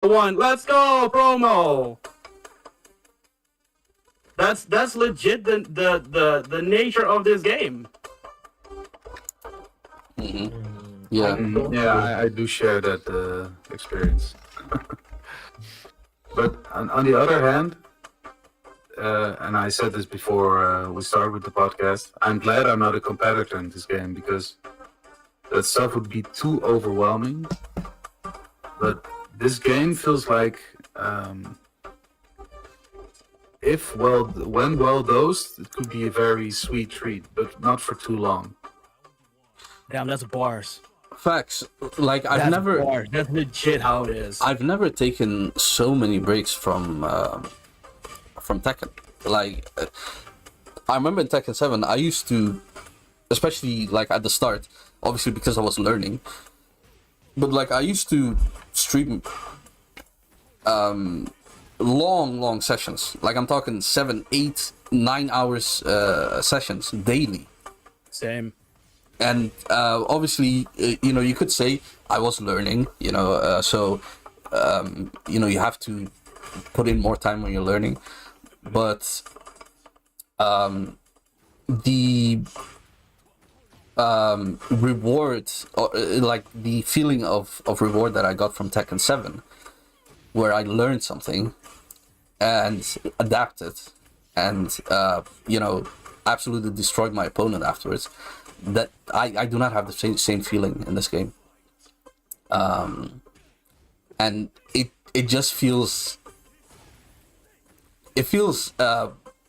one. Let's go promo. That's legit the nature of this game. Yeah. I do share that experience. But on the other hand, and I said this before we started with the podcast, I'm glad I'm not a competitor in this game because that stuff would be too overwhelming. But this game feels like, when well dosed, it could be a very sweet treat, but not for too long. Damn, that's bars. Facts. Like That's legit how it is. I've never taken so many breaks from Tekken. Like, I remember in Tekken 7, I used to, especially like at the start, obviously because I was learning, but like I used to stream long sessions. Like I'm talking 7, 8, 9 hours sessions daily. Same. And obviously, you could say I was learning, so you have to put in more time when you're learning. But the reward, or like the feeling of reward that I got from Tekken 7, where I learned something and adapted and, absolutely destroyed my opponent afterwards, that I do not have the same feeling in this game. And it just feels... It feels,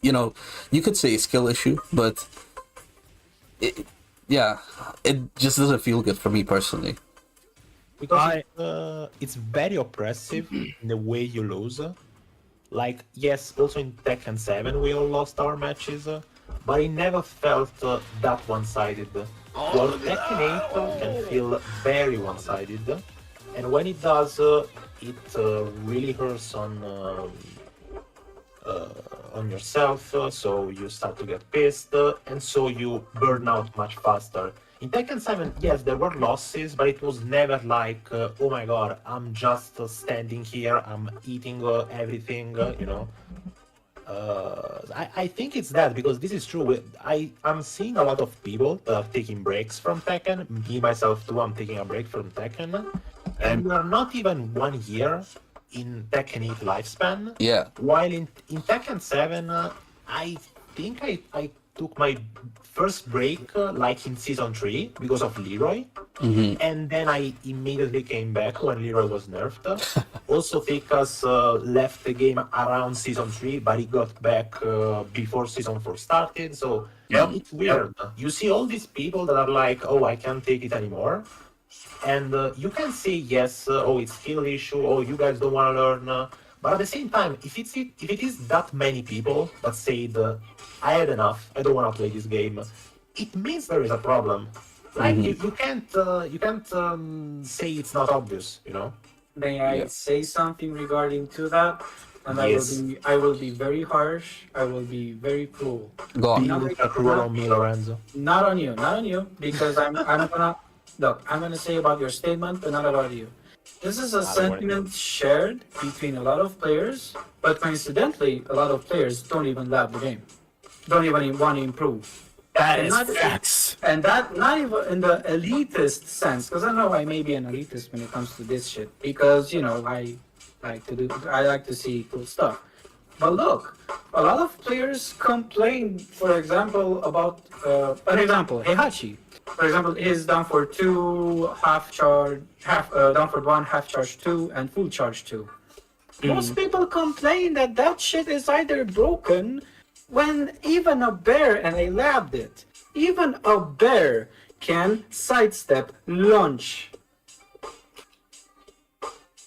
you could say a skill issue, but it just doesn't feel good for me personally. Because it's very oppressive in the way you lose. Like, yes, also in Tekken 7 we all lost our matches, but it never felt that one-sided. While Tekken 8 can feel very one-sided, and when it does, it really hurts on yourself, so you start to get pissed, and so you burn out much faster. In Tekken 7, yes, there were losses, but it was never like, oh my god, I'm just standing here, I'm eating everything, I think it's that, because this is true. I'm seeing a lot of people that are taking breaks from Tekken, me myself too, I'm taking a break from Tekken, and we are not even 1 year in Tekken 8 lifespan. Yeah. While in Tekken 7, I think I took my first break like in Season 3 because of Leroy. Mm-hmm. And then I immediately came back when Leroy was nerfed. Also, Fikas left the game around Season 3, but he got back before Season 4 started. So it's weird. You see all these people that are like, oh, I can't take it anymore. And you can say, yes, oh, it's skill issue, oh, you guys don't want to learn. But at the same time, if it is that many people that said, I had enough, I don't want to play this game, it means there is a problem. Like, you can't say it's not obvious, May I say something regarding to that? And Yes. I will be very harsh. I will be very cruel. Go on. Be cruel on me, Lorenzo. Not on you, because I'm gonna say about your statement, but not about you. This is a sentiment shared between a lot of players, but coincidentally, a lot of players don't even love the game, don't even want to improve. That And is not- facts. And that not even in the elitist sense, because I know I may be an elitist when it comes to this shit, because I like to see cool stuff. But look, a lot of players complain, for example, about Heihachi. For example, is down for 2, down for 1, half charge 2, and full charge 2. Most people complain that shit is either broken, when even a bear, and I labbed it, even a bear can sidestep launch.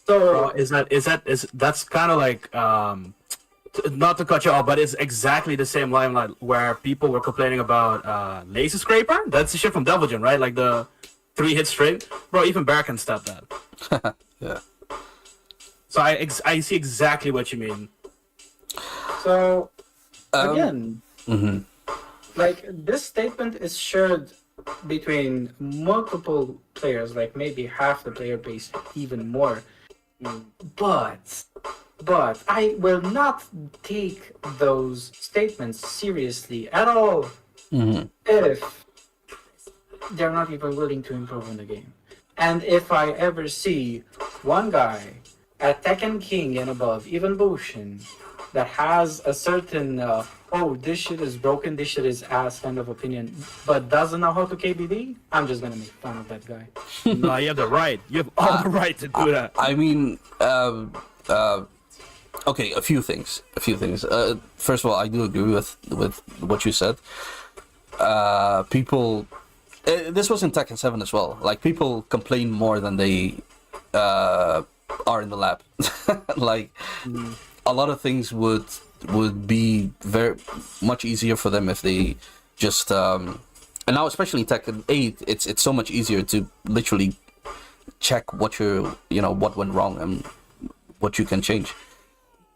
So That's kind of like not to cut you off, but it's exactly the same limelight where people were complaining about Laser Scraper. That's the shit from Devil Jin, right? Like the 3 hits straight. Bro, even Bear can stop that. Yeah. So I see exactly what you mean. So again, Mm-hmm. like this statement is shared between multiple players, like maybe half the player base, even more. But I will not take those statements seriously at all if they're not even willing to improve on the game. And if I ever see one guy at Tekken King and above, even Bushin, that has a certain, oh, this shit is broken, this shit is ass kind of opinion, but doesn't know how to KBD, I'm just gonna make fun of that guy. No, you have the right. You have all the right to do that. I mean, okay, a few things. First of all, I do agree with what you said. People, this was in Tekken 7 as well. Like, people complain more than they are in the lab. Like, a lot of things would be very much easier for them if they just and now especially in Tekken 8, it's so much easier to literally check what what went wrong and what you can change.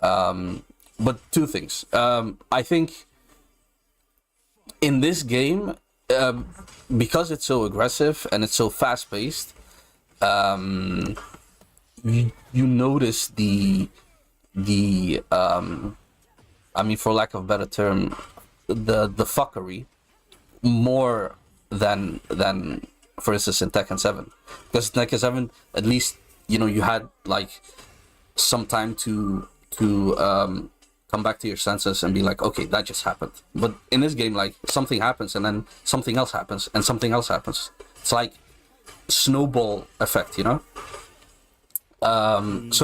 But two things. I think in this game, because it's so aggressive and it's so fast paced, you notice the I mean, for lack of a better term, the fuckery more than for instance in Tekken 7. Because in Tekken 7, at least you had like some time to come back to your senses and be like, okay, that just happened. But in this game, like, something happens and then something else happens and something else happens. It's like snowball effect, So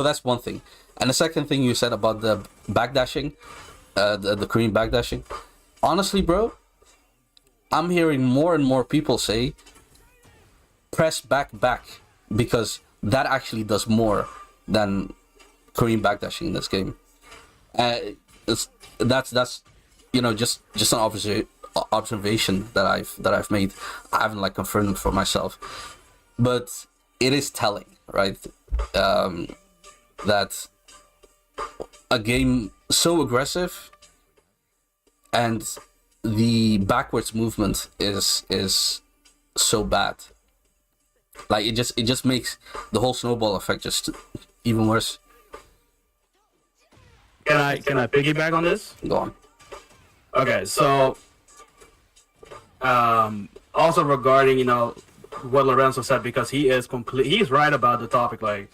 that's one thing. And the second thing you said about the backdashing, the Korean backdashing, honestly, bro, I'm hearing more and more people say press back, because that actually does more than Korean backdashing in this game. That's just an observation that I've made. I haven't like confirmed it for myself, but it is telling, right? That a game so aggressive and the backwards movement is so bad. Like, it just makes the whole snowball effect just even worse. Can I piggyback on this? Go on. Okay, so also regarding what Lorenzo said, because he's right about the topic. Like,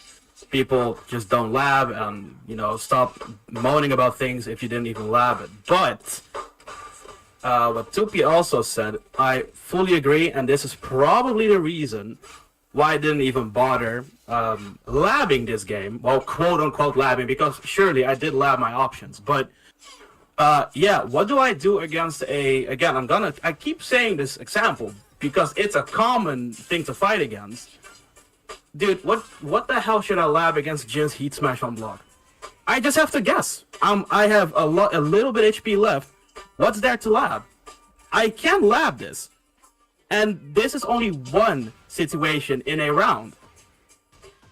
people just don't lab and stop moaning about things if you didn't even lab it. But what Tupi also said, I fully agree, and this is probably the reason why I didn't even bother labbing this game. Well, quote unquote labbing, because surely I did lab my options. But yeah, what do I do against I keep saying this example because it's a common thing to fight against. Dude, what the hell should I lab against Jin's Heat Smash on block? I just have to guess. I have a little bit HP left. What's there to lab? I can lab this. And this is only one situation in a round.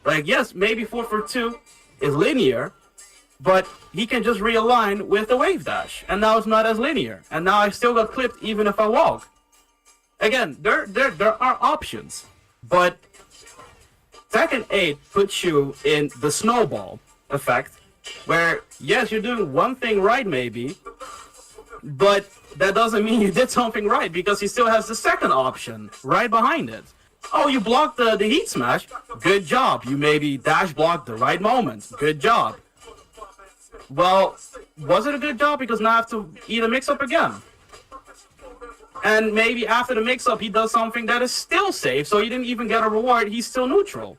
Like, yes, maybe 4 for 2 is linear, but he can just realign with the wave dash. And now it's not as linear. And now I still got clipped even if I walk. Again, there are options. But Tekken 8 puts you in the snowball effect, where, yes, you're doing one thing right maybe, but that doesn't mean you did something right, because he still has the second option right behind it. Oh, you blocked the heat smash. Good job. You maybe dash blocked the right moment. Good job. Well, was it a good job? Because now I have to eat a mix-up again. And maybe after the mix-up, he does something that is still safe, so he didn't even get a reward. He's still neutral.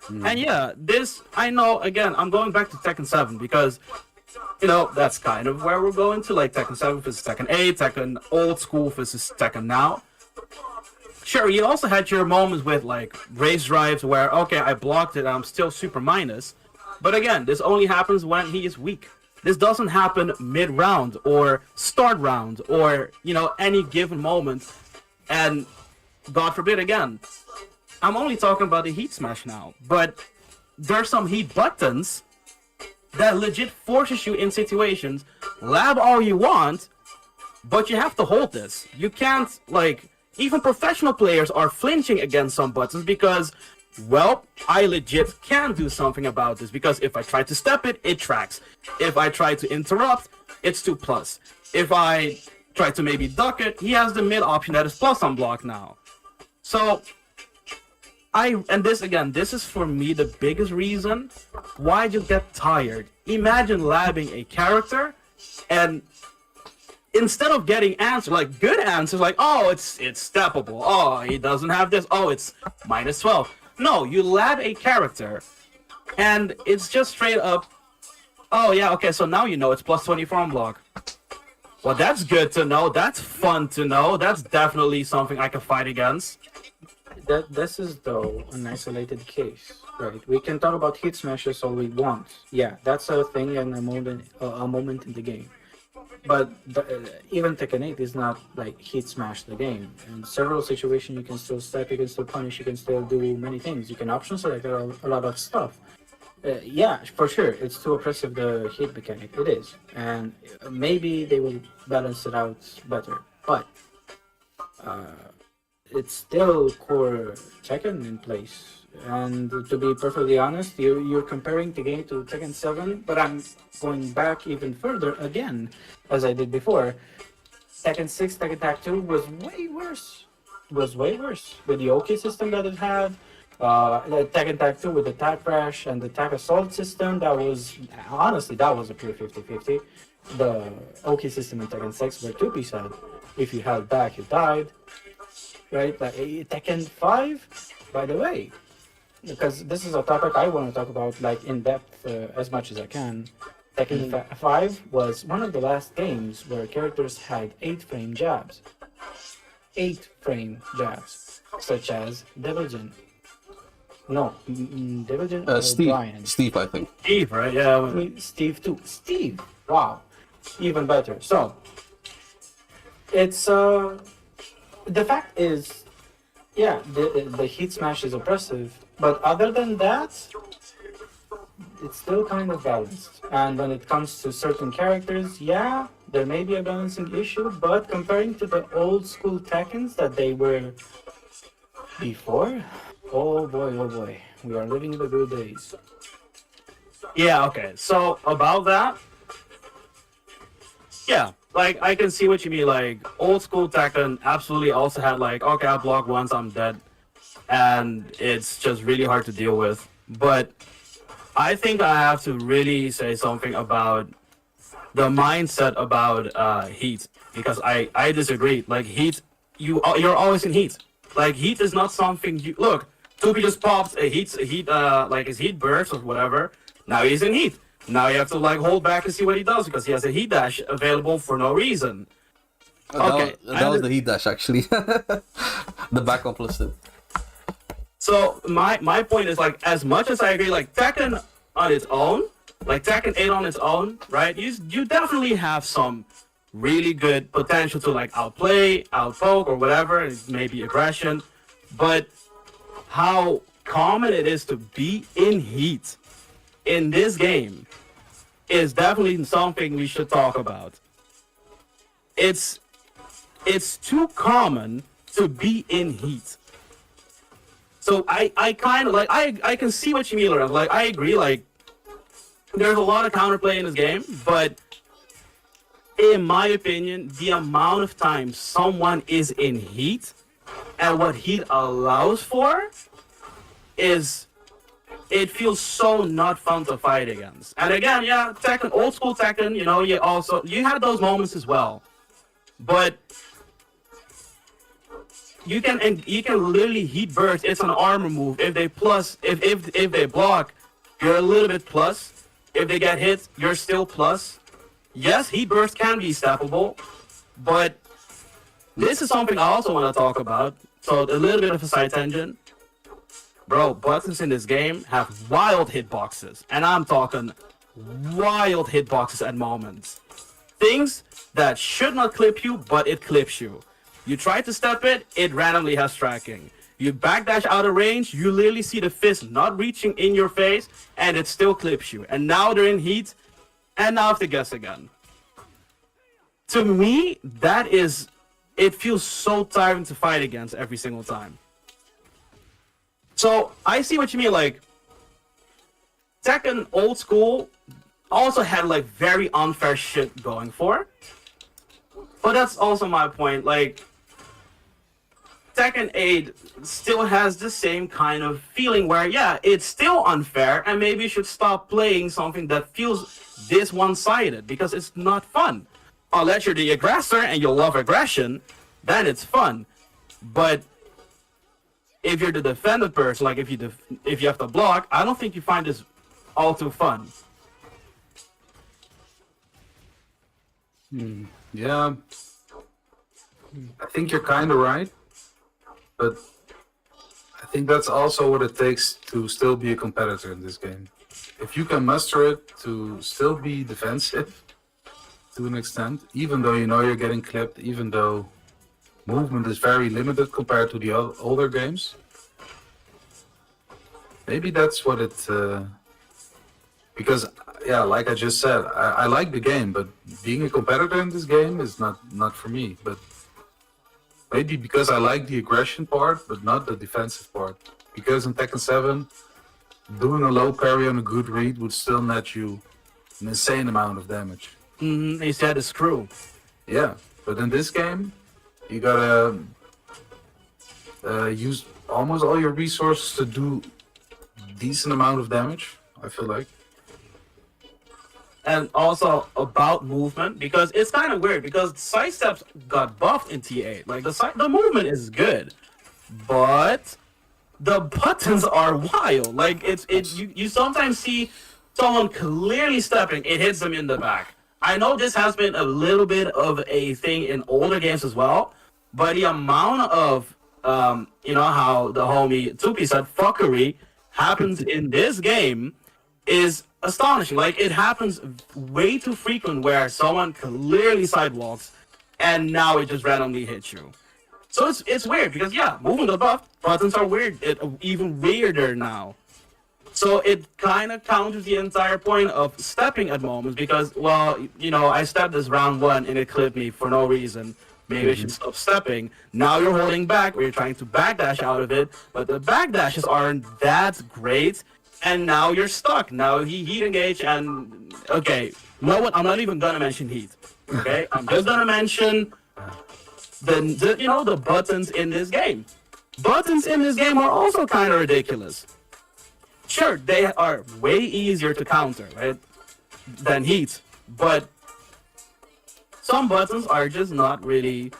And yeah, this, I know, again, I'm going back to Tekken 7, because that's kind of where we're going to, like Tekken 7 versus Tekken 8, Tekken old school versus Tekken now. Sure, you also had your moments with, like, race drives where, okay, I blocked it and I'm still super minus. But again, this only happens when he is weak. This doesn't happen mid-round or start round or, any given moment. And God forbid, again, I'm only talking about the heat smash now. But there's some heat buttons that legit forces you in situations. Lab all you want, but you have to hold this. You can't, like, even professional players are flinching against some buttons because well, I legit can do something about this because if I try to step it, it tracks. If I try to interrupt, it's 2+. If I try to maybe duck it, he has the mid option that is plus on block now. So, this is for me the biggest reason why you get tired. Imagine labbing a character and instead of getting answers, like good answers, like, oh, it's steppable, oh, he doesn't have this, oh, it's -12. No, you lab a character, and it's just straight up, oh yeah, okay, so now you know it's +24 on block. Well, that's good to know, that's fun to know, that's definitely something I can fight against. This is though an isolated case, right? We can talk about hit smashes all we want. Yeah, that's a thing and a moment in the game. But even Tekken 8 is not like hit smash the game. In several situations, you can still step, you can still punish, you can still do many things. You can option select a lot of stuff. Yeah, for sure, it's too oppressive, the hit mechanic. It is, and maybe they will balance it out better. But it's still core Tekken in place. And to be perfectly honest, you're comparing the game to Tekken 7, but I'm going back even further again, as I did before. Tekken 6, Tekken Tag 2 was way worse. With the OK system that it had, Tekken Tag 2 with the Tag Crash and the Tag Assault system, that was a pure 50-50. The OK system in Tekken 6 were 2-piece had. If you held back, you died. Right? Like Tekken 5, by the way, because this is a topic I want to talk about like in depth as much as I can. Tekken 5 was one of the last games where characters had 8-frame jabs. 8-frame jabs, such as Devilgen. No, Devilgen or Steve. Brian. Steve, I think. Steve, right? Yeah. Steve too. Steve. Wow. Even better. So it's the fact is, yeah, the hit smash is oppressive, but other than that, it's still kind of balanced. And when it comes to certain characters, yeah, there may be a balancing issue, but comparing to the old school Tekkens that they were before, oh boy, we are living the good days. Yeah, okay. So about that, yeah, like I can see what you mean. Like old school Tekken absolutely also had like, okay, I block once, I'm dead, and it's just really hard to deal with. But I think I have to really say something about the mindset about heat, because I disagree. Like heat, you're always in heat. Like heat is not something you look. Tupi just pops a heat like his heat burst or whatever. Now he's in heat. Now you have to like hold back and see what he does because he has a heat dash available for no reason. Okay, that was the heat dash actually. The back on plus 2. So my point is like, as much as I agree, like Tekken on its own, like Tekken 8 on its own, right? You definitely have some really good potential to like outplay, outpoke, or whatever. Maybe aggression, but how common it is to be in heat in this game is definitely something we should talk about. It's too common to be in heat. So I kind of like I can see what you mean, Lorenz. Like I agree, like there's a lot of counterplay in this game, but in my opinion, the amount of time someone is in heat and what heat allows for is, it feels so not fun to fight against. And again, yeah, Tekken, old school Tekken, you know, you had those moments as well, but you can literally heat burst. It's an armor move. If they plus, if they block, you're a little bit plus. If they get hit, you're still plus. Yes, heat burst can be steppable, but this is something I also want to talk about. So a little bit of a side tangent. Bro, buttons in this game have wild hitboxes, and I'm talking wild hitboxes at moments. Things that should not clip you, but it clips you. You try to step it, it randomly has tracking. You backdash out of range, you literally see the fist not reaching in your face, and it still clips you. And now they're in heat, and now I have to guess again. To me, it feels so tiring to fight against every single time. So I see what you mean. Like Tekken old school also had like very unfair shit going for it. But that's also my point. Like Tekken 8 still has the same kind of feeling where, yeah, it's still unfair, and maybe you should stop playing something that feels this one-sided because it's not fun. Unless you're the aggressor and you love aggression, then it's fun. But if you're the defended person, like if you have to block, I don't think you find this all too fun. Yeah, I think you're kind of right, but I think that's also what it takes to still be a competitor in this game. If you can muster it to still be defensive to an extent, even though you know you're getting clipped, even though movement is very limited compared to the older games, maybe that's what it. Because yeah, like I just said, I like the game, but being a competitor in this game is not for me. But maybe because I like the aggression part, but not the defensive part. Because in Tekken 7, doing a low parry on a good read would still net you an insane amount of damage. He said it's true. Yeah, but in this game, you gotta use almost all your resources to do decent amount of damage, I feel like. And also about movement, because it's kind of weird because side steps got buffed in T8. Like the movement is good, but the buttons are wild. Like you sometimes see someone clearly stepping, it hits them in the back. I know this has been a little bit of a thing in older games as well, but the amount of you know how the homie Tupi said fuckery happens in this game is astonishing. Like it happens way too frequent where someone clearly sidewalks and now it just randomly hits you. So it's weird because yeah, moving the buttons are weird. Even weirder now. So it kind of counters the entire point of stepping at moments because, well, you know, I stepped this round 1 and it clipped me for no reason. Maybe I should stop stepping. Now you're holding back or you're trying to backdash out of it, but the backdashes aren't that great. And now you're stuck. Now he heat engage and okay, you know what? I'm not even gonna mention heat. Okay, I'm just gonna mention the you know the buttons in this game. Buttons in this game are also kind of ridiculous. Sure, they are way easier to counter, right, than heat, but some buttons are just not really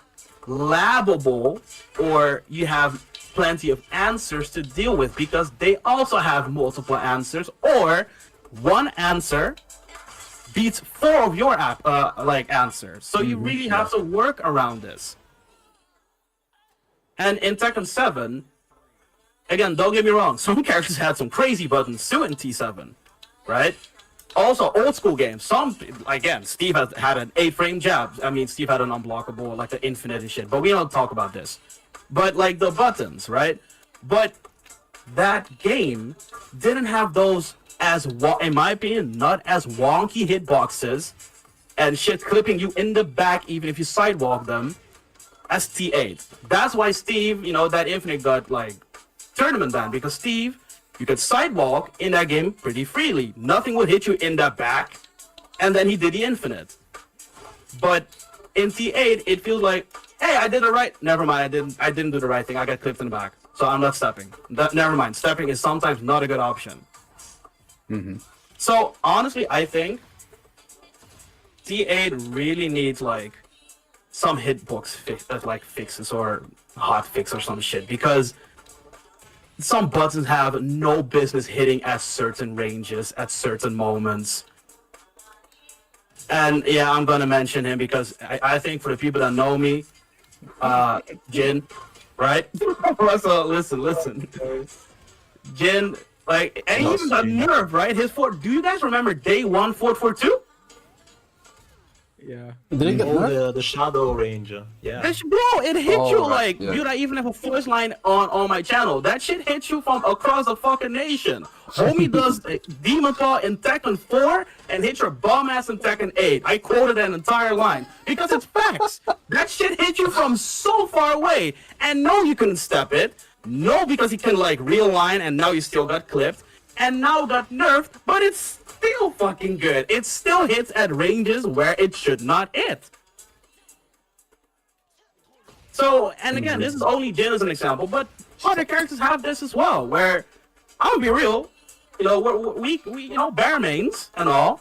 labbable, or you have plenty of answers to deal with because they also have multiple answers, or one answer beats 4 of your answers. So you really have to work around this. And in Tekken 7, again, don't get me wrong, some characters had some crazy buttons too in T7, right? Also, old school games. Some, again, Steve had an 8-frame jab. I mean, Steve had an unblockable, like the infinite and shit. But we don't talk about this. But like the buttons, right? But that game didn't have those in my opinion, not as wonky hitboxes and shit clipping you in the back even if you sidewalk them as T8. That's why Steve, you know, that infinite got like tournament ban because Steve, you could sidewalk in that game pretty freely. Nothing would hit you in the back, and then he did the infinite. But in T8, it feels like, hey, I did it right. Never mind, I didn't do the right thing. I got clipped in the back, so I'm not stepping. Never mind. Stepping is sometimes not a good option. So honestly, I think T8 really needs like some hitbox fixes or hot fix or some shit because some buttons have no business hitting at certain ranges at certain moments. And yeah, I'm gonna mention him because I think for the people that know me, Jin, right? So listen. Jin, like, and he even got nerfed, right? His fort. Do you guys remember day 1 442? Yeah. Did it get nerfed? The shadow range. Yeah. Bro, it hit you right, like, yeah. dude, I even have a voice line on my channel. That shit hits you from across the fucking nation. Homie does Demon Claw in Tekken 4 and hits your bum ass in Tekken 8. I quoted an entire line because it's facts. That shit hit you from so far away. And no, you couldn't step it No, because he can like realign, and now you still got clipped, and now got nerfed, but it's still fucking good. It still hits at ranges where it should not hit. So, and again, this is only Jin as an example, but other characters have this as well, where, I'm gonna be real, you know, we you know, bear mains and all,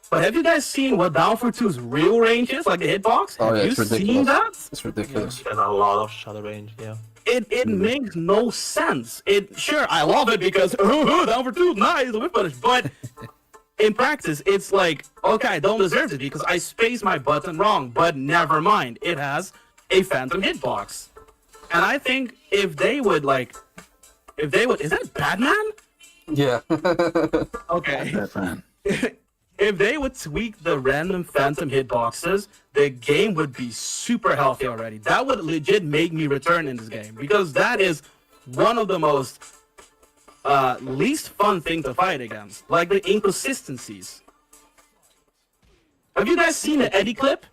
but have you guys seen what Down for 2's real range is, like the hitbox? Oh, Have yeah, you it's ridiculous. seen that? It's ridiculous. And a lot of shadow range, yeah. It makes no sense. Sure, I love it because Down for 2, nice, whip punish, but in practice, it's like, okay, I don't deserve it because I spaced my button wrong, but never mind, it has a phantom hitbox. And I think if they would, is that Batman? Yeah. Okay. Batman. If they would tweak the random phantom hitboxes, the game would be super healthy already. That would legit make me return in this game because that is one of the most least fun thing to fight against, like the inconsistencies. Have you guys seen the Eddie clip?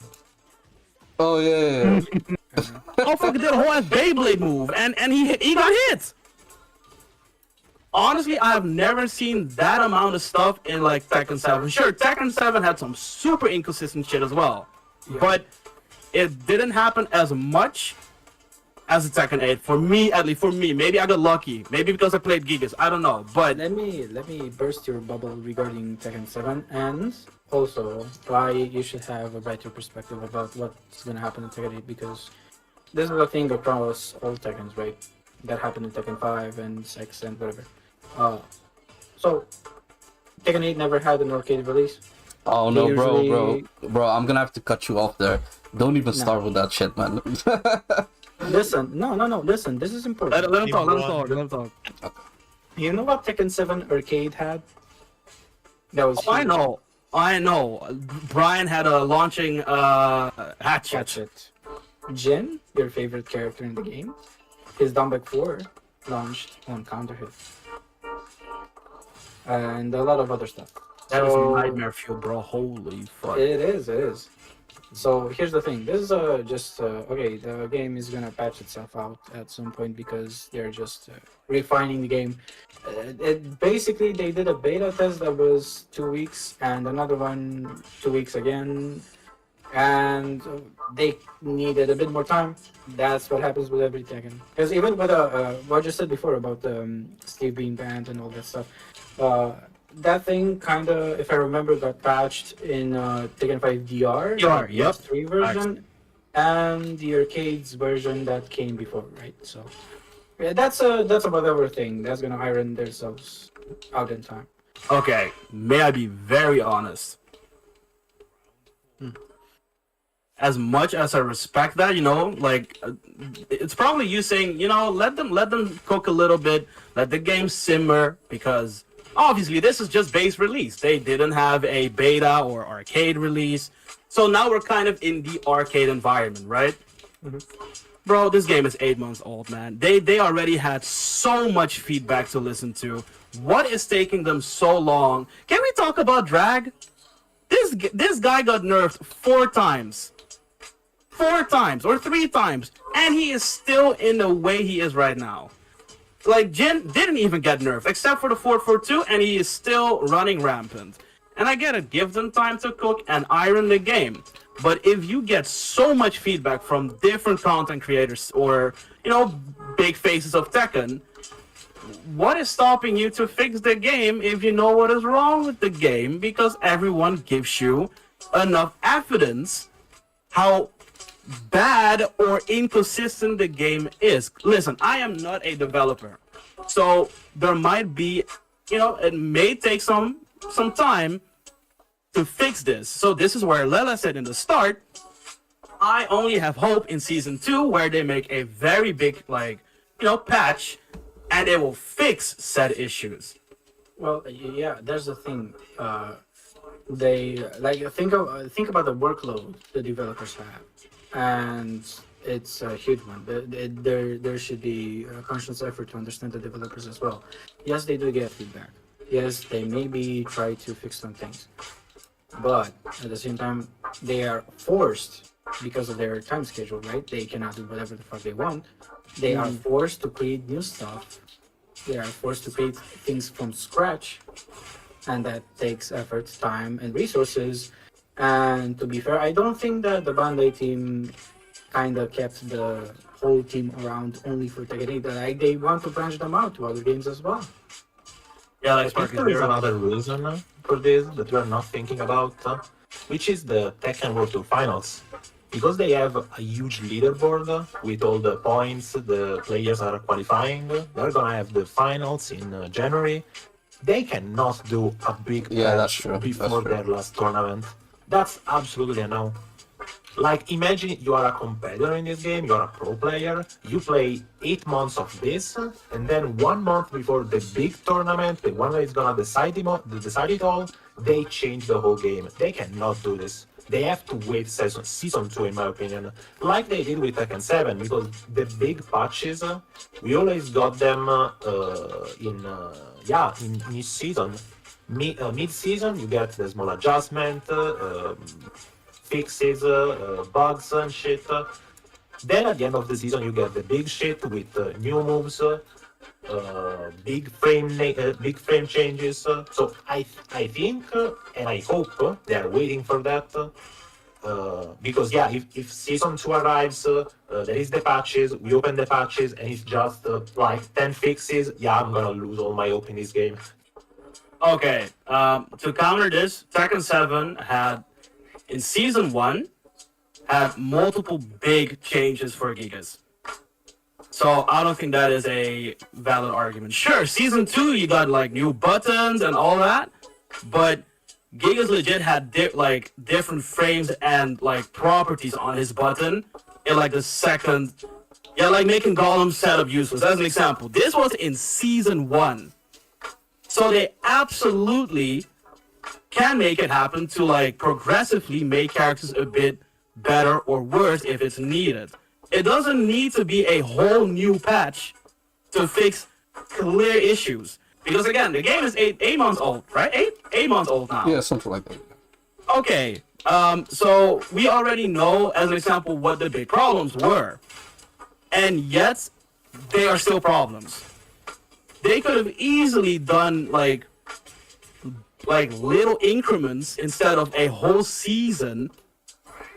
Oh yeah. Oh fuck! Did a whole ass Beyblade move, and he got hit. Honestly, I have never seen that amount of stuff in like Tekken 7. Sure, Tekken 7 had some super inconsistent shit as well, but it didn't happen as much as the Tekken 8. For me, at least for me, maybe I got lucky. Maybe because I played Gigas. I don't know, but Let me burst your bubble regarding Tekken 7 and also why you should have a brighter perspective about what's gonna happen in Tekken 8 because this is a thing across all Tekkens, right? That happened in Tekken 5 and 6 and whatever. So Tekken 8 never had an arcade release. Oh no, Usually- bro, I'm gonna have to cut you off there. Don't even start with that shit, man. Listen, no, listen, this is important. let him talk. Let him talk. You know what Tekken 7 arcade had? That was Oh, huge. I know. Brian had a launching hatchet. Hatchet. Jin, your favorite character in the game, his Downback 4 launched on counter hit. And a lot of other stuff. That is So- nightmare fuel, bro. Holy fuck. It is. So here's the thing. This is okay. The game is gonna patch itself out at some point because they're just refining the game. Basically they did a beta test that was 2 weeks and another one 2 weeks again, and they needed a bit more time. That's what happens with every Tekken. Because even with what you said before about Steve being banned and all that stuff. That thing kind of, if I remember, got patched in Tekken 5 DR, DR, the yep. PS3 version, and the arcades version that came before, right? So yeah, that's a whatever thing that's gonna iron themselves out in time. Okay, may I be very honest? As much as I respect that, you know, like it's probably you saying, you know, let them cook a little bit, let the game simmer, because obviously this is just base release. They didn't have a beta or arcade release, so now we're kind of in the arcade environment, right? Bro, this game is 8 months old, man. They already had so much feedback to listen to. What is taking them so long? Can we talk about drag? This guy got nerfed 4 times. 4 times or 3 times, and he is still in the way he is right now. Like, Jin didn't even get nerfed, except for the 442, and he is still running rampant. And I get it, give them time to cook and iron the game. But if you get so much feedback from different content creators or, you know, big faces of Tekken, what is stopping you to fix the game if you know what is wrong with the game? Because everyone gives you enough evidence how bad or inconsistent the game is. Listen, I am not a developer, so there might be, you know, it may take some time to fix this. So this is where Lela said in the start, I only have hope in season 2 where they make a very big, like, you know, patch, and it will fix said issues. Well, yeah, there's the thing. They think about the workload the developers have, and it's a huge one. There should be a conscious effort to understand the developers as well. Yes, they do get feedback. Yes, they maybe try to fix some things, but at the same time, they are forced because of their time schedule, right? They cannot do whatever the fuck they want. They are forced to create new stuff. They are forced to create things from scratch, and that takes effort, time, and resources. And to be fair, I don't think that the Bandai team kind of kept the whole team around only for Tekken 8. Like they want to branch them out to other games as well. Yeah, I like think Sparky there is Zero. another reason for this that we are not thinking about, which is the Tekken World Tour Finals. Because they have a huge leaderboard with all the points the players are qualifying, they're gonna have the finals in January. They cannot do a big Yeah, that's patch true. That's before true. their last tournament. That's absolutely a no. Like, imagine you are a competitor in this game, you are a pro player, you play 8 months of this, and then 1 month before the big tournament, the one that is gonna decide it all, they change the whole game. They cannot do this. They have to wait season 2, in my opinion, like they did with Tekken 7, because the big patches, we always got them in each season. Mid-season, you get the small adjustment, fixes, bugs and shit. Then at the end of the season, you get the big shit with new moves, big frame changes. So I think and I hope they are waiting for that. Because yeah, if season 2 arrives, there is the patches, we open the patches, and it's just like 10 fixes. Yeah, I'm gonna lose all my hope in this game. Okay, to counter this, Tekken 7 had, in Season 1, had multiple big changes for Gigas. So I don't think that is a valid argument. Sure, Season 2, you got like new buttons and all that, but Gigas legit had different frames and like properties on his button in like the second. Yeah, like making Golem's setup useless. As an example, this was in Season 1. So they absolutely can make it happen to like progressively make characters a bit better or worse if it's needed. It doesn't need to be a whole new patch to fix clear issues. Because again, the game is eight months old, right? Eight months old now. Yeah, something like that. Okay. So we already know, as an example, what the big problems were. And yet, they are still problems. They could have easily done like little increments instead of a whole season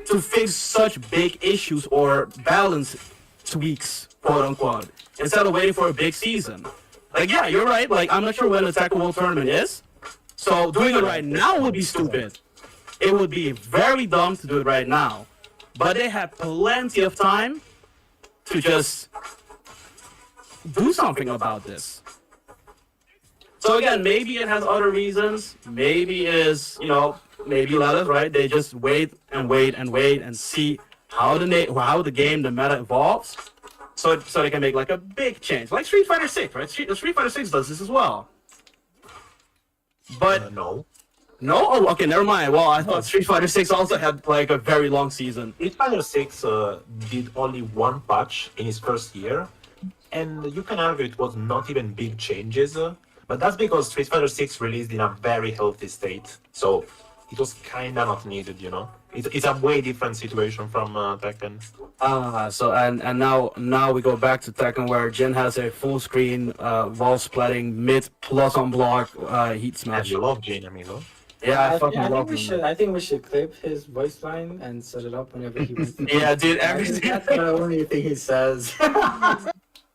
to fix such big issues or balance tweaks, quote unquote, instead of waiting for a big season. Like, yeah, you're right. Like, I'm not sure when the Tekken World Tournament is, so doing it right now would be stupid. It would be very dumb to do it right now. But they have plenty of time to just do something about this. So again, maybe it has other reasons. Maybe is, maybe let us, right? They just wait and see how the game, the meta evolves, so they can make like a big change, like Street Fighter 6, right? Street Fighter 6 does this as well. But No. no, oh, okay, never mind. Well, I thought Street Fighter 6 also had like a very long season. Street Fighter 6 did only one patch in its first year, and you can argue it was not even big changes, but that's because Street Fighter 6 released in a very healthy state, so it was kinda not needed, It's a way different situation from Tekken. So and now we go back to Tekken where Jin has a full screen wall splitting mid plus on block heat And smash. you love Jin, amigo. Yeah, I I fucking think love we him. should. I think we should clip his voice line and set it up whenever he wants. Yeah, dude, everything. That's the only thing he says.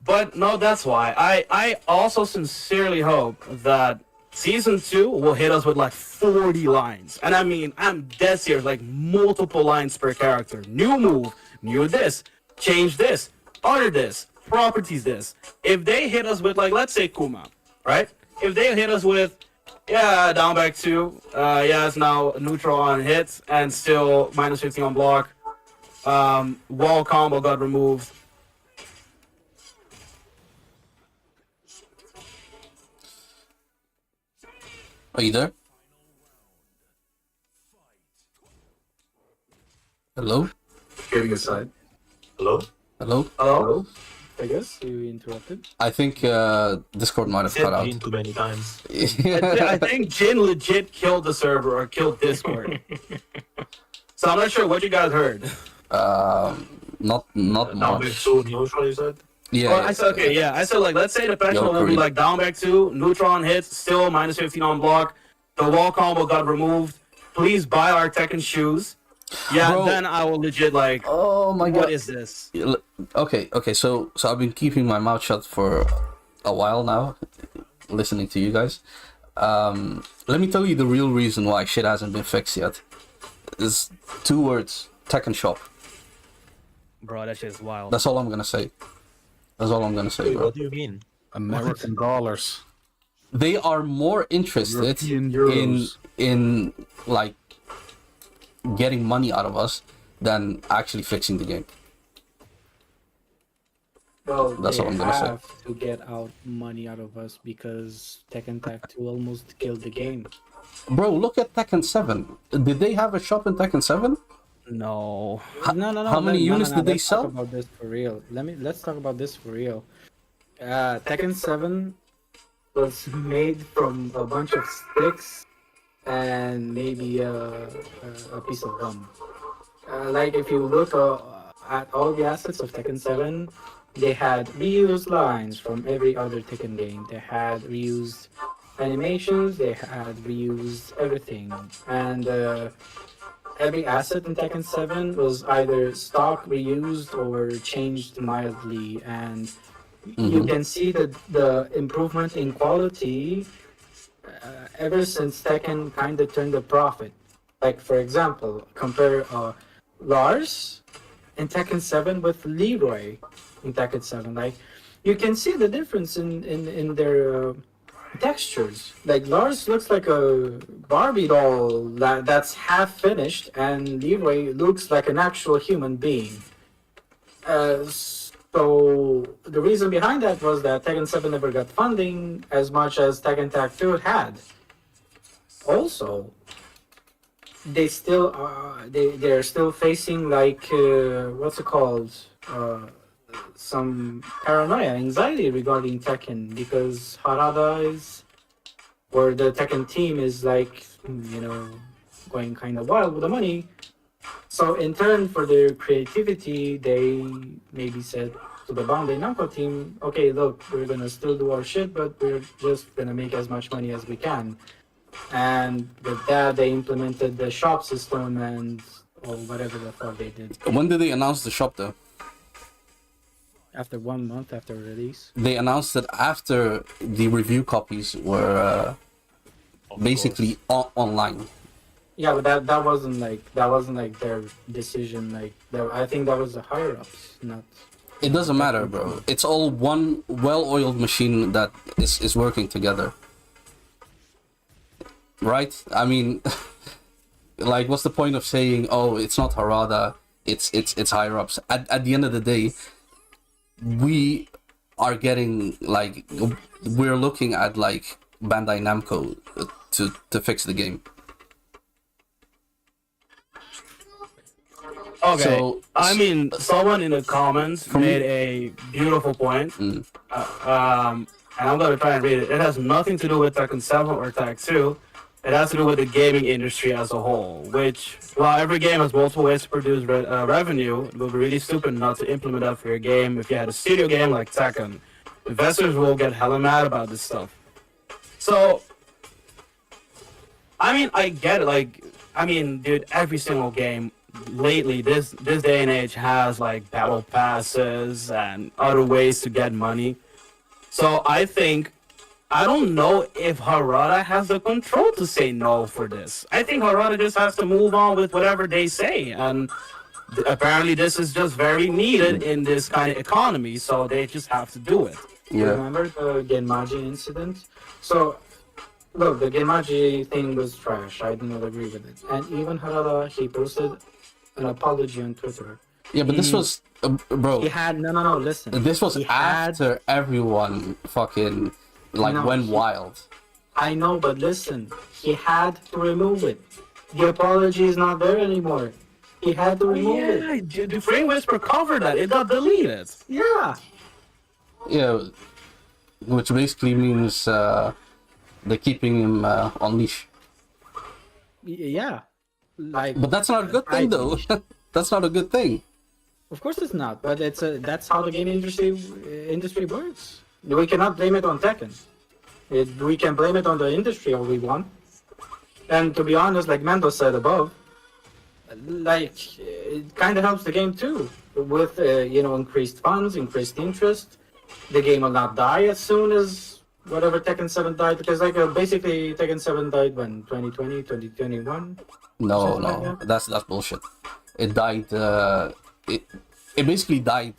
But no, that's why. I also sincerely hope that Season 2 will hit us with like 40 lines. And I mean, I'm dead serious, like multiple lines per character. New move, new this, change this, other this, properties this. If they hit us with like, let's say Kuma, right? If they hit us with, yeah, down back 2, it's now neutral on hits and still minus 15 on block. Wall combo got removed. Are you there? Hello? Getting aside. Hello? Hello? Hello? I guess you interrupted. I think Discord might have Said cut out. Jin too many times. I think Jin legit killed the server or killed Discord. So I'm not sure what you guys heard. Not Now much. we're so neutral, you said? Yeah, Well, I said okay, yeah. I said like let's say the Petrol will be Creed. like down back 2, neutron hits, still minus 15 on block. The wall combo got removed. Please buy our Tekken shoes. Yeah, Bro. then I will legit like. Oh my What god. is this? Okay. So I've been keeping my mouth shut for a while now, listening to you guys. Let me tell you the real reason why shit hasn't been fixed yet. Is 2 words: Tekken Shop. Bro, that shit is wild. That's all I'm gonna say. That's all I'm gonna say, Wait, bro. what do you mean? American dollars. They are more interested European euros. in like getting money out of us than actually fixing the game. Well, That's they all I'm gonna say. have to get out money out of us because Tekken Tag 2 almost killed the game. Bro, look at Tekken 7. Did they have a shop in Tekken 7? No. No. How many units did they let's sell? Talk about this for real. Let's talk about this for real. Tekken 7 was made from a bunch of sticks and maybe a piece of gum. Like if you look at all the assets of Tekken 7, they had reused lines from every other Tekken game. They had reused animations. They had reused everything, and every asset in Tekken 7 was either stock reused or changed mildly, and you can see the improvement in quality ever since Tekken kind of turned a profit. Like for example, compare Lars in Tekken 7 with Leroy in Tekken 7. Like you can see the difference in their textures. Like Lars looks like a Barbie doll that's half finished, and Leroy looks like an actual human being. So the reason behind that was that Tekken 7 never got funding as much as Tekken Tag 2 had. Also, they still they're still facing like what's it called? Some paranoia, anxiety regarding Tekken because Harada is, or the Tekken team is like, going kind of wild with the money. So in turn for their creativity, they maybe said to the Bandai Namco team, okay, look, we're gonna still do our shit, but we're just gonna make as much money as we can. And with that, they implemented the shop system and or whatever the fuck they did. When did they announce the shop though? After 1 month after release. They announced it after the review copies were basically online. Yeah, but that wasn't like their decision. Like I think that was the higher ups, not. It doesn't matter, bro. It's all one well-oiled machine that is working together. Right? I mean, like, what's the point of saying, oh, it's not Harada, it's higher ups? At the end of the day, we are getting, like, we're looking at, like, Bandai Namco to fix the game. Okay. So, I mean, someone in the comments made a beautiful point. And I'm going to try and read it. It has nothing to do with Tekken 7 or Tekken 2. It has to do with the gaming industry as a whole, which, while every game has multiple ways to produce revenue, it would be really stupid not to implement that for your game if you had a studio game like Tekken. Investors will get hella mad about this stuff. So, I mean, I get it. Like, I mean, dude, every single game lately, this day and age has like battle passes and other ways to get money. So I think, I don't know if Harada has the control to say no for this. I think Harada just has to move on with whatever they say, and apparently this is just very needed in this kind of economy, so they just have to do it. yeah. Remember the Genmaji incident? So, look, the Genmaji thing was trash. I do not agree with it. And even Harada, he posted an apology on Twitter. Yeah, but this was, bro, He had no. Listen, this was he had- after everyone fucking, like, No, went he- wild. I know, but listen, he had to remove it. The apology is not there anymore. He had to remove it. Yeah, the Frame Whisper covered that. It got deleted. Yeah. Yeah, which basically means they're keeping him on leash. Yeah. Like. But that's not a good thing, though. That's not a good thing. Of course it's not, but that's how the game industry works. We cannot blame it on Tekken. We can blame it on the industry all we want. And to be honest, like Mando said above, like it kind of helps the game too with increased funds, increased interest. The game will not die as soon as whatever Tekken 7 died, because like basically Tekken 7 died when 2020, 2021. No, Something like that? that's bullshit. It died. It basically died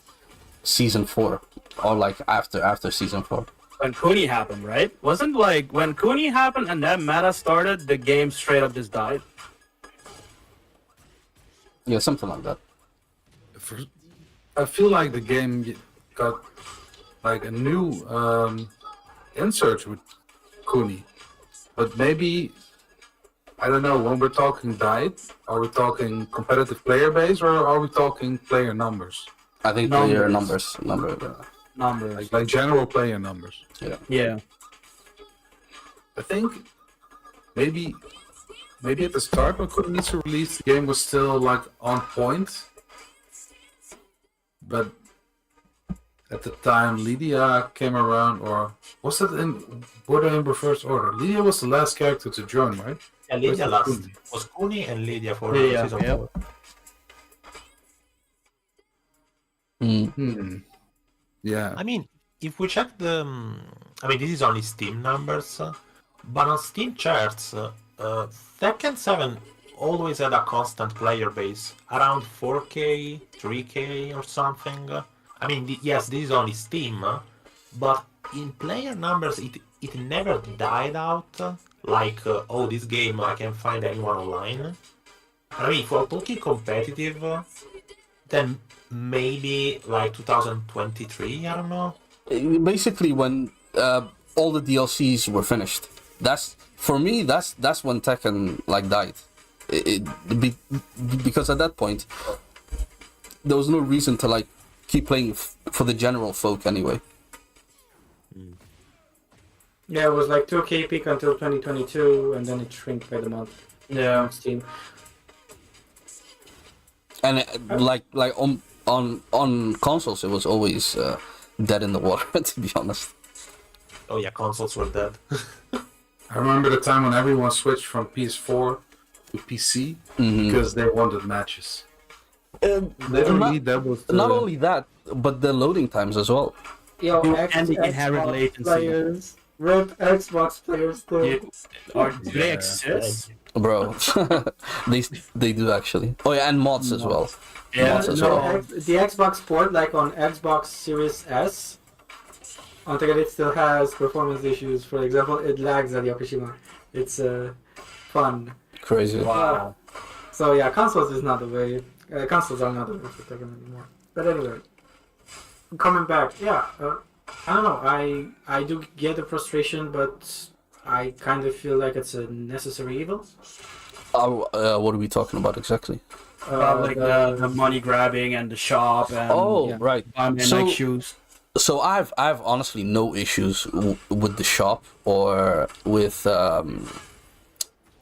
season 4, or like after season 4. When Kuni happened, right? Wasn't like when Kuni happened and that meta started, the game straight up just died. Yeah, something like that. I feel like the game got like a new insert with Kuni, but maybe I don't know. When we're talking died, are we talking competitive player base or are we talking player numbers? I think player numbers. Numbers. Like general player numbers. Yeah. Yeah. I think maybe at the start when Kunimitsu released, the game was still like on point. But at the time Lydia came around, or was it in Border in reverse order? Lydia was the last character to join, right? Yeah, Lydia Where's last. Kuni? Was Kuni and Lydia for Lydia, season yeah. 4. Yeah. I mean, if we check the, I mean, this is only Steam numbers, but on Steam charts, Tekken 7 always had a constant player base, around 4K, 3K or something. I mean, yes, this is only Steam, but in player numbers, it never died out. Like, oh, this game, I can find anyone online. I mean, if we're talking competitive, then maybe like 2023, I don't know. Basically, when all the DLCs were finished, that's for me. That's when Tekken like died. Because at that point, there was no reason to like keep playing for the general folk anyway. Yeah, it was like 2K peak until 2022, and then it shrinked by the month. Yeah. Steam. And like on consoles, it was always dead in the water. To be honest. Oh yeah, consoles were dead. I remember the time when everyone switched from PS4 to PC because they wanted matches. Literally, that was the... Not only that, but the loading times as well. Yo, And the inherent Xbox latency. players, RIP Xbox players still. Do they exist? Bro, they do actually. Oh yeah, and mods as well. Yeah. Mods as No, well. the Xbox port, like on Xbox Series S, on Tekken it still has performance issues. For example, it lags at Yokoshima. It's fun. Crazy. Wow. So yeah, consoles is not the way. Consoles are not the way for Tekken anymore. But anyway, coming back, yeah, I don't know. I do get the frustration, but I kind of feel like it's a necessary evil. What are we talking about exactly? About like the money grabbing and the shop and Oh, right. and So- like shoes. So I've honestly no issues with the shop or with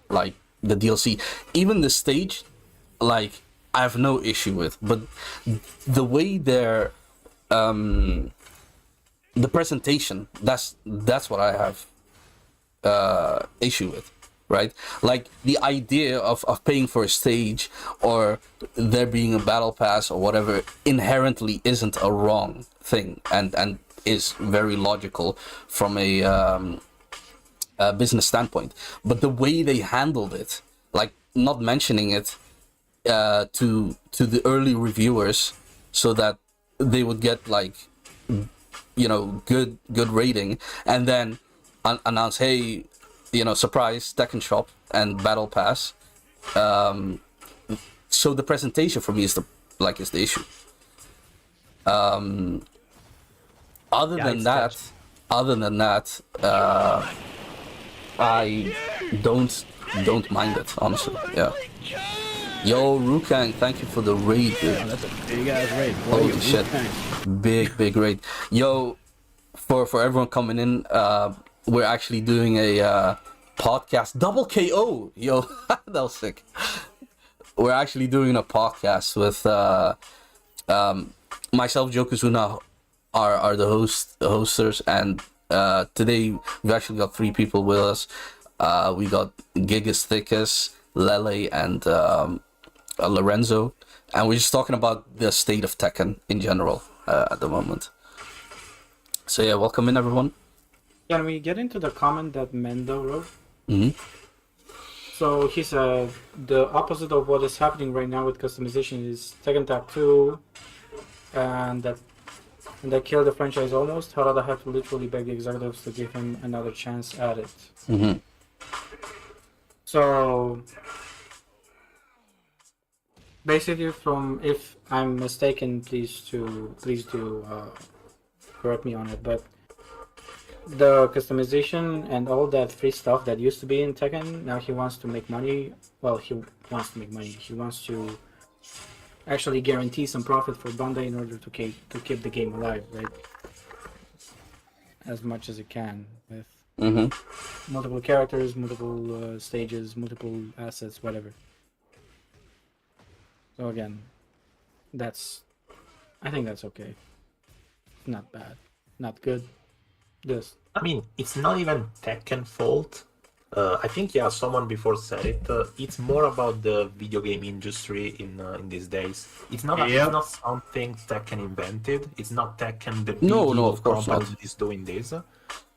like the DLC, even the stage, like I have no issue with. But the way they're the presentation, that's what I have issue with, right? Like the idea of paying for a stage or there being a battle pass or whatever inherently isn't a wrong thing and is very logical from a business standpoint. But the way they handled it, like not mentioning it to the early reviewers so that they would get like good rating, and then announce, hey, surprise Tekken shop and battle pass. So the presentation for me is the issue. Other than that, I don't mind it, honestly. Yeah. Yo, Rukang, thank you for the raid, dude. That's a big ass raid. Holy shit. Big raid. Yo, for everyone coming in, we're actually doing a podcast. Double KO! Yo, that was sick. We're actually doing a podcast with myself, Yokozuna, are the hosters, and today we've actually got 3 people with us. We got Gigas Thickus, Lele, and Lorenzo, and we're just talking about the state of Tekken in general at the moment. So yeah, welcome in everyone. Can we get into the comment that Mendo wrote? Mm-hmm. So he said the opposite of what is happening right now with customization is Tekken Tag 2, and that killed the franchise almost. Harada had to literally beg the executives to give him another chance at it. Mm-hmm. So basically, from if I'm mistaken, please do correct me on it, but the customization and all that free stuff that used to be in Tekken, now he wants to make money. Well, he wants to make money. He wants to actually guarantee some profit for Bandai in order to keep the game alive, right? As much as it can with multiple characters, multiple stages, multiple assets, whatever. So again, I think that's okay. Not bad, not good. Just I mean, it's not even Tekken fault. I think someone before said it. It's more about the video game industry in these days. It's not it's not something Tekken invented. It's not Tekken the big No, of course company not. that is doing this.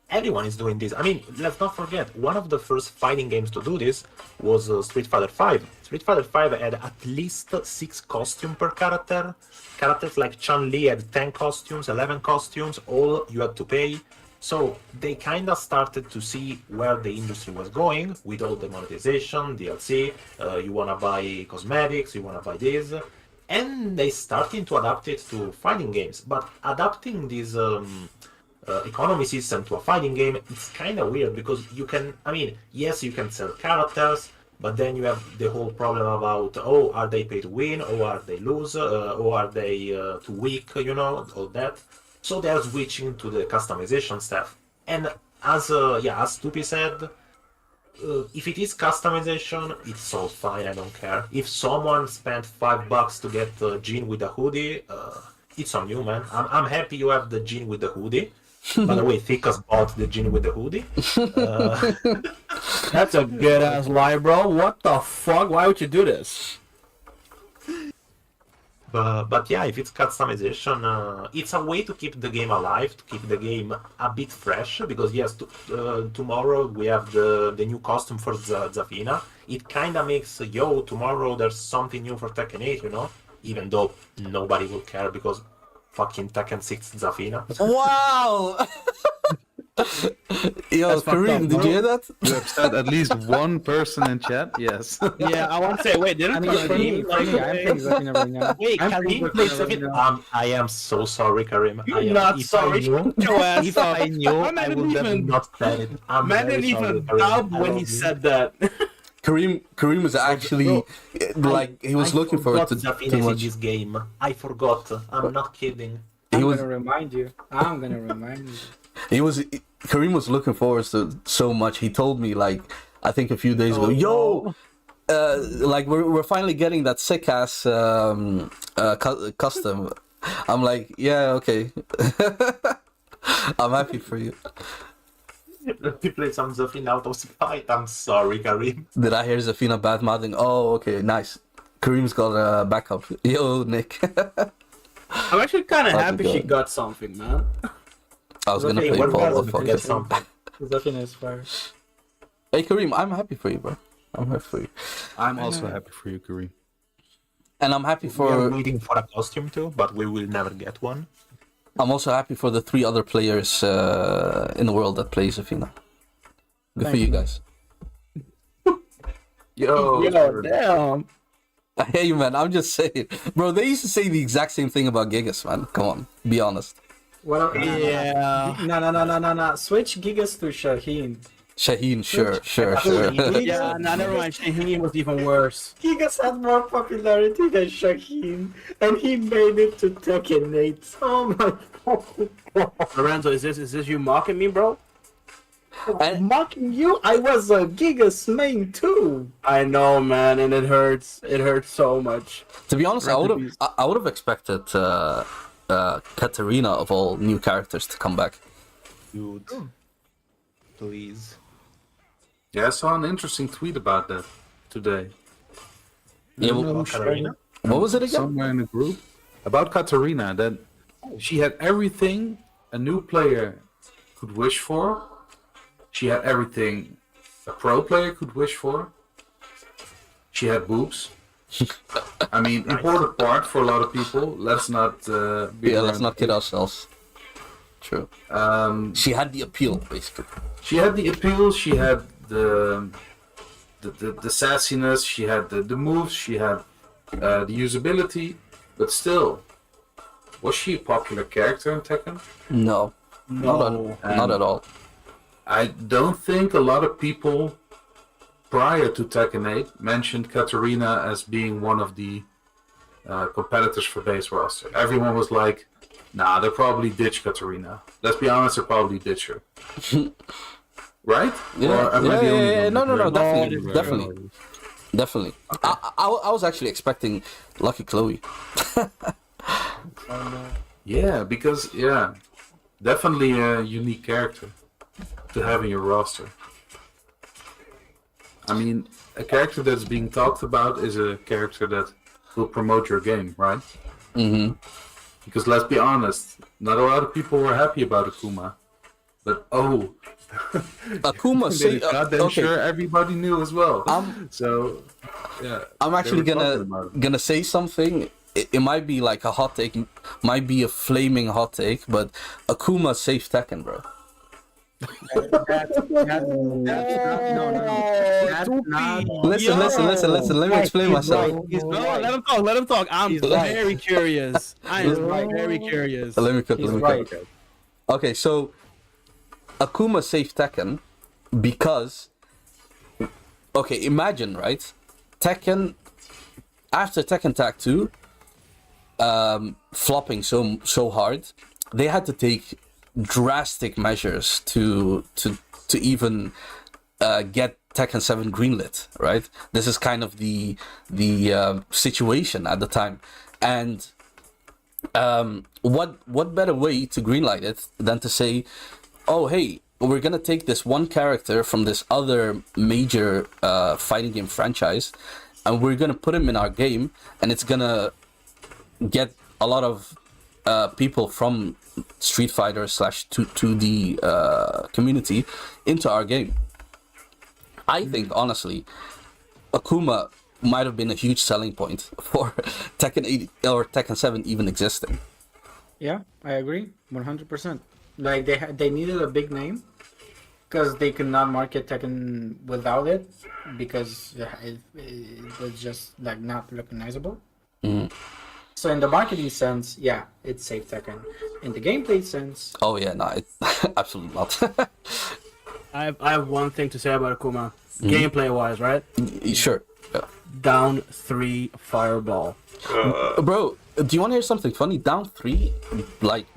Everyone is doing this. I mean, let's not forget, one of the first fighting games to do this was Street Fighter V. Street Fighter V had at least 6 costumes per character. Characters like Chun-Li had 10 costumes, 11 costumes, all you had to pay. So they kind of started to see where the industry was going with all the monetization, DLC, you want to buy cosmetics, you want to buy this, and they started to adapt it to fighting games. But adapting this economy system to a fighting game, it's kind of weird because you can, I mean, yes, you can sell characters, but then you have the whole problem about, oh, are they pay to win, or are they lose, or are they too weak, all that. So they are switching to the customization stuff. And as Stupi said, if it is customization, it's all fine, I don't care. If someone spent $5 to get Jean with a hoodie, it's on you, man. I'm happy you have the Jean with the hoodie. By the way, Thickus bought the Jean with the hoodie. That's a good ass lie, bro. What the fuck? Why would you do this? But yeah, if it's customization, it's a way to keep the game alive, to keep the game a bit fresh, because yes, tomorrow we have the new costume for Zafina. It kind of makes, tomorrow there's something new for Tekken 8, even though nobody will care because fucking Tekken 6 Zafina. Wow! Yo, That's fucked Kareem, up, did bro. you hear that? You upset at least one person in chat. Yes. Yeah, I want to say, wait, didn't I mean, Kareem for me, I'm playing Zafina right now. Wait, I'm Karim playing plays Zafina right Zafina? now. I am so sorry, Karim. I am not if sorry. I knew, Your ass if up. I knew, Man I didn't would have even- not said it. I'm Man very didn't sorry, even Karim. dub I when love he you. said that. Kareem was actually he was looking forward to Zafina too in much. this game. I forgot. I'm not kidding. He I'm was gonna remind you. Kareem was looking forward to so much. He told me like I think a few days ago, yo, like we're finally getting that sick ass custom. I'm like, yeah, okay. I'm happy for you. Let me play some Zafina out of spite. I'm sorry, Karim. Did I hear Zafina bad mouthing? Oh, okay, nice. Kareem's got a backup. Yo, Nick. I'm actually kind of That'd happy be she good. got something, man. I was gonna Hey, play what Paul, was but it? fuck Get it. something. Zafina is fire. Hey Kareem, I'm happy for you, bro. I'm happy for you. I'm also happy for you, Kareem. And I'm happy We are for waiting for a costume too, but we will never get one. I'm also happy for the 3 other players in the world that play Zafina. Good for Thank you you. guys. Yo, damn. I hear you, man. I'm just saying. Bro, they used to say the exact same thing about Gigas, man. Come on, be honest. What? Yeah. No. Switch Gigas to Shaheen. Shaheen, sure. Yeah, nah, never mind. Shaheen was even worse. Gigas had more popularity than Shaheen, and he made it to Tekken 8. Oh my god. Lorenzo, is this you mocking me, bro? And Mocking you? I was a Gigas main too. I know, man, and it hurts. It hurts so much. to be honest, Recipes. I would have expected Katarina of all new characters to come back. Dude. Please. Yeah, I saw an interesting tweet about that today. Yeah, I don't know who Katarina? shared it. What was it again? Somewhere in the group about Katarina, that she had everything a new player could wish for. She had everything a pro player could wish for. She had boobs. I mean, important part for a lot of people. Let's not Yeah, let's not kid ourselves. True. She had the appeal, basically. She had the appeal. She had the sassiness. She had the moves. She had the usability. But still, was she a popular character in Tekken? No, not at all. I don't think a lot of people prior to Tekken 8 mentioned Katarina as being one of the competitors for base roster. Everyone was like, nah, they'll probably ditch Katarina. Let's be honest, they'll probably ditch her. Right? Yeah, Or am I the only yeah. one? No, Right. definitely. I was actually expecting Lucky Chloe. Yeah, because, definitely a unique character to have in your roster. I mean, a character that's being talked about is a character that will promote your game, right? Mm-hmm. Because let's be honest, not a lot of people were happy about Akuma. But Akuma, say, goddamn okay. sure everybody knew as well. So, yeah. I'm actually they were talking about it. gonna say something. It might be like a hot take, might be a flaming hot take, but Akuma saved Tekken, bro. That's not, no. That's not. Listen. Let me explain myself. No, let him talk. I'm very curious. I am very curious. Let me cook. He's Let me right. cook. Okay, so Akuma saved Tekken because, okay, imagine, right? Tekken, after Tekken Tag 2, flopping so hard, they had to take drastic measures to even get Tekken 7 greenlit, right? This is kind of the situation at the time, and what better way to greenlight it than to say, oh hey, we're gonna take this one character from this other major fighting game franchise, and we're gonna put him in our game, and it's gonna get a lot of people from Street Fighter / 2D community into our game. I think honestly, Akuma might have been a huge selling point for Tekken 8 or Tekken 7 even existing. Yeah, I agree, 100%. Like they needed a big name because they could not market Tekken without it because it was just like not recognizable. Mm. So in the marketing sense, yeah, it saved Tekken. In the gameplay sense, Oh yeah, no, absolutely not. I have one thing to say about Akuma. Gameplay wise, right? Sure. Yeah. Down 3 fireball. Bro, do you want to hear something funny? Down 3, like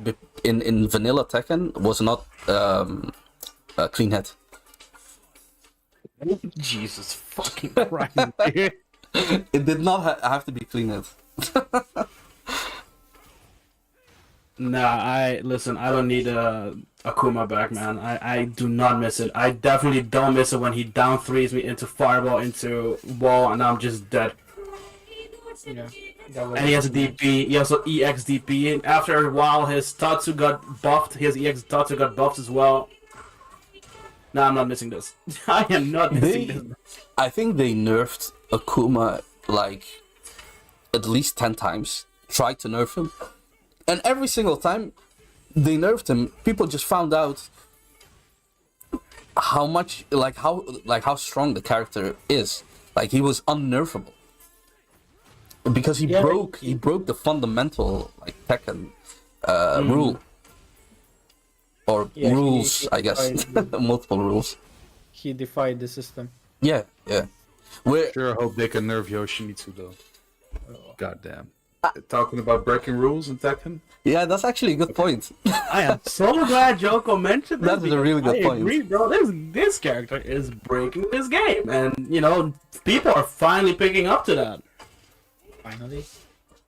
in vanilla Tekken, was not a clean hit. Jesus fucking Christ, dude. It did not have to be clean hit. Nah, listen, I don't need Akuma back, man. I do not miss it. I definitely don't miss it when he down threes me into fireball, into wall, and I'm just dead. yeah. And he has a DP, he also EX DP, and after a while his Tatsu got buffed, his EX Tatsu got buffed as well. Nah, I'm not missing this. I am not missing this. I think they nerfed Akuma like at least 10 times. Tried to nerf him. And every single time they nerfed him, people just found out how much, how strong the character is. Like he was unnerfable. Because he broke the fundamental like Tekken rule. Or Yeah, rules, he I guess. defied Multiple rules. He defied the system. Yeah. Where Sure hope they can nerf Yoshimitsu though. Goddamn. talking about breaking rules in Tekken. Yeah, that's actually a good point. I am so glad Joko mentioned this. That is a really good I point. agree, bro. This character is breaking this game, and people are finally picking up to that. Finally.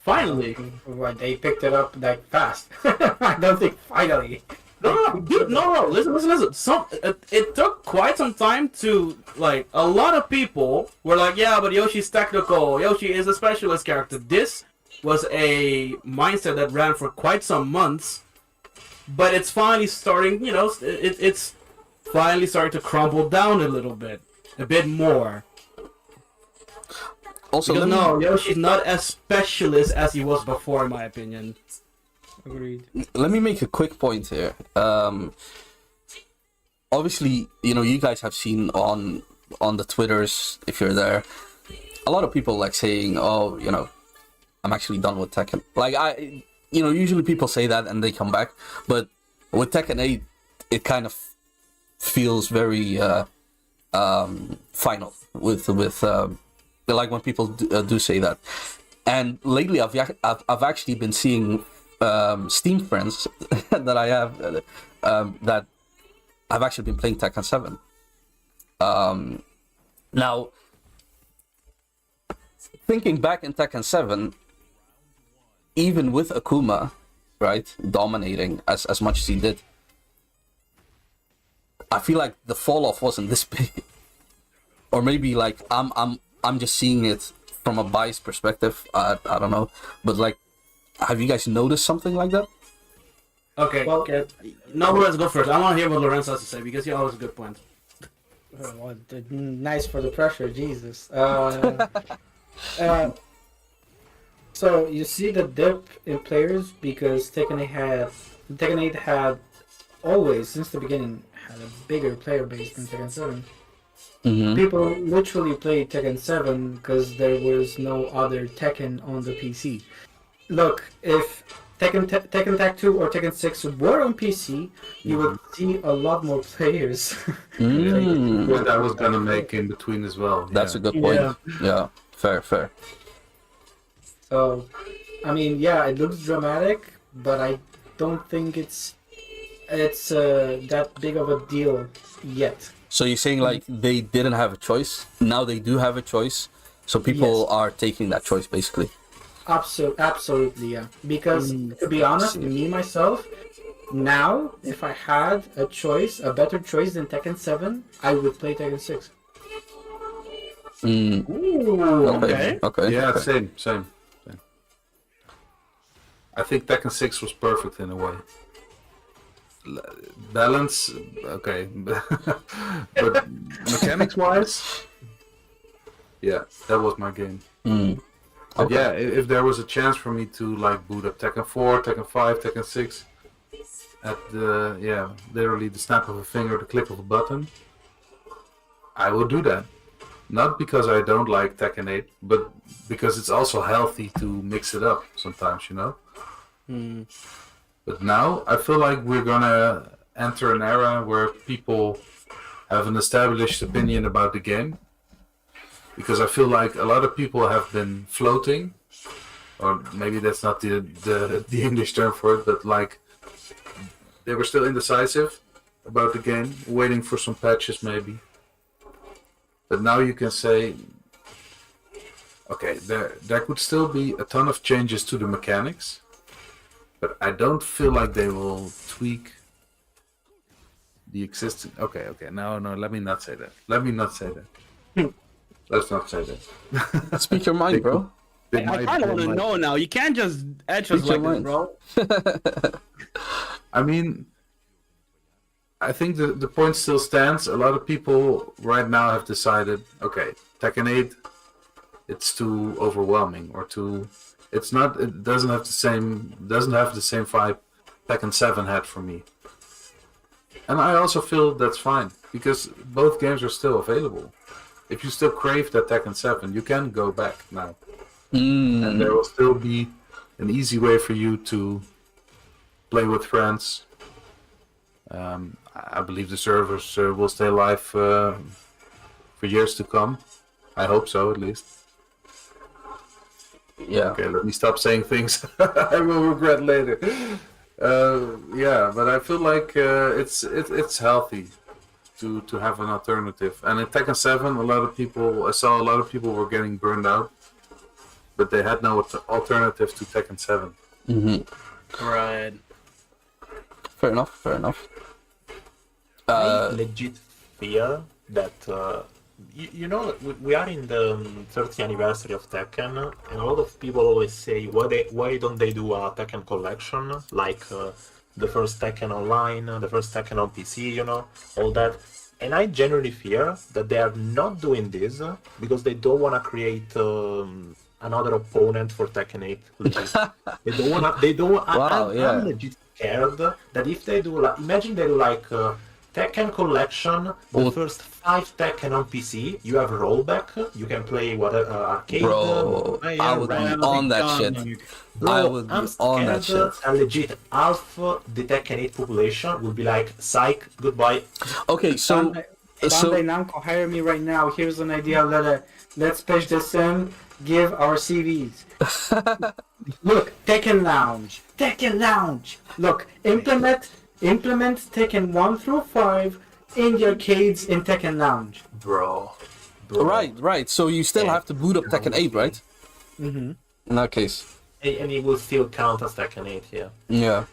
Finally. What, they picked it up like fast. I don't think finally. No, dude, no. Listen. It took quite some time to, like, a lot of people were like, yeah, but Yoshi's technical. Yoshi is a specialist character. This was a mindset that ran for quite some months, but it's finally starting, it's finally starting to crumble down a little bit. A bit more. Also, Because Yoshi's not as specialist as he was before, in my opinion. Agreed. let me make a quick point here. Obviously, you guys have seen on the Twitters, if you're there, a lot of people like saying, "Oh, I'm actually done with Tekken." Like usually people say that and they come back, but with Tekken 8, it kind of feels very final. With like when people do say that, and lately I've actually been seeing Steam friends that I have that I've actually been playing Tekken 7. Now, thinking back in Tekken 7, even with Akuma, right, dominating as much as he did, I feel like the fall off wasn't this big. Or maybe like I'm just seeing it from a biased perspective. I don't know, but like, have you guys noticed something like that? Okay, Well- okay. No, let's go first. I want to hear what Lorenzo has to say because he always has a good point. Well, nice for the pressure, Jesus. So you see the dip in players because Tekken 8 had always, since the beginning, had a bigger player base than Tekken 7. Mm-hmm. People literally played Tekken 7 because there was no other Tekken on the PC. Look, if Tekken Tag 2 or Tekken 6 were on PC, you would see a lot more players. What I was gonna make in between as well. That's a yeah. good point. Yeah. Yeah, fair. So, I mean, yeah, it looks dramatic, but I don't think it's that big of a deal yet. So you're saying like they didn't have a choice? Now they do have a choice, so people Yes. are taking that choice basically. Absolutely, yeah. Because to be honest, me myself, now if I had a choice, a better choice than Tekken 7, I would play Tekken 6. Ooh, okay. Okay. Yeah, okay. same. I think Tekken 6 was perfect in a way. Balance, okay. But mechanics-wise, yeah, that was my game. But Okay. yeah, if there was a chance for me to like boot up Tekken 4, Tekken 5, Tekken 6 at literally the snap of a finger, the click of a button, I would do that. Not because I don't like Tekken 8, but because it's also healthy to mix it up sometimes, But now I feel like we're gonna enter an era where people have an established opinion about the game. Because I feel like a lot of people have been floating, or maybe that's not the English term for it, but like they were still indecisive about the game, waiting for some patches maybe. But now you can say, okay, there could still be a ton of changes to the mechanics, but I don't feel like they will tweak the existing. Okay, no, let me not say that. Let's not say that. Speak your mind, bro. They I might- kind of they want to might- know now. You can't just edge us Speak your like this, mind. bro. I mean, I think the point still stands. A lot of people right now have decided, okay, Tekken 8, it's too overwhelming or too. It's not. It doesn't have the same vibe Tekken 7 had for me. And I also feel that's fine because both games are still available. If you still crave that Tekken 7, you can go back now. And there will still be an easy way for you to play with friends. I believe the servers will stay live for years to come. I hope so, at least. Yeah. Okay, let me stop saying things I will regret later. Yeah, but I feel like it's healthy to have an alternative. And in Tekken 7, I saw a lot of people were getting burned out, but they had no alternative to Tekken 7. Right. Fair enough. Fair enough. I legit fear that we are in the 30th anniversary of Tekken, and a lot of people always say why don't they do a Tekken collection like the first Tekken online, the first Tekken on PC, all that. And I genuinely fear that they are not doing this because they don't want to create another opponent for Tekken 8. Legit. They don't want. Wow, yeah. I'm legit scared that if they do, like, imagine they do like Tekken collection, the Oh. first 5 Tekken on PC. You have rollback. You can play arcade. Bro, multiplayer, I would be RAM. on that shit. Bro, I would be I'm on that scared shit. that legit half the Tekken 8 population will be like, psych, goodbye. Okay, so Bandai Namco, hire me right now. Here's an idea. Let's pitch this in. Give our CVs. Look, Tekken Lounge. Tekken Lounge. Look, implement Tekken 1 through 5 in the arcades in Tekken Lounge. Bro. right. So you still have to boot up Tekken 8, right? Mm-hmm. In that case. And it will still count as Tekken 8, yeah. Yeah.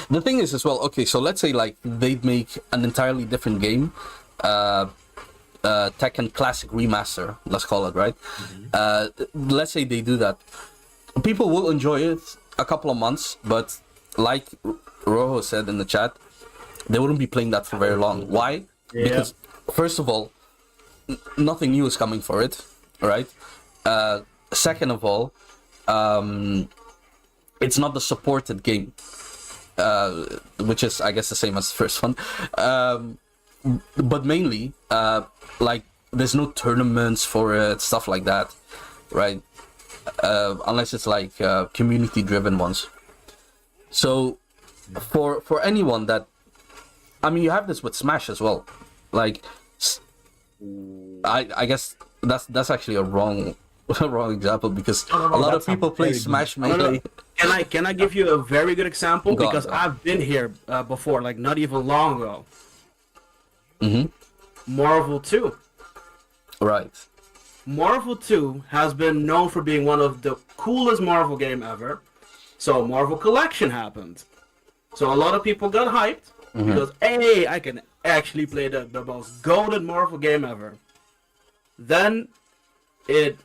The thing is as well, okay, so let's say like they'd make an entirely different game. Tekken Classic Remaster, let's call it, right? Let's say they do that. People will enjoy it a couple of months, but like Rojo said in the chat, they wouldn't be playing that for very long. Why? Yeah. Because, first of all, nothing new is coming for it, right? Second of all, it's not the supported game, which is, I guess, the same as the first one. But mainly, like, there's no tournaments for it, stuff like that, right? Unless it's like community-driven ones. So, for anyone that, I mean, you have this with Smash as well. Like, I guess that's actually a wrong example because a lot of people play Smash mainly. Can I give you a very good example? Go on, Because go on. I've been here before, like not even long ago. Mm-hmm. Marvel 2. Right. Marvel 2 has been known for being one of the coolest Marvel game ever. So Marvel Collection happened. So a lot of people got hyped because, hey, I can actually play the most golden Marvel game ever. Then it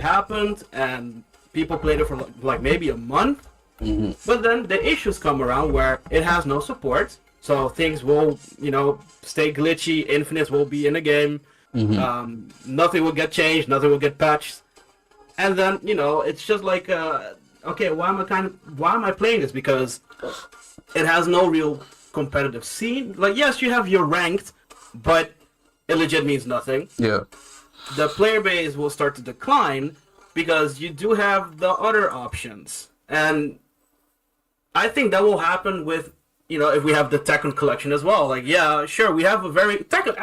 happened and people played it for like maybe a month. But then the issues come around where it has no support. So things will, stay glitchy. Infinites will be in the game. Nothing will get changed. Nothing will get patched. And then, it's just like, okay, why am I playing this? Because it has no real competitive scene. Like, yes, you have your ranked, but it legit means nothing. Yeah. The player base will start to decline because you do have the other options. And I think that will happen with, if we have the Tekken collection as well. Like, yeah, sure, we have a very Tekken.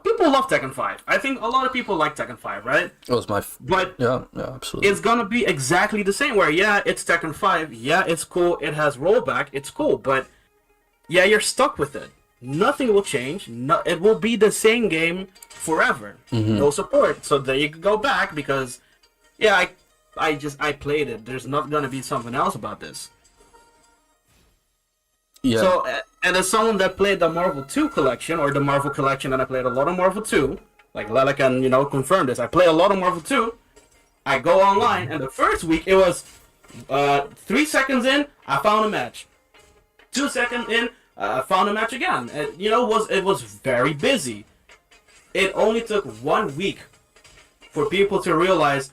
People love Tekken 5. I think a lot of people like Tekken 5, right? It was my. But Yeah, absolutely. it's gonna be exactly the same. Where yeah, it's Tekken 5. Yeah, it's cool. It has rollback. It's cool. But yeah, you're stuck with it. Nothing will change. No, it will be the same game forever. No support. So there you can go back because yeah, I played it. There's not gonna be something else about this. Yeah. So, and as someone that played the Marvel 2 collection, or the Marvel collection, and I played a lot of Marvel 2, like Lala can, confirm this, I play a lot of Marvel 2, I go online, and the first week, it was 3 seconds in, I found a match. 2 seconds in, I found a match again. And, it was very busy. It only took 1 week for people to realize,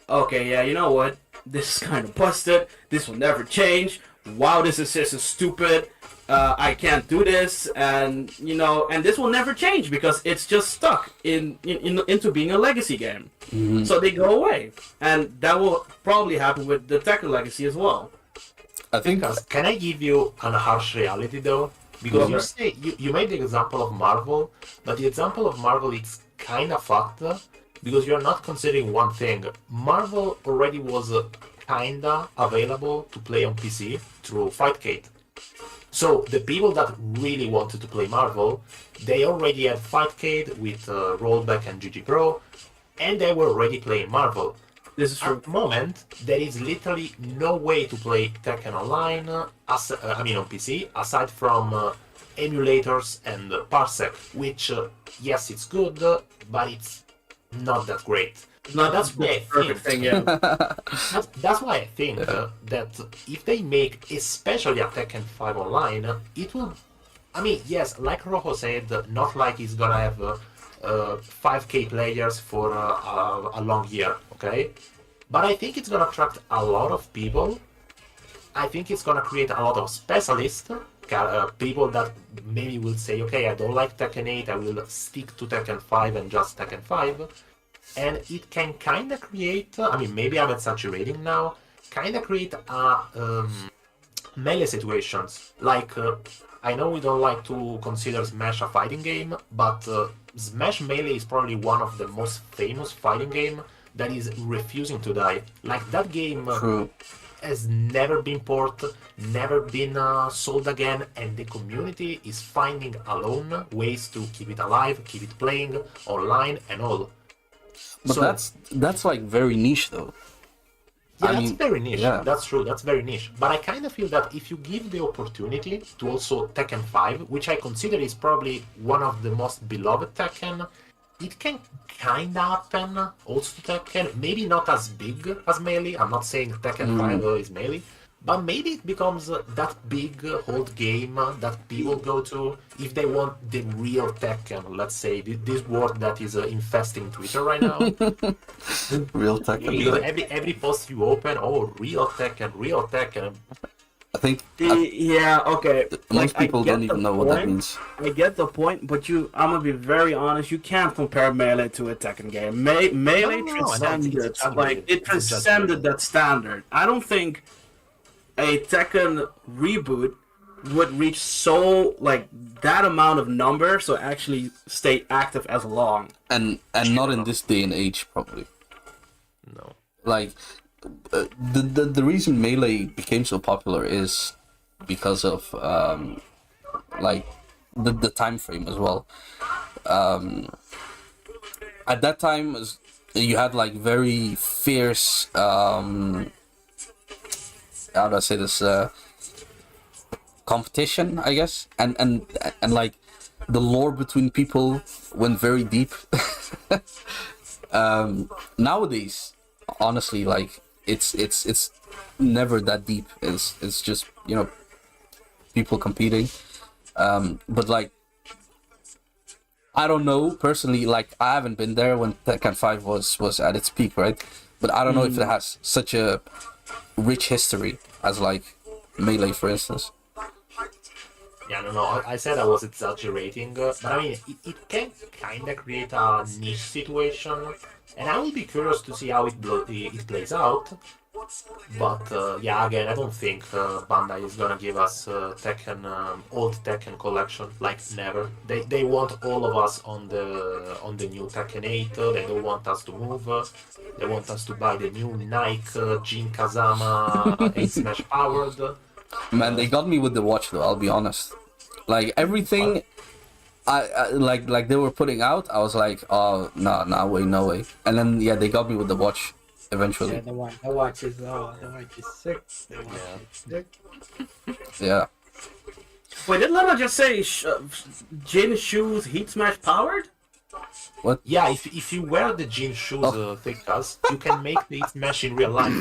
okay, yeah, you know what, this is kind of busted, this will never change, wow, this assist is stupid, I can't do this, and and this will never change because it's just stuck into being a legacy game. So they go away, and that will probably happen with the Tekken Legacy as well. I think. Can I give you a harsh reality though? Because you say you made the example of Marvel, but the example of Marvel is kind of fucked because you're not considering one thing. Marvel already was kinda available to play on PC through Fightcade. So the people that really wanted to play Marvel, they already had Fightcade with Rollback and GG Pro, and they were already playing Marvel. This is true. At the moment, there is literally no way to play Tekken Online, on PC, aside from emulators and Parsec, which, yes, it's good, but it's not that great. Not that's that's why I the perfect think, thing, yeah. that's why I think that if they make, especially a Tekken 5 Online, it will. I mean, yes, like Rojo said, not like it's gonna have 5K players for a long year, okay? But I think it's gonna attract a lot of people. I think it's gonna create a lot of specialists, people that maybe will say, okay, I don't like Tekken 8, I will stick to Tekken 5 and just Tekken 5. And it can kind of create, maybe I'm exaggerating now, kind of create melee situations. Like, I know we don't like to consider Smash a fighting game, but Smash Melee is probably one of the most famous fighting game that is refusing to die. Like, that game has never been ported, never been sold again, and the community is finding alone ways to keep it alive, keep it playing, online, and all. But that's like very niche though. Yeah, that's very niche. yeah. That's true. That's very niche. But I kind of feel that if you give the opportunity to also Tekken 5, which I consider is probably one of the most beloved Tekken, it can kind of happen also to Tekken. Maybe not as big as Melee. I'm not saying Tekken 5 is Melee. But maybe it becomes that big old game that people go to if they want the real Tekken, let's say, this word that is infesting Twitter right now. Real Tekken. Because every post you open, oh, real Tekken, real Tekken. I think Yeah, okay. most I people get don't the even know what that point. means. I get the point, but I'm gonna be very honest. You can't compare Melee to a Tekken game. Melee No, transcended, it's just like weird. it It's just transcended that standard. I don't think a Tekken reboot would reach so like that amount of number, so actually stay active as long. And not in this day and age probably. No. Like the reason Melee became so popular is because of like the time frame as well. At that time you had like very fierce how do I say this competition, I guess, and like the lore between people went very deep. Nowadays, honestly, like it's never that deep. It's just, you know, people competing. But like, I don't know personally. Like, I haven't been there when Tekken 5 was at its peak, right? But I don't know if it has such a rich history as like Melee, for instance. Yeah, no, I said I was exaggerating, but I mean, it can kind of create a niche situation, and I will be curious to see how it plays out. But yeah, again, I don't think Bandai is gonna give us Tekken, old Tekken collection, like never. They want all of us on the new Tekken 8. They don't want us to move. They want us to buy the new Nike Jin Kazama 8 Smash powered. Man, they got me with the watch though. I'll be honest. Like everything, I like they were putting out. I was like, oh no way, no way. And then yeah, they got me with the watch eventually. Yeah, the watch is sick. The watch is sick. Yeah. Wait, did Lana just say Jin shoes heat smash powered? Yeah, if you wear the Jin shoes, Thickcast, you can make the Smash in real life.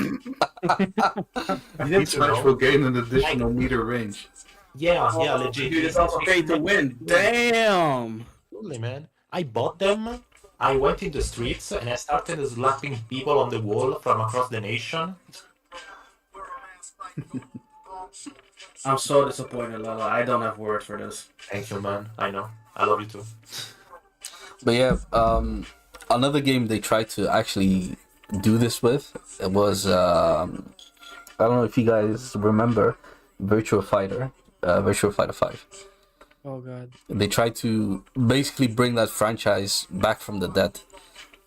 Each match will gain an additional meter range. Yeah, legit. Dude, it's also paid to win. Damn. Absolutely, man. I bought them. I went in the streets and I started slapping people on the wall from across the nation. I'm so disappointed, Lala. I don't have words for this. Thank you, man. I know. I love you too. But yeah, another game they tried to actually do this with, it was I don't know if you guys remember Virtua Fighter 5. Oh god. They tried to basically bring that franchise back from the dead,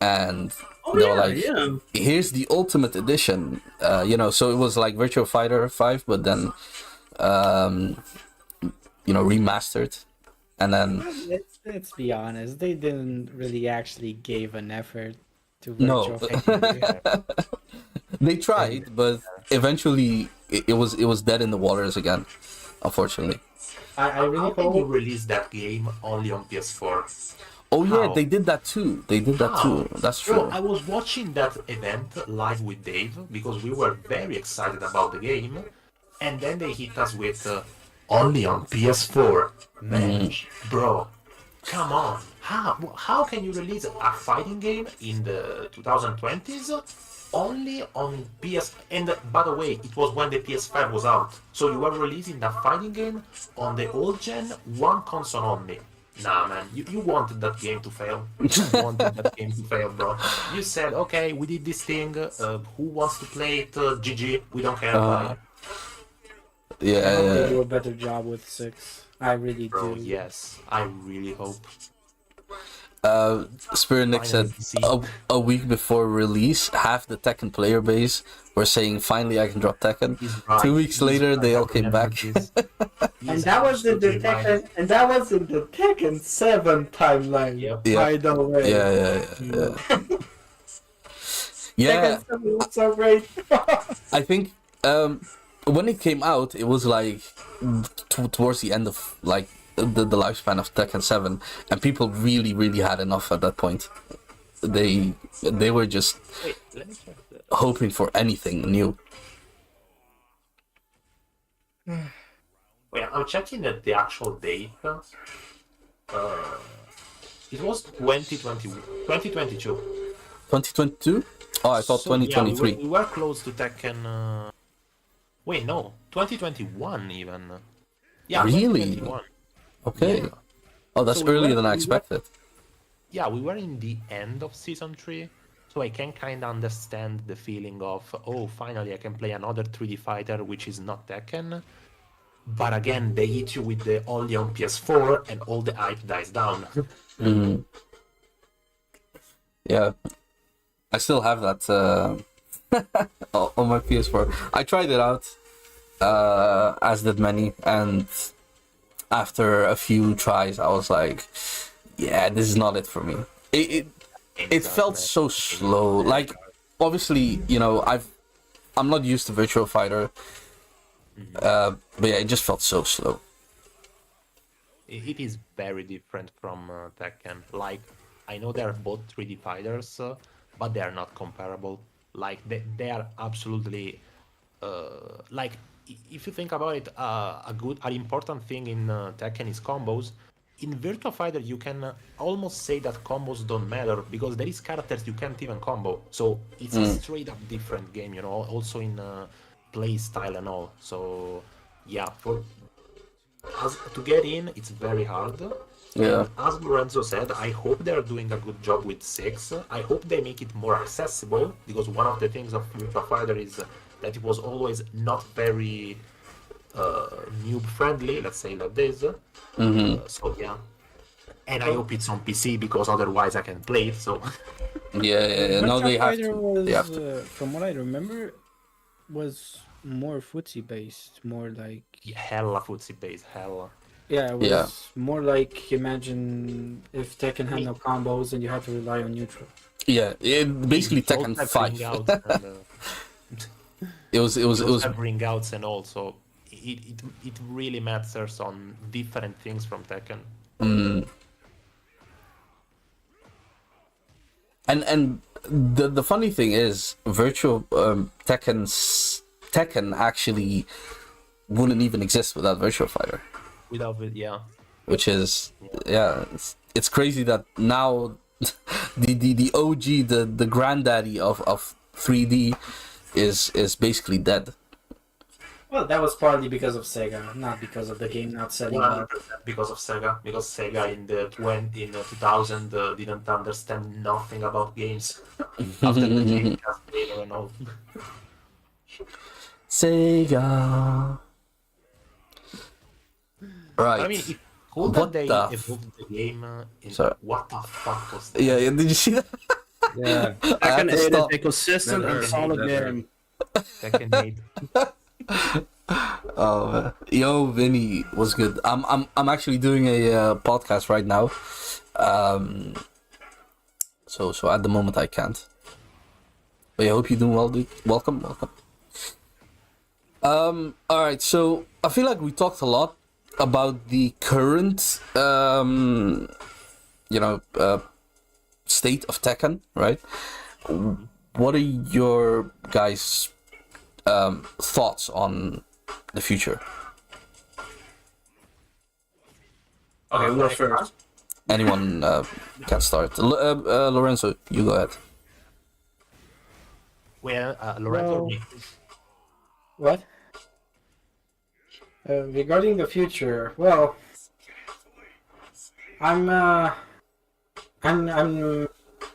and they were like, yeah. "Here's the Ultimate Edition." So it was like Virtua Fighter 5, but then remastered, and then Let's be honest, they didn't really actually give an effort to no, Virtual Fighter. they tried, but eventually it was dead in the waters again, unfortunately. I really How can you hope. release that game only on PS4? Oh yeah, How? they did that too. That's Bro, true. I was watching that event live with Dave because we were very excited about the game, and then they hit us with only on PS4. Man, bro, come on. How can you release a fighting game in the 2020s only on PS? And by the way, it was when the PS5 was out, so you were releasing that fighting game on the old gen, one console only. Nah, man, you wanted that game to fail. You wanted that game to fail, bro. You said, okay, we did this thing. Who wants to play it? GG. We don't care. Bye. I Yeah, hope they yeah. do a better job with 6. I really Bro, do. yes, I really hope. Spirit Nick said Finally, a week before release, half the Tekken player base were saying finally I can drop Tekken. He's right. 2 weeks He's later, right. they I all came remember back. this. And He's that was in the absolutely right. Tekken, and that was in the Tekken 7 timeline. Yep. Yeah. By the way. Yeah. Yeah, Tekken 7 was so great. I think when it came out, it was like towards the end of like the lifespan of Tekken 7, and people really, really had enough at that point. They were just Wait, let me check that. hoping for anything new. Wait, I'm checking the actual date. It was 2022. 2022? Oh, I thought So, yeah, 2023. we were close to Tekken. Wait, no, 2021 even. Yeah, Really? 2021. Okay. Yeah. Oh, that's So we earlier were- than I we were- expected. Yeah, we were in the end of season 3, so I can kind of understand the feeling of, oh, finally I can play another 3D fighter which is not Tekken. But again, they hit you with the only on PS4 and all the hype dies down. Yeah. I still have that on my PS4. I tried it out, as did many, and after a few tries, I was like, yeah, this is not it for me. It felt so slow. Like, obviously, I'm not used to Virtual Fighter, but yeah, it just felt so slow. It is very different from Tekken. Like, I know they're both 3D fighters, but they are not comparable. Like, they are absolutely like, if you think about it, an important thing in Tekken is combos. In Virtua Fighter, you can almost say that combos don't matter because there is characters you can't even combo. So it's a straight up different game, also in play style and all. So yeah, to get in, it's very hard. Yeah. And as Lorenzo said, I hope they're doing a good job with 6. I hope they make it more accessible because one of the things of Virtua Fighter is that it was always not very noob friendly, let's say like this. So yeah, and I hope it's on PC because otherwise I can play it. So Yeah. No, they have Fighter to. was, They have to. from what I remember, was more footsie based, more like hella footsie based, hella. yeah, it was Yeah. more like imagine if Tekken had no combos and you had to rely on neutral. Yeah, basically It Tekken also have 5. ring-outs and, It was have ring-outs and all, so it really matters on different things from Tekken. and the funny thing is virtual Tekken actually wouldn't even exist without Virtual Fighter, Without it, yeah. which is it's crazy that now the OG, the granddaddy of 3D is basically dead. Well, that was partly because of Sega, not because of the game not selling well. 100% because of Sega. Because Sega in the 2000 didn't understand nothing about games after the Dreamcast trailer and all. Sega. Right. I mean, it's cool What that they the evolved the game in Sorry. what the fuck was that? yeah, did you see that? Yeah. I had Tekken to 8 is stop. a consistent Never and heard. solid Never game. Tekken 8. Oh, yo, Vinny was good. I'm actually doing a podcast right now. So at the moment I can't. But I hope you're doing well, dude. Welcome. All right. So I feel like we talked a lot about the current, state of Tekken, right? What are your guys' thoughts on the future? Okay, we'll go first. Anyone can start. Lorenzo, you go ahead. Well, Lorenzo, Well, what? Regarding the future, well, I'm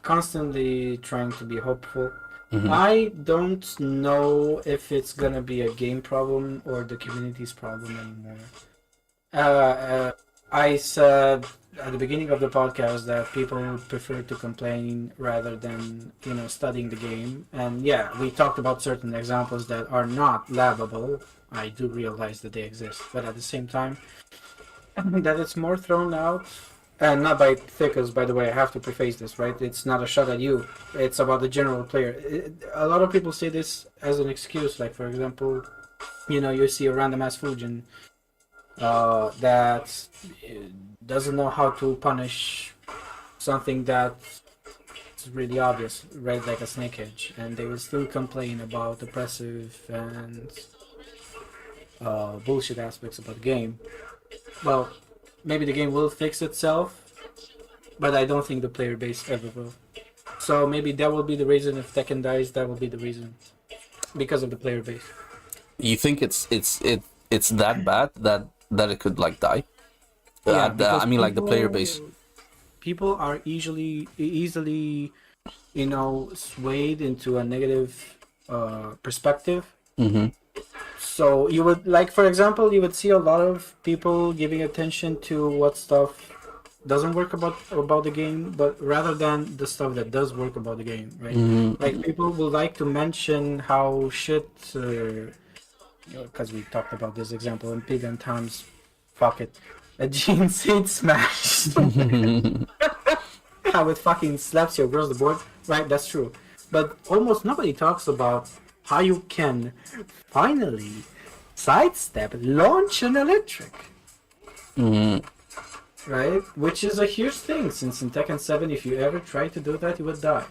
constantly trying to be hopeful. I don't know if it's gonna be a game problem or the community's problem anymore. I said at the beginning of the podcast that people prefer to complain rather than studying the game, and yeah, we talked about certain examples that are not labbable. I do realize that they exist, but at the same time, that it's more thrown out. And not by Thickus, by the way, I have to preface this, right? It's not a shot at you. It's about the general player. A lot of people say this as an excuse. Like, for example, you see a random ass Fujin that doesn't know how to punish something that's really obvious, right? Like a snake edge. And they will still complain about oppressive and bullshit aspects about the game. Well, maybe the game will fix itself, but I don't think the player base ever will. So maybe that will be the reason if Tekken dies. That will be the reason, because of the player base. You think it's that bad that it could like die? because I mean, like the player base. People are easily, swayed into a negative perspective. Mm-hmm. So you would, like, for example, you would see a lot of people giving attention to what stuff doesn't work about the game, but rather than the stuff that does work about the game, right? Like, people would like to mention how shit, because we talked about this example in Pig and Tom's pocket, a Gene Seed smash. How it fucking slaps you across the board, right? That's true. But almost nobody talks about how you can finally sidestep, launch an electric. Right? Which is a huge thing, since in Tekken 7, if you ever try to do that, you would die.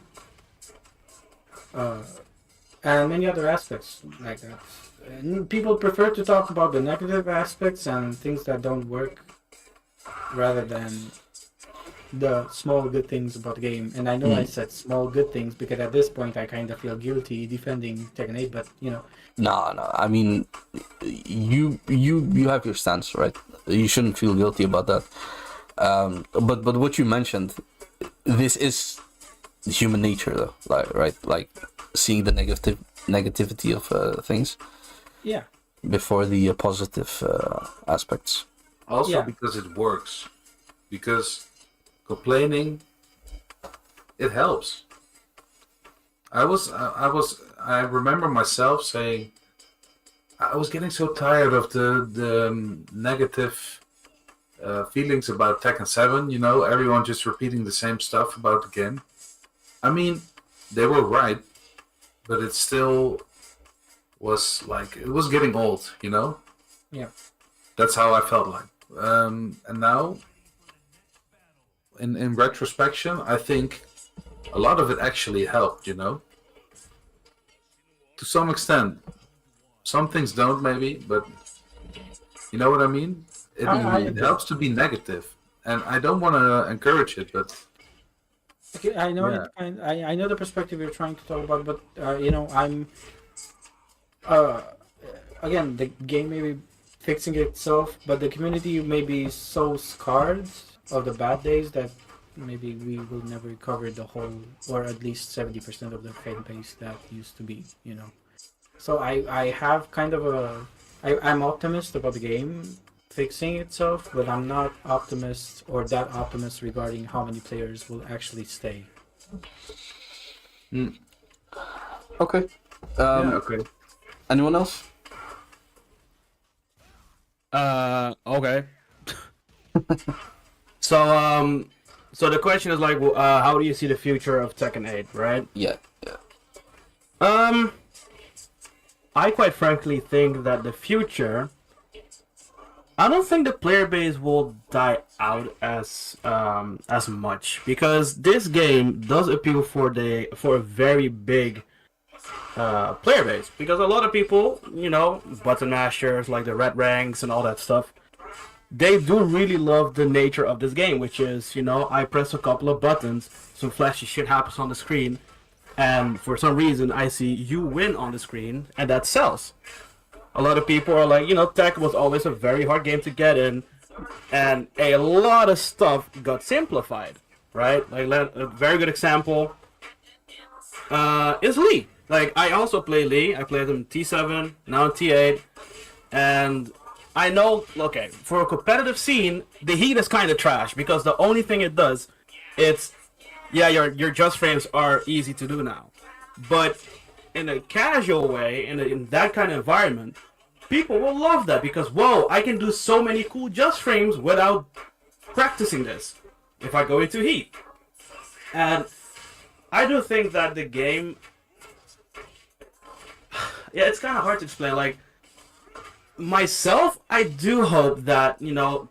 And many other aspects like that. And people prefer to talk about the negative aspects and things that don't work rather than the small good things about the game. And I know I said small good things because at this point I kind of feel guilty defending Tekken 8, but No. I mean, you have your stance, right? You shouldn't feel guilty about that. But what you mentioned, this is human nature, though. Like seeing the negativity of things. Yeah. Before the positive aspects. Also Yeah. because it works. Because complaining, it helps. I remember myself saying, I was getting so tired of the negative feelings about Tekken 7, everyone just repeating the same stuff about the game. I mean, they were right, but it still was like, it was getting old, Yeah. That's how I felt like. And now, in retrospection, I think a lot of it actually helped, to some extent. Some things don't, maybe, but you know what I mean? It helps to be negative, and I don't want to encourage it, but Okay, I know Yeah. I know the perspective you're trying to talk about, but I'm again, the game may be fixing itself, but the community may be so scarred of the bad days that maybe we will never recover the whole, or at least 70% of the fan base that used to be, So I have kind of I'm optimist about the game fixing itself, but I'm not optimist regarding how many players will actually stay. Okay. Okay. Anyone else? Okay. So the question is like, how do you see the future of Tekken 8, right? Yeah. Yeah. Um, I quite frankly think that the future, I don't think the player base will die out as much because this game does appeal for a very big player base because a lot of people, button mashers like the red ranks and all that stuff, they do really love the nature of this game, which is, I press a couple of buttons, some flashy shit happens on the screen, and for some reason I see you win on the screen, and that sells. A lot of people are like, Tech was always a very hard game to get in, and a lot of stuff got simplified, right? Like, a very good example is Lee. Like, I also play Lee. I played him T7, now T8, and I know, okay, for a competitive scene, the heat is kind of trash because the only thing it does, your just frames are easy to do now. But in a casual way, in that kind of environment, people will love that because, whoa, I can do so many cool just frames without practicing this if I go into heat. And I do think that the game, it's kind of hard to explain, like, myself, I do hope that,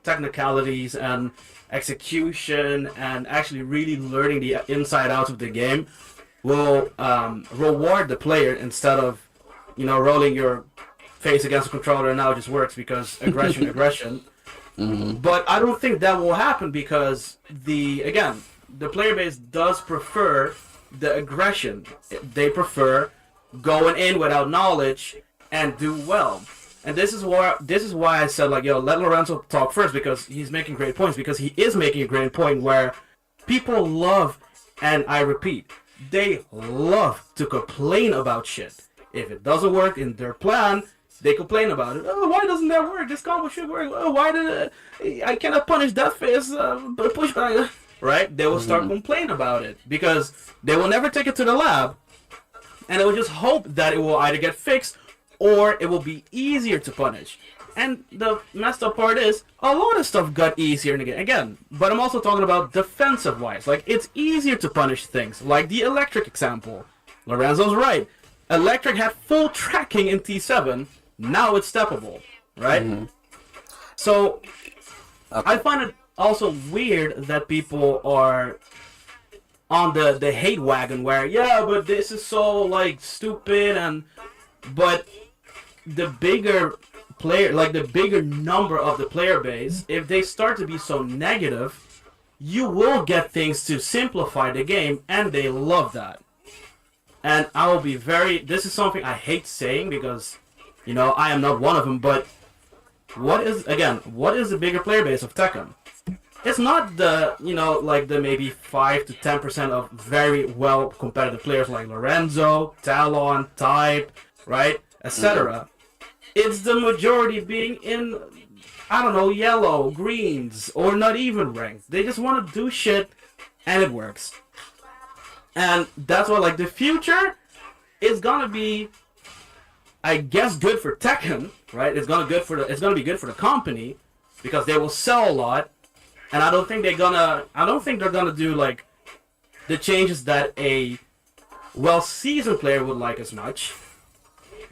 technicalities and execution and actually really learning the inside out of the game will reward the player instead of, rolling your face against the controller and now it just works because aggression. But I don't think that will happen because the player base does prefer the aggression. They prefer going in without knowledge and do well. And this is why I said, like, let Lorenzo talk first because he's making great points, because he is making a great point where people love, and I repeat, they love to complain about shit. If it doesn't work in their plan, they complain about it. Oh, why doesn't that work? This combo should work. Oh, why did I cannot punish that face? Push back. Right? They will start complaining about it because they will never take it to the lab, and they will just hope that it will either get fixed or it will be easier to punish. And the messed up part is, a lot of stuff got easier again. But I'm also talking about defensive-wise. Like, it's easier to punish things. Like the electric example. Lorenzo's right. Electric had full tracking in T7. Now it's steppable. Right? So, I find it also weird that people are on the hate wagon where, yeah, but this is so, like, stupid but the bigger player, like the bigger number of the player base, if they start to be so negative, you will get things to simplify the game, and they love that. And I will be this is something I hate saying because, I am not one of them, but what is the bigger player base of Tekken? It's not the, like the maybe 5 to 10% of very well competitive players like Lorenzo, Talon, Type, right, etc. It's the majority being in, I don't know, yellow, greens, or not even ranked. They just want to do shit, and it works. And that's why, like, the future is gonna be, I guess, good for Tekken, right? It's gonna be good for the company because they will sell a lot, and I don't think they're gonna do like the changes that a well-seasoned player would like as much.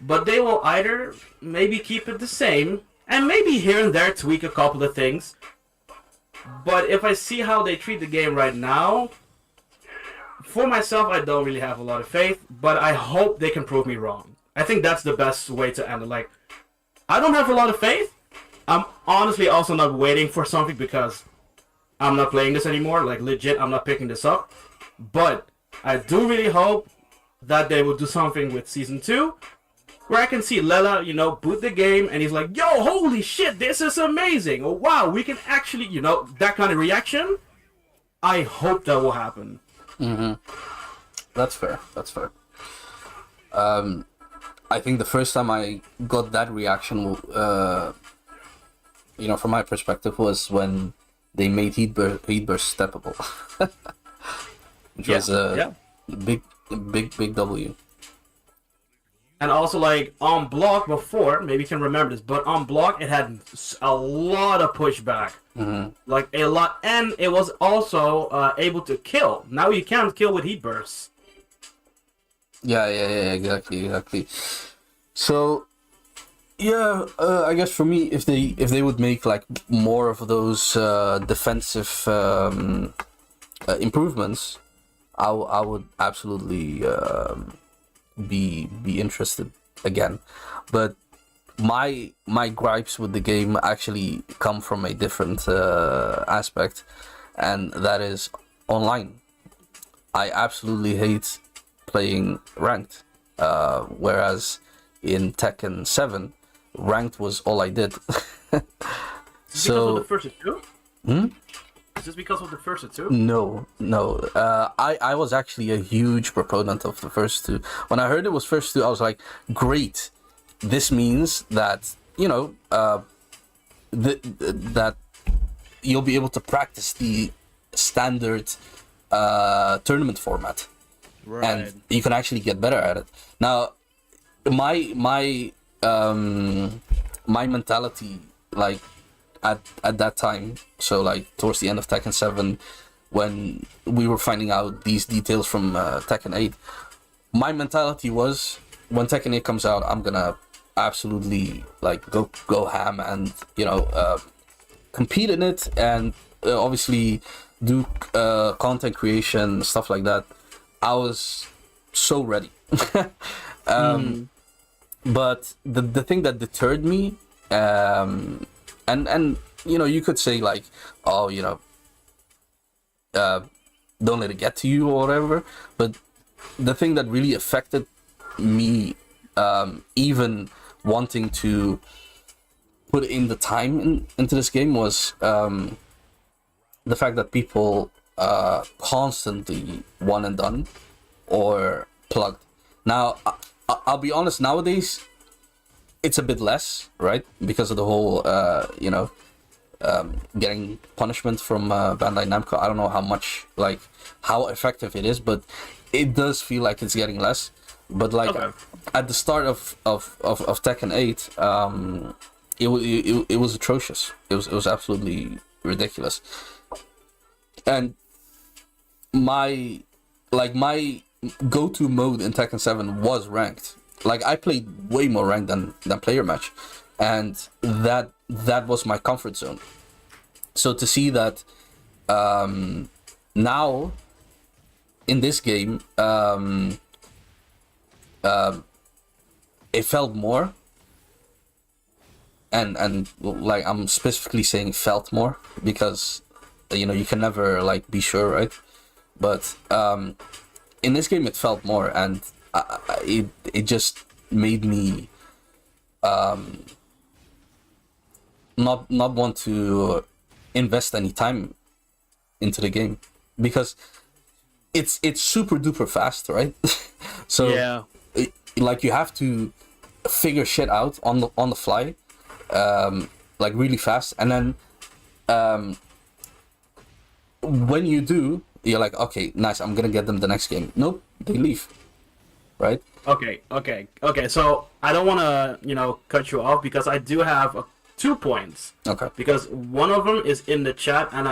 But they will either maybe keep it the same, and maybe here and there tweak a couple of things. But if I see how they treat the game right now, for myself, I don't really have a lot of faith, but I hope they can prove me wrong. I think that's the best way to end it. Like, I don't have a lot of faith. I'm honestly also not waiting for something because I'm not playing this anymore. Like, legit, I'm not picking this up. But I do really hope that they will do something with Season 2, where I can see Lela, boot the game, and he's like, yo, holy shit, this is amazing. Oh, wow, we can actually, that kind of reaction. I hope that will happen. That's fair. I think the first time I got that reaction, from my perspective, was when they made Heat Burst steppable. Which was a Big W. And also, like, on block before, maybe you can remember this, but on block it had a lot of pushback. Like, a lot. And it was also able to kill. Now you can't kill with heat bursts. Yeah, exactly. So, yeah, I guess for me, if they would make like more of those defensive improvements, I would absolutely be interested again. But my gripes with the game actually come from a different aspect, and that is online. I absolutely hate playing ranked, whereas in Tekken 7, ranked was all I did. Is it because of the first two? Is this because of the first two? No. I was actually a huge proponent of the first two. When I heard it was first two, I was like, great. This means that, that you'll be able to practice the standard tournament format. Right. And you can actually get better at it. Now, my mentality, like, at that time, so like towards the end of Tekken 7, when we were finding out these details from Tekken 8, my mentality was, when Tekken 8 comes out, I'm gonna absolutely like go ham and compete in it, and obviously do content creation, stuff like that. I was so ready. But the thing that deterred me, and you could say like, oh, don't let it get to you or whatever, but the thing that really affected me, even wanting to put in the time into this game, was the fact that people constantly one and done or plugged. Now, I'll be honest, nowadays it's a bit less, right? Because of the whole, getting punishment from Bandai Namco. I don't know how effective it is, but it does feel like it's getting less. But like, okay, at the start of Tekken 8, it was atrocious. It was absolutely ridiculous. And my go-to mode in Tekken 7 was ranked. Like, I played way more ranked than player match, and that was my comfort zone. So to see that now in this game, it felt more, and like, I'm specifically saying felt more because you can never like be sure, right? But in this game it felt more, and it just made me not want to invest any time into the game, because it's super duper fast, right? So yeah, like, you have to figure shit out on the fly, like really fast, and then when you do, you're like, okay, nice, I'm gonna get them the next game. Nope, they leave, right? Okay. So I don't want to, cut you off, because I do have 2 points. Okay. Because one of them is in the chat, and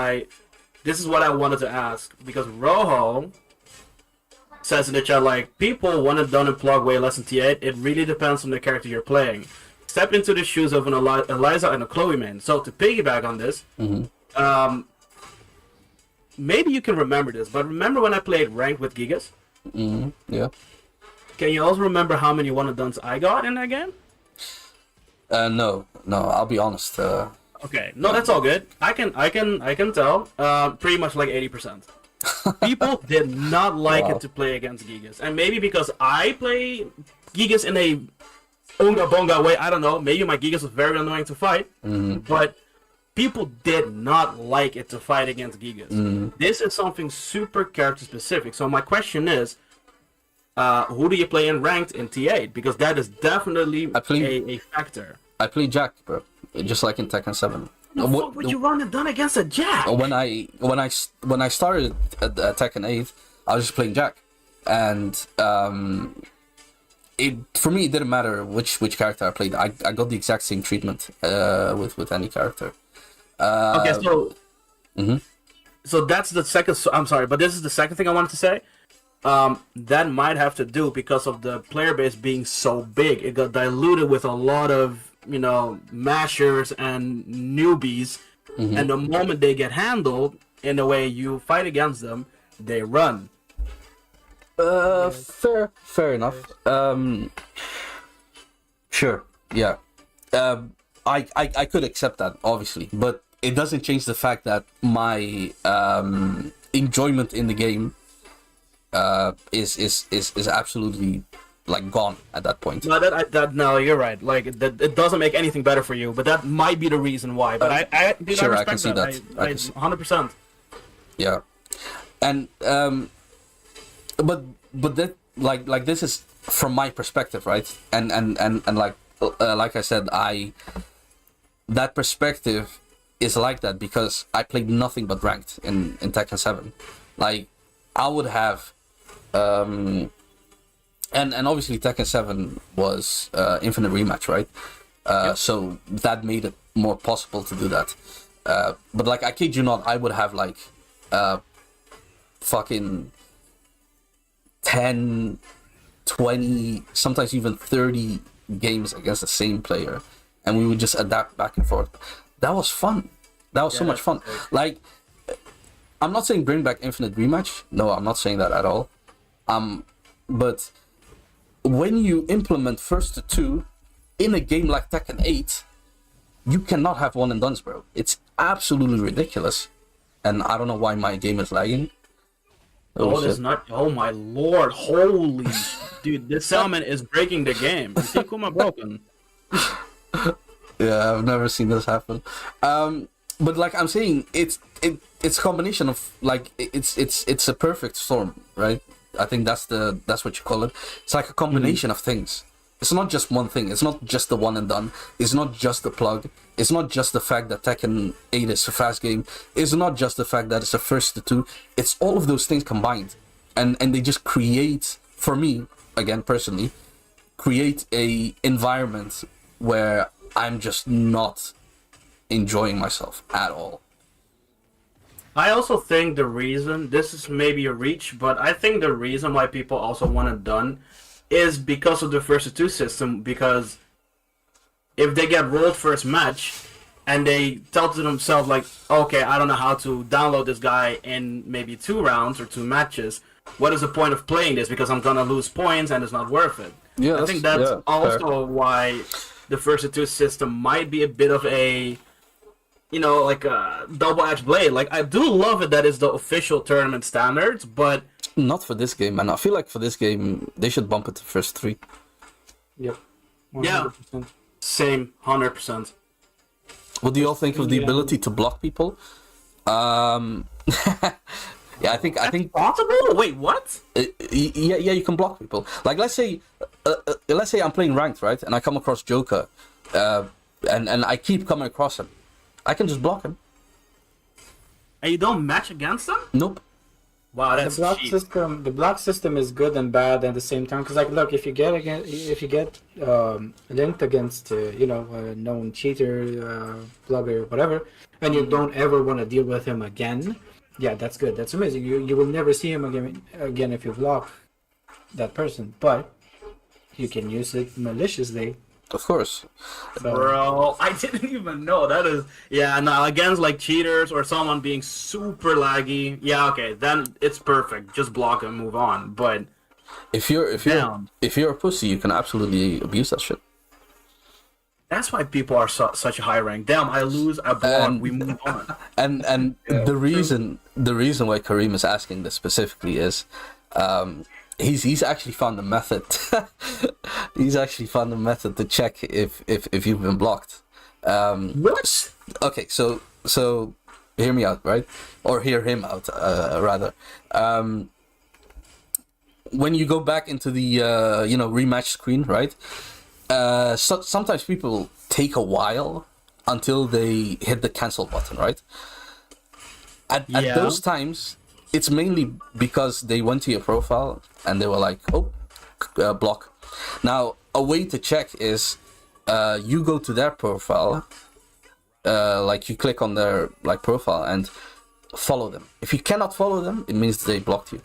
this is what I wanted to ask, because Rojo says in the chat, like, people want to done and plug way less than T8. It really depends on the character you're playing. Step into the shoes of an Eliza and a Chloe main. So to piggyback on this, maybe you can remember this, but remember when I played ranked with Gigas? Yeah. Can you also remember how many one and dones I got in that game? No, I'll be honest. Okay, no, that's all good. I can tell. Pretty much like 80%. People did not like it to play against Gigas, and maybe because I play Gigas in a unga bonga way. I don't know. Maybe my Gigas was very annoying to fight, but people did not like it to fight against Gigas. This is something super character specific. So my question is, who do you play in ranked in T8? Because that is definitely a factor. I play Jack, bro, just like in Tekken 7. What would you run and done against a Jack? When I started at Tekken 8, I was just playing Jack. and it for me it didn't matter which character I played. I got the exact same treatment with any character. Okay, so Mhm. so that's the second. I'm sorry, but this is the second thing I wanted to say. That might have to do because of the player base being so big. It got diluted with a lot of mashers and newbies, and the moment they get handled in the way you fight against them, they run. Fair enough. Sure, yeah. I could accept that, obviously, but it doesn't change the fact that my enjoyment in the game is absolutely like gone at that point. No, no, you're right. Like that, it doesn't make anything better for you, but that might be the reason why. But dude, sure, I respect can see that. I can see. 100%. Yeah, and but that like this is from my perspective, right? And like I said, that perspective is like that because I played nothing but ranked in Tekken 7. Like I would have and obviously Tekken 7 was infinite rematch, right? Yep. So that made it more possible to do that. But like I kid you not, I would have like fucking 10, 20, sometimes even 30 games against the same player, and we would just adapt back and forth. That was fun. That was so much fun. Like, I'm not saying bring back infinite rematch. No, I'm not saying that at all. But when you implement first to two in a game like Tekken 8, you cannot have one and dones, bro. It's absolutely ridiculous. And I don't know why my game is lagging. Oh, it's not. Oh my lord! Holy, dude, this Salmon is breaking the game. You see Kuma broken. Yeah, I've never seen this happen. But like I'm saying, it's a combination of like it's a perfect storm, right? I think that's what you call it. It's like a combination of things. It's not just one thing. It's not just the one and done. It's not just the plug. It's not just the fact that Tekken 8 is a fast game. It's not just the fact that it's a first to two. It's all of those things combined, and they just create, for me, again personally, create a environment where I'm just not enjoying myself at all. I also think the reason, this is maybe a reach, but I think the reason why people also want it done is because of the first to two system. Because if they get rolled first match and they tell to themselves like, okay, I don't know how to download this guy in maybe 2 rounds or 2 matches, what is the point of playing this? Because I'm gonna lose points and it's not worth it. Yeah, I think that's also why the first to two system might be a bit of a, like a double-edged blade. Like, I do love it that it's the official tournament standards, but not for this game, man. I feel like for this game they should bump it to first 3. Yep. 100%. Yeah. Same, 100%. What do you all think of the ability to block people? Yeah, I think Possible? Wait, what? yeah, you can block people. Like let's say I'm playing ranked, right, and I come across Joker, and I keep coming across him. I can just block him. And you don't match against them? Nope. Wow, that's cheap. The block system is good and bad at the same time. Because like, look, if you get linked against a known cheater, blogger, whatever, and you don't ever want to deal with him again, yeah, that's good. That's amazing. You will never see him again if you block that person. But you can use it maliciously. Of course. So, Bro, I didn't even know. That is, yeah, no, against like cheaters or someone being super laggy, yeah, okay, then it's perfect. Just block and move on. But if you're a pussy, you can absolutely abuse that shit. that's why people are such a high rank. Damn, I lose, I block, we move on. And the reason why Kareem is asking this specifically is he's actually found a method. He's actually found a method to check if you've been blocked. What? Okay, so hear me out, right? Or hear him out, rather. When you go back into the rematch screen, right? Sometimes people take a while until they hit the cancel button, right? At those times, it's mainly because they went to your profile and they were like, oh, block. Now, a way to check is you go to their profile, like you click on their like profile and follow them. If you cannot follow them, it means they blocked you.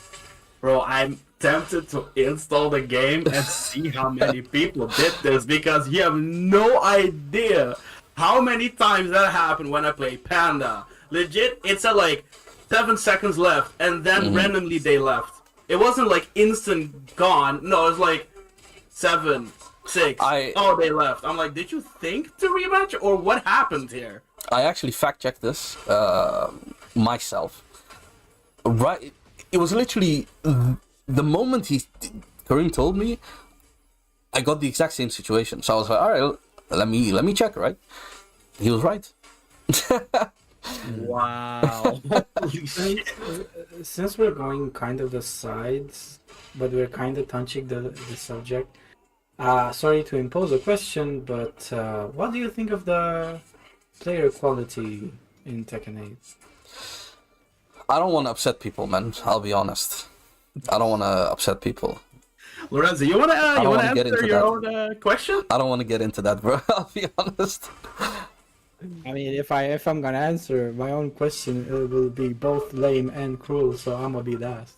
Bro, I'm tempted to install the game and see how many people did this, because you have no idea how many times that happened when I play Panda. Legit, it's at like 7 seconds left, and then randomly they left. It wasn't like instant gone. No, it was like 7, 6. Oh, they left. I'm like, did you think to rematch, or what happened here? I actually fact checked this myself. Right, it was literally the moment Kareem told me, I got the exact same situation. So I was like, all right, let me check. Right, he was right. Wow. Since we're going kind of the sides, but we're kind of touching the subject. Sorry to impose a question, but what do you think of the player quality in Tekken 8? I don't want to upset people, man. I'll be honest. I don't want to upset people. Lorenzo, you want to get answer into your that. own question? I don't want to get into that, bro. I'll be honest. I mean, if I'm gonna answer my own question, it will be both lame and cruel, so I'm gonna be last.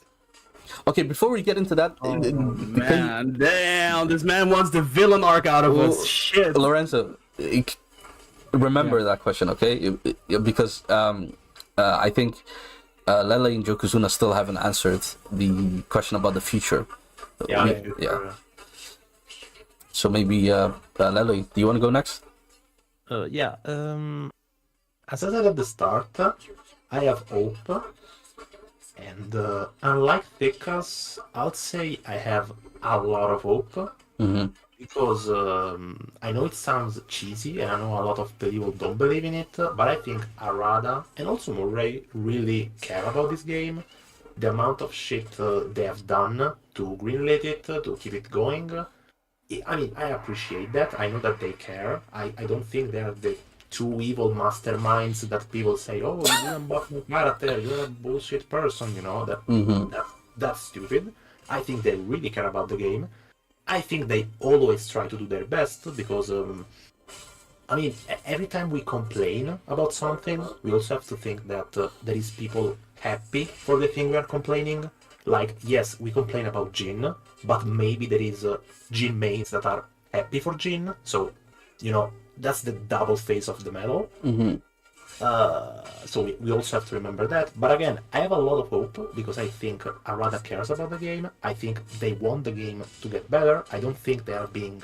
Okay, before we get into that, Man, damn, this man wants the villain arc out of us. Shit. Lorenzo, remember that question, okay? Because I think Lele and Yokozuna still haven't answered the question about the future. Yeah. So maybe Lele, do you want to go next? Yeah. As I said at the start, I have hope, and unlike Thikas, I'd say I have a lot of hope, because I know it sounds cheesy, and I know a lot of people don't believe in it, but I think Arada and also Murray really care about this game. The amount of shit they have done to greenlight it, to keep it going. I mean, I appreciate that. I know that they care. I don't think they're the two evil masterminds that people say, oh, you didn't buff my character, you're a bullshit person, you know, that's stupid. I think they really care about the game. I think they always try to do their best, because, I mean, every time we complain about something, we also have to think that there is people happy for the thing we are complaining. Like, yes, we complain about Jin, but maybe there is Jin mains that are happy for Jin, so, you know, that's the double face of the medal. So we also have to remember that. But again, I have a lot of hope, because I think Arada cares about the game. I think they want the game to get better. I don't think they are being...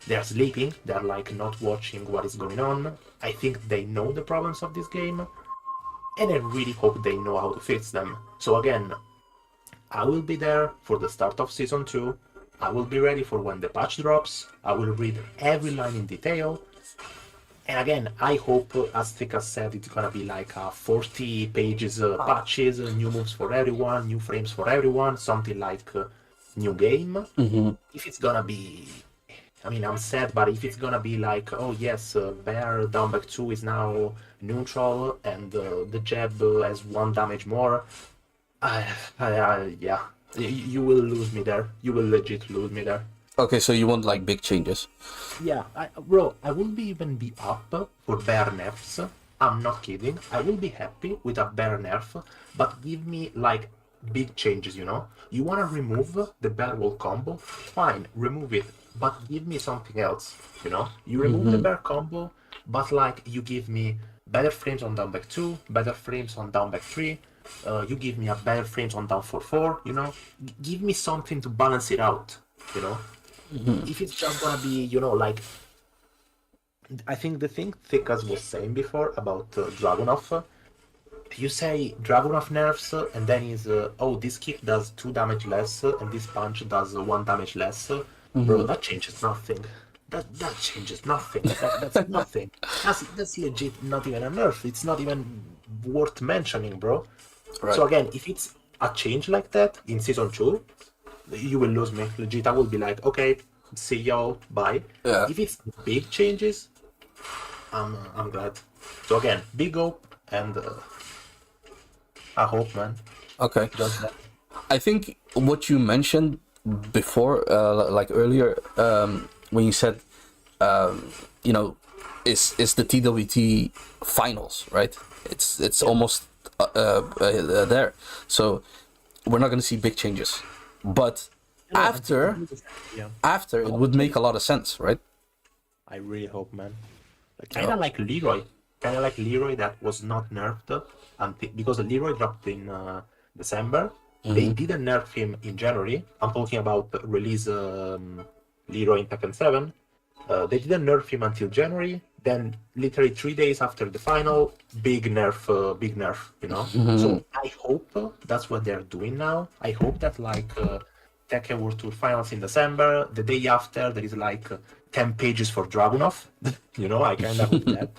they are sleeping, they are like not watching what is going on. I think they know the problems of this game, and I really hope they know how to fix them. So again, I will be there for the start of Season 2, I will be ready for when the patch drops, I will read every line in detail, and again, I hope, as Thika said, it's gonna be like 40 pages patches, new moves for everyone, new frames for everyone, something like new game. If it's gonna be... I mean, I'm sad, but if it's gonna be like, oh yes, Bear down back 2 is now neutral, and the jab has 1 damage more, yeah, you will lose me there. You will legit lose me there. Okay, so you want like big changes? Yeah, bro, I will even be up for Bear nerfs. I'm not kidding. I will be happy with a Bear nerf, but give me like big changes, you know? You wanna remove the Bear wall combo? Fine, remove it. But give me something else, you know? You remove the bear combo, but like you give me better frames on down back 2, better frames on down back 3, you give me a better frames on down 4-4, you know? Give me something to balance it out, you know? If it's just gonna be, you know, like... I think the thing Thikas was saying before about Dragunov, you say Dragunov nerfs, and then is, oh, this kick does 2 damage less, and this punch does 1 damage less. Bro, that changes nothing. That changes nothing. That's nothing. That's legit not even a nerf. It's not even worth mentioning, bro. Right. So again, if it's a change like that in Season 2, you will lose me. Legit, I will be like, okay, see y'all, bye. Yeah. If it's big changes, I'm glad. So again, big hope, and I hope, man. Okay. Just that. I think what you mentioned before, like earlier, when you said, you know, is the TWT finals, right? It's almost there. So we're not going to see big changes, but Yeah, after it would make a lot of sense, right? I really hope, man. Kind of like Leroy. Kind of like Leroy that was not nerfed until because Leroy dropped in December. They didn't nerf him in January. I'm talking about release Leroy in Tekken 7. They didn't nerf him until January. Then, literally 3 days after the final, big nerf, you know. So I hope that's what they're doing now. I hope that like Tekken World Tour Finals in December, the day after there is like 10 pages for Dragunov. You know, I kind of hope that.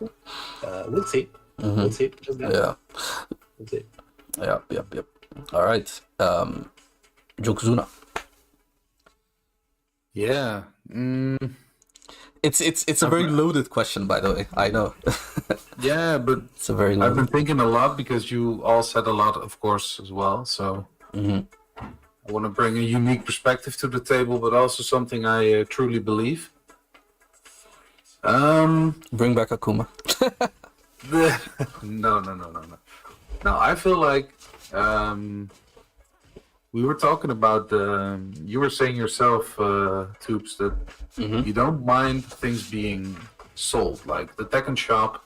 We'll see. We'll see. Just that. Yeah. We'll see. Yep. All right. Yokozuna. Yeah. It's a very loaded question, by the way. I know. Yeah, but It's a very I've loaded. been thinking a lot because you all said a lot, of course, as well. So I want to bring a unique perspective to the table, but also something I truly believe. Bring back Akuma. No. No, I feel like we were talking about you were saying yourself, Tubes, that you don't mind things being sold. Like the Tekken shop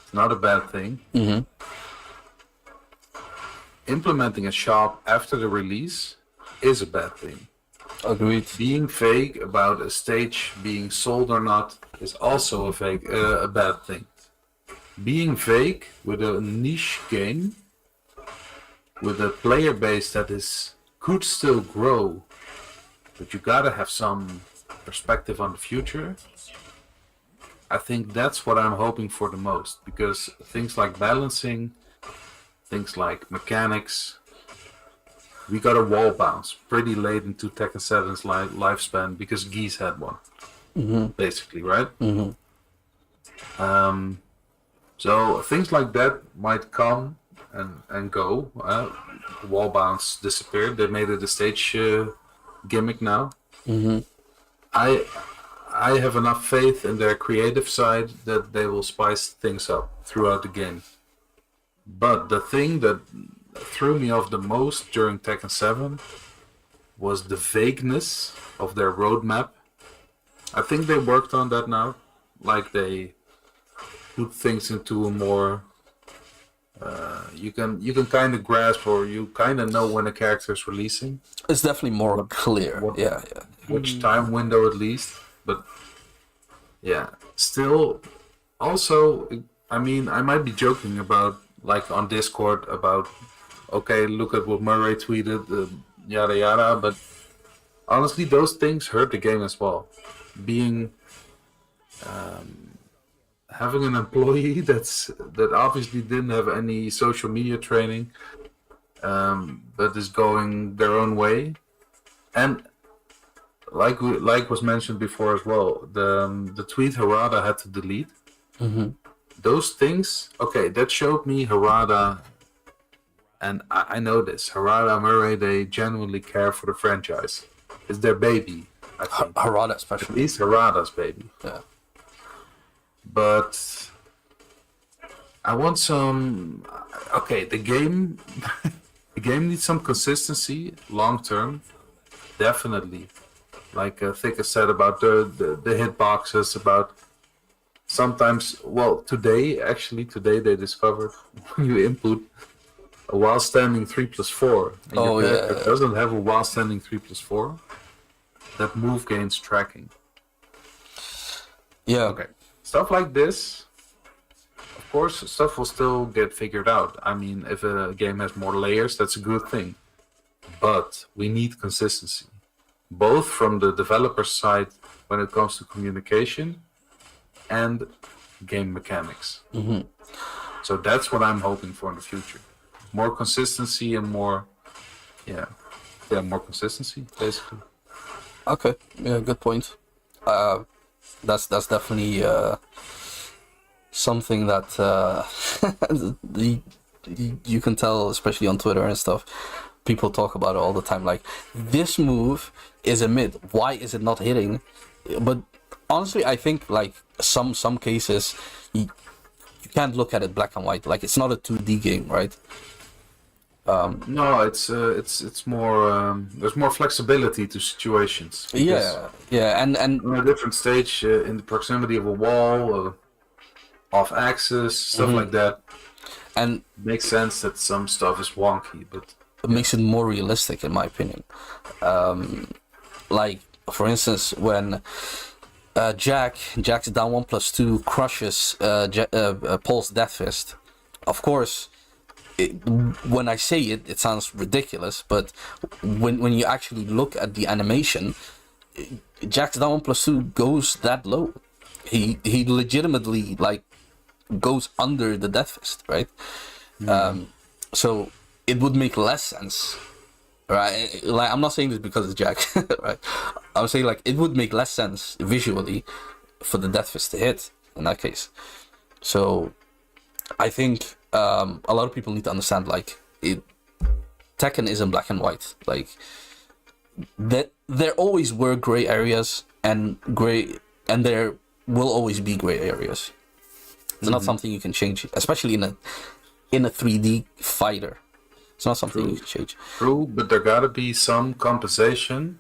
is not a bad thing. Implementing a shop after the release is a bad thing. Agreed. Being vague about a stage being sold or not is also a bad thing. Being vague with a niche game, with a player base that could still grow, but you gotta have some perspective on the future. I think that's what I'm hoping for the most, because things like balancing, things like mechanics, we got a wall bounce pretty late into Tekken 7's lifespan because Geese had one, basically, right? So things like that might come and go. The wall bounce disappeared. They made it a stage gimmick now. I have enough faith in their creative side that they will spice things up throughout the game. But the thing that threw me off the most during Tekken 7 was the vagueness of their roadmap. I think they worked on that now. Like they put things into a more you can kind of grasp, or you kind of know when a character is releasing, It's definitely more clear. Yeah. which time window at least. But yeah, still, also, I mean, I might be joking about, like on Discord, about, okay, look at what Murray tweeted, yada yada, but honestly, those things hurt the game as well. Being having an employee that obviously didn't have any social media training, but is going their own way, and like was mentioned before as well, the tweet Harada had to delete. Those things, okay, that showed me Harada, and I know this, Harada, Murray, they genuinely care for the franchise. It's their baby, I think. Harada At especially. least Harada's baby. Yeah. But I want some. Okay, the game, the game needs some consistency long term, definitely. Like Thicka said about the hitboxes, about sometimes. Well, today they discovered when you input a while standing 3+4, and Oh, your character yeah. doesn't have a while standing 3+4, that move gains tracking. Yeah. Okay. Stuff like this, of course, stuff will still get figured out. I mean, if a game has more layers, that's a good thing. But we need consistency, both from the developer side when it comes to communication and game mechanics. So that's what I'm hoping for in the future. More consistency and more, more consistency, basically. Okay. Yeah. Good point. That's definitely something that you can tell, especially on Twitter and stuff, people talk about it all the time. Like, this move is a mid. Why is it not hitting? But honestly, I think like some cases you can't look at it black and white. Like, it's not a 2D game, right? No, it's more. There's more flexibility to situations. because Yeah, and On a different stage, in the proximity of a wall, off axis, stuff like that, and makes sense that some stuff is wonky, but it makes it more realistic, in my opinion. Like, for instance, when Jack's down 1+2 crushes Paul's Death Fist. Of course, when I say it, it sounds ridiculous, but when you actually look at the animation, Jack's down 1+2 goes that low. He legitimately like goes under the Death Fist, right? So it would make less sense, right? Like, I'm not saying this because it's Jack, right? I'm saying like it would make less sense visually for the Death Fist to hit in that case. So I think a lot of people need to understand like Tekken isn't black and white. Like, that there always were gray areas and there will always be gray areas. It's not something you can change, especially in a 3D fighter. It's not something you can change. true. But there gotta be some compensation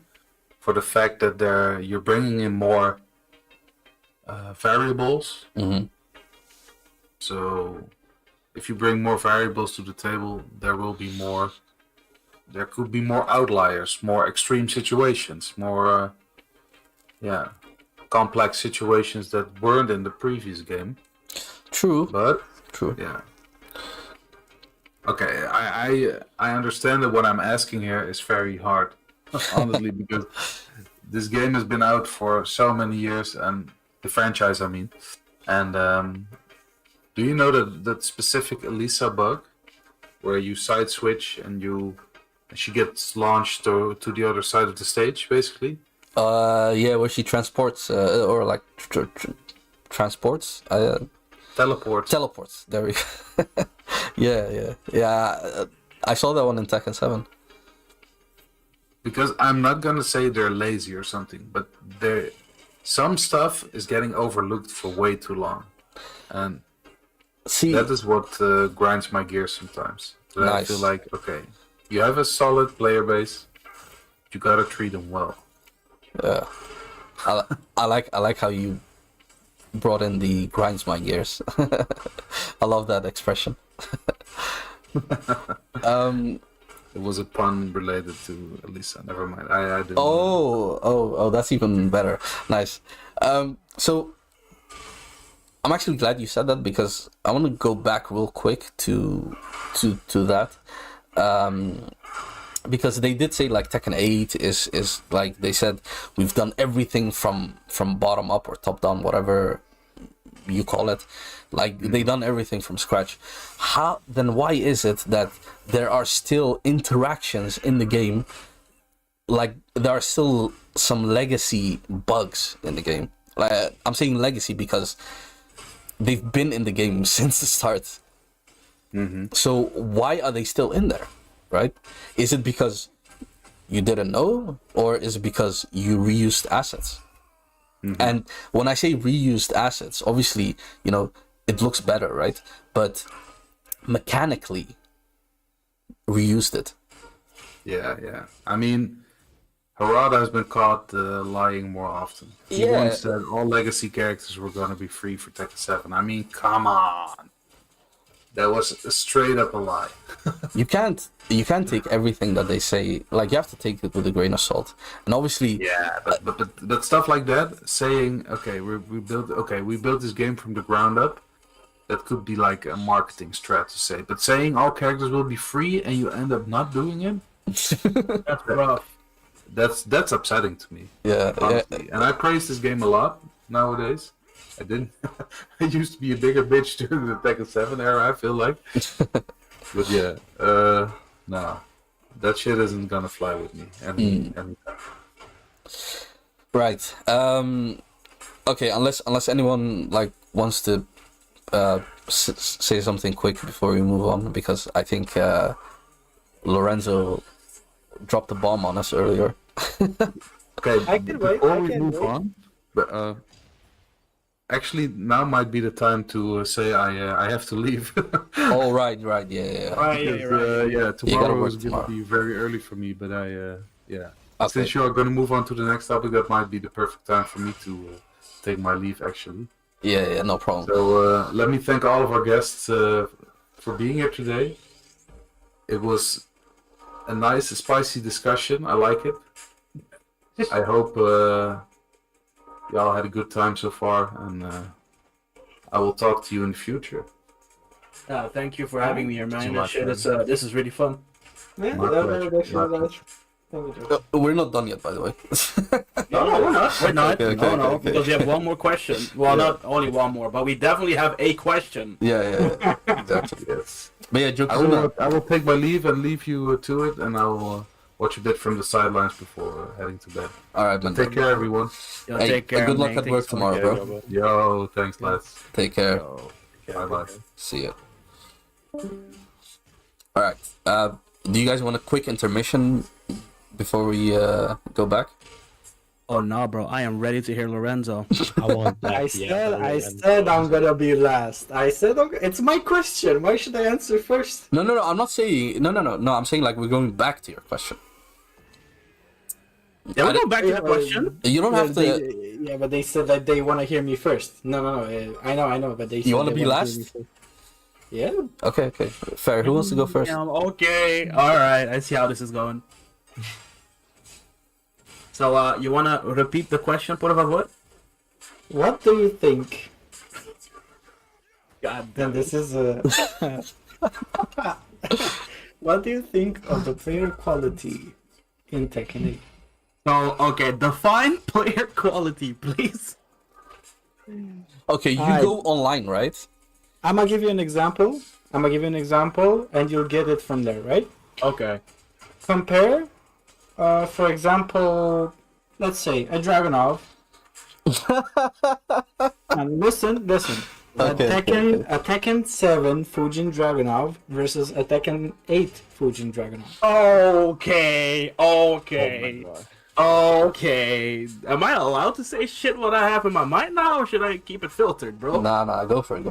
for the fact that you're bringing in more variables. So if you bring more variables to the table, there could be more outliers, more extreme situations, more complex situations that weren't in the previous game. True. But True. yeah. Okay, I understand that what I'm asking here is very hard, honestly, because this game has been out for so many years, and the franchise, I mean. And do you know that specific Elisa bug, where you side switch and she gets launched to the other side of the stage, basically? Yeah, where she transports or like transports. Teleports. There we go. Yeah. I saw that one in Tekken 7. Because I'm not gonna say they're lazy or something, but some stuff is getting overlooked for way too long, and See, that is what grinds my gears sometimes. That I Nice. feel like, okay, you have a solid player base, you gotta treat them well. yeah, I like how you brought in the grinds my gears. I love that expression. It was a pun related to Elisa. Never mind. I didn't. Oh, that's even better. Nice. So I'm actually glad you said that, because I want to go back real quick to that. Because they did say like Tekken 8 is like, they said we've done everything from bottom up or top down, whatever you call it. Like, they done everything from scratch. Why is it that there are still interactions in the game? Like, there are still some legacy bugs in the game. Like, I'm saying legacy because they've been in the game since the start. So why are they still in there, right? Is it because you didn't know, or is it because you reused assets? And when I say reused assets, obviously, it looks better, right? But mechanically reused it. Yeah. I mean, Harada has been caught lying more often. He Yeah. once said all legacy characters were going to be free for Tekken 7. I mean, come on. That was straight up a lie. You can't take everything that they say. Like, you have to take it with a grain of salt. And obviously, Yeah, but stuff like that, saying, okay, we built this game from the ground up, that could be like a marketing strat to say. But saying all characters will be free and you end up not doing it, That's rough. that's upsetting to me. yeah. Honestly. And I praise this game a lot nowadays. I didn't. I used to be a bigger bitch during the Tekken 7 era, I feel like. But yeah, no. That shit isn't gonna fly with me. And Right. Okay, unless anyone like wants to say something quick before we move on, because I think Lorenzo dropped a bomb on us earlier. Okay, I can wait, before I we can move wait. on, but, actually now might be the time to say I have to leave. Oh, right, yeah. Right, Because, yeah, right. yeah, gotta tomorrow work is going tomorrow. to be very early for me, but yeah. Okay. Since you are going to move on to the next topic, that might be the perfect time for me to take my leave, actually. Yeah, no problem. So let me thank all of our guests for being here today. It was a nice, spicy discussion. I like it. I hope y'all had a good time so far, and I will talk to you in the future. Thank you for having me here, man. Too This much, shit man. is this is really fun. Yeah, My that pleasure. was actually My nice. Thank you. We're not done yet, by the way. No, we're not. We're not. Okay, No, okay. because we have one more question. Well, Yeah. not only one more, but we definitely have a question. yeah, exactly. Yes. But yeah, jokes I aside, will take my leave and leave you to it, and I will watch a bit from the sidelines before heading to bed. all right, man. Take care, everyone. Yo, Hey, take care. good luck man. at Thanks work so tomorrow, much. bro. Yo, thanks, lads. Take care. Bye bye. See ya. All right. Do you guys want a quick intermission before we go back? Oh no, bro! I am ready to hear Lorenzo. I want that. I said I'm gonna be last. I said okay, it's my question. Why should I answer first? No. I'm not saying no. I'm saying like we're going back to your question. Yeah, I we go don't- back to the question. You don't have to. Yeah, but they said that they want to hear me first. No. I know, but they. You said wanna they be wanna last? hear me first. Yeah. Okay. Fair. Who wants to go first? Damn, okay. All right. I see how this is going. So, you wanna repeat the question, por favor? What do you think? God And damn it. this is what do you think of the player quality in Tekken 8? So, okay, define player quality, please. Okay, you Alright. go online, right? I'm gonna give you an example. And you'll get it from there, right? Okay. Compare, for example, let's say a Dragonov. And listen. Okay, A Tekken 7 Fujin Dragonov versus a Tekken 8 Fujin Dragonov. Okay. Okay. Am I allowed to say shit what I have in my mind now, or should I keep it filtered, bro? Nah, go for it.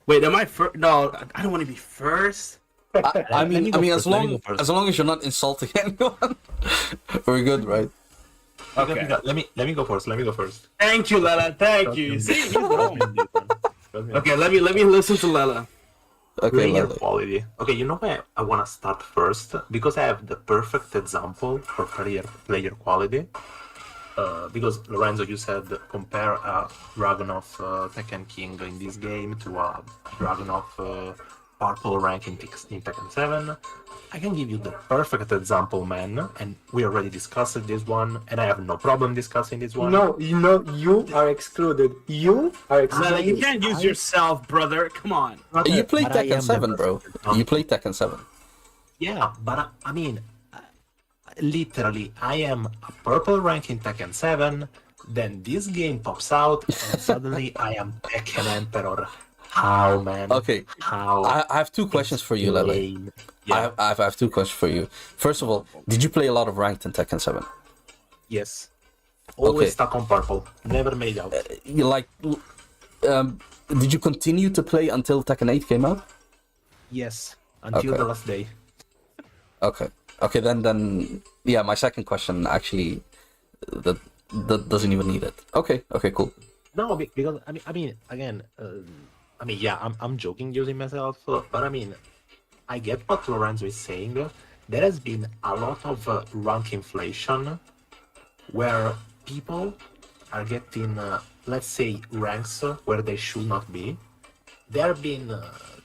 Wait, am I first? No, I don't want to be first. I mean, as let me go long first. as you're not insulting anyone, we're good, right? Okay. Let me go first. Thank you, Lela. Thank you. See, he's wrong. Okay, let me listen to Lela. Okay, Player Lele. quality. Okay, you know where I want to start first because I have the perfect example for player quality. Because Lorenzo, you said compare a Dragunov Tekken King in this game to a Dragunov purple rank in Tekken 7. I can give you the perfect example, man, and we already discussed this one, and I have no problem discussing this one. No, you are excluded. You are Lela, excluded. you can't use yourself, brother. Come on. You played But I Tekken am 7, the bro. perfect example. You played Tekken 7. Yeah, but I mean, literally, I am a purple rank in Tekken 7, then this game pops out, and suddenly I am Tekken Emperor. How, man? Okay, How? I have two questions for you, Lele. Insane. Yeah, I have two questions for you. First of all, did you play a lot of ranked in Tekken 7? yes. Always Okay. stuck on purple. Never made out. You like, did you continue to play until Tekken 8 came out? Yes. Until Okay. the last day. Okay, then, yeah, my second question actually, that doesn't even need it. Okay, cool. No, because I mean, again, yeah, I'm joking using myself, but I mean, I get what Lorenzo is saying. There has been a lot of rank inflation, where people are getting, let's say, ranks where they should not be. They are being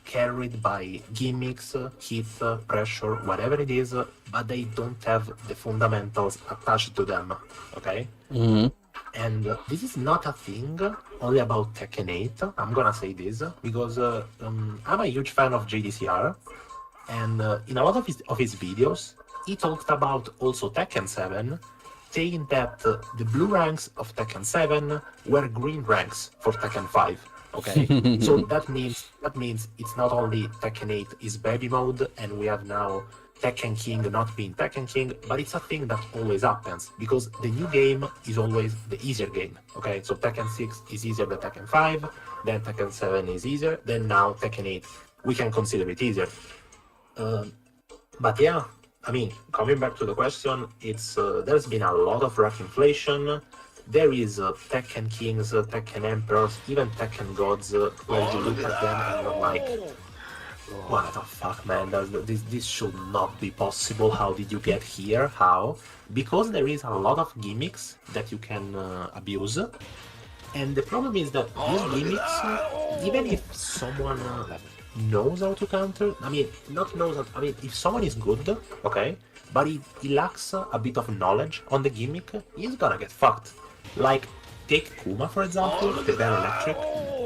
carried by gimmicks, heat, pressure, whatever it is, but they don't have the fundamentals attached to them. Okay. Mm-hmm. And this is not a thing only about Tekken 8. I'm gonna say this because I'm a huge fan of JDCR, and in a lot of his videos, he talked about also Tekken 7, saying that the blue ranks of Tekken 7 were green ranks for Tekken 5. Okay, so that means it's not only Tekken 8 is baby mode, and we have now Tekken King not being Tekken King, but it's a thing that always happens because the new game is always the easier game. Okay, so Tekken 6 is easier than Tekken 5, then Tekken 7 is easier, then now Tekken 8 we can consider it easier. Um, but yeah, I mean, coming back to the question, it's there's been a lot of rack inflation. There is Tekken Kings, Tekken Emperors, even Tekken Gods, where you look at them and you're like, what the fuck, man? This should not be possible. How did you get here? How? Because there is a lot of gimmicks that you can abuse. And the problem is that these gimmicks, even if someone like, knows how to counter, I mean, not knows how, I mean, if someone is good, okay, but he lacks a bit of knowledge on the gimmick, he's gonna get fucked. Like, take Kuma, for example, the Bear Electric.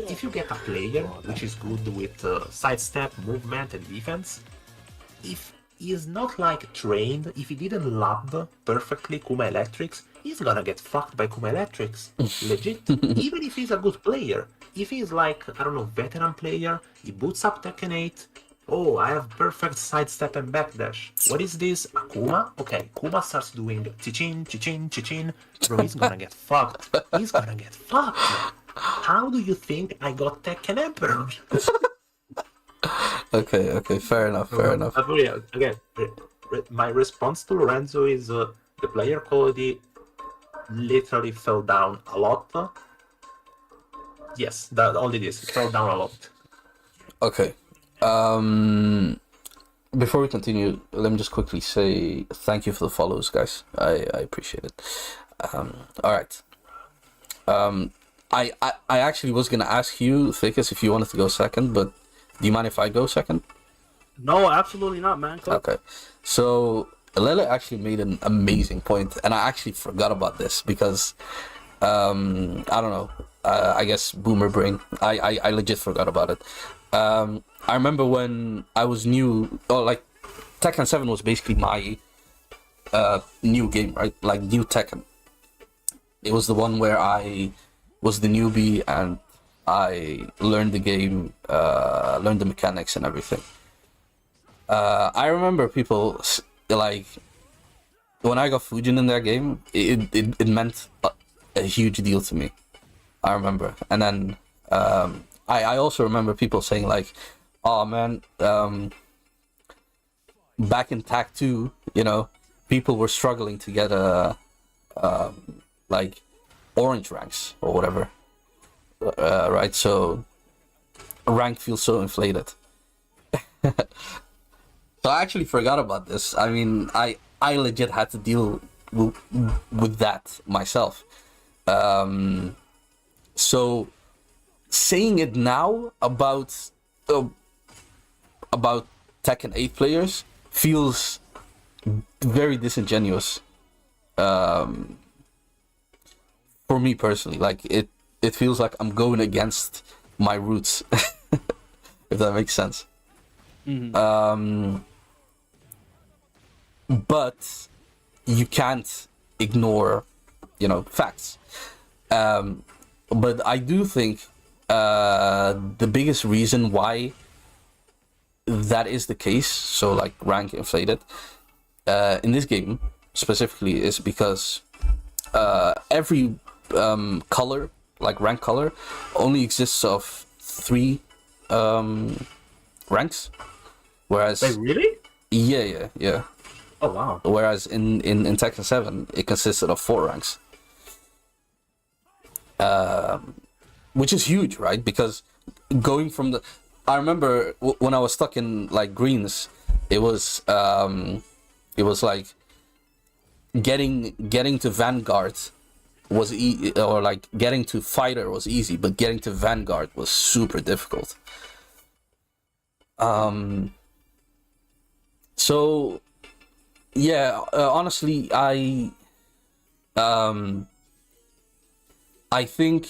If you get a player which is good with sidestep, movement, and defense, if he is not like trained, if he didn't lab perfectly Kuma Electrics, he's gonna get fucked by Kuma Electrics. Legit. Even if he's a good player. If he's like, I don't know, veteran player, he boots up Tekken 8. Oh, I have perfect sidestep and backdash. What is this? Akuma? Okay, Kuma starts doing chichin, chichin, chichin. Bro, he's gonna get fucked. He's gonna get fucked. How do you think I got Tekken Emperor? Okay, fair enough. But yeah, again, my response to Lorenzo is the player quality literally fell down a lot. Yes, that only this. It fell down a lot. Okay. Before we continue, let me just quickly say thank you for the follows, guys. I appreciate it. All right. I actually was gonna ask you, Thickus, if you wanted to go second, but do you mind if I go second? No, absolutely not, man. Go. Okay. So Lele actually made an amazing point, and I actually forgot about this because I don't know. I guess boomer brain. I legit forgot about it. I remember when I was new, or like Tekken 7 was basically my new game, right? Like new Tekken. It was the one where I was the newbie and I learned the game, learned the mechanics and everything. I remember people like when I got Fujin in that game, it meant a huge deal to me. I remember, and then I also remember people saying like, "Oh man, back in TAC 2, you know, people were struggling to get like orange ranks or whatever, right? So rank feels so inflated." So I actually forgot about this. I mean, I legit had to deal with that myself. So saying it now about Tekken 8 players feels very disingenuous for me personally. Like it feels like I'm going against my roots, if that makes sense. Mm-hmm. But you can't ignore, you know, facts. But I do think the biggest reason why that is the case, so like rank inflated, in this game specifically, is because every color, like rank color, only exists of 3 ranks. Whereas Wait, really? Yeah. Oh wow. Whereas in Tekken 7, it consisted of 4 ranks. Which is huge, right? Because going from the... I remember when I was stuck in like greens, it was like getting to Vanguard was or like getting to Fighter was easy, but getting to Vanguard was super difficult. So yeah, honestly, I think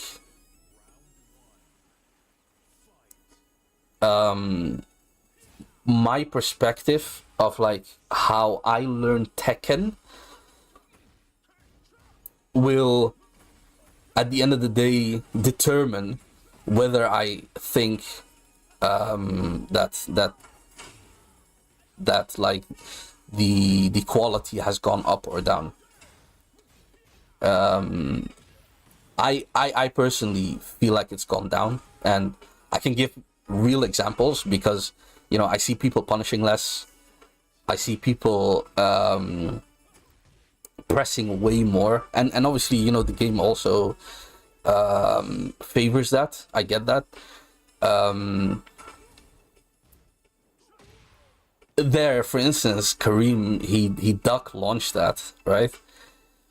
my perspective of like how I learned Tekken will at the end of the day determine whether I think that like the quality has gone up or down. I personally feel like it's gone down, and I can give real examples because, you know, I see people punishing less. I see people pressing way more, and obviously, you know, the game also favors that. I get that. There, for instance, Kareem, he duck launched that, right?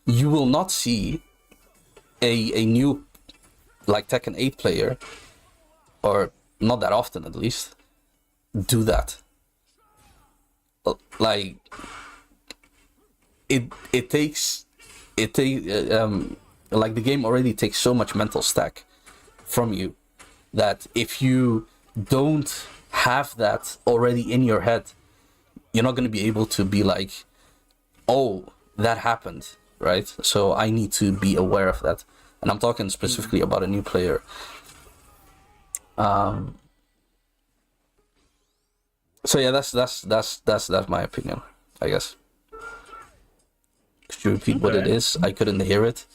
You will not see a new like Tekken 8 player, or not that often at least, do that. Like it takes like the game already takes so much mental stack from you that if you don't have that already in your head, you're not going to be able to be like, oh, that happened, right? So I need to be aware of that. And I'm talking specifically about a new player. So yeah, that's my opinion, I guess. Could you repeat what it is? I couldn't hear it.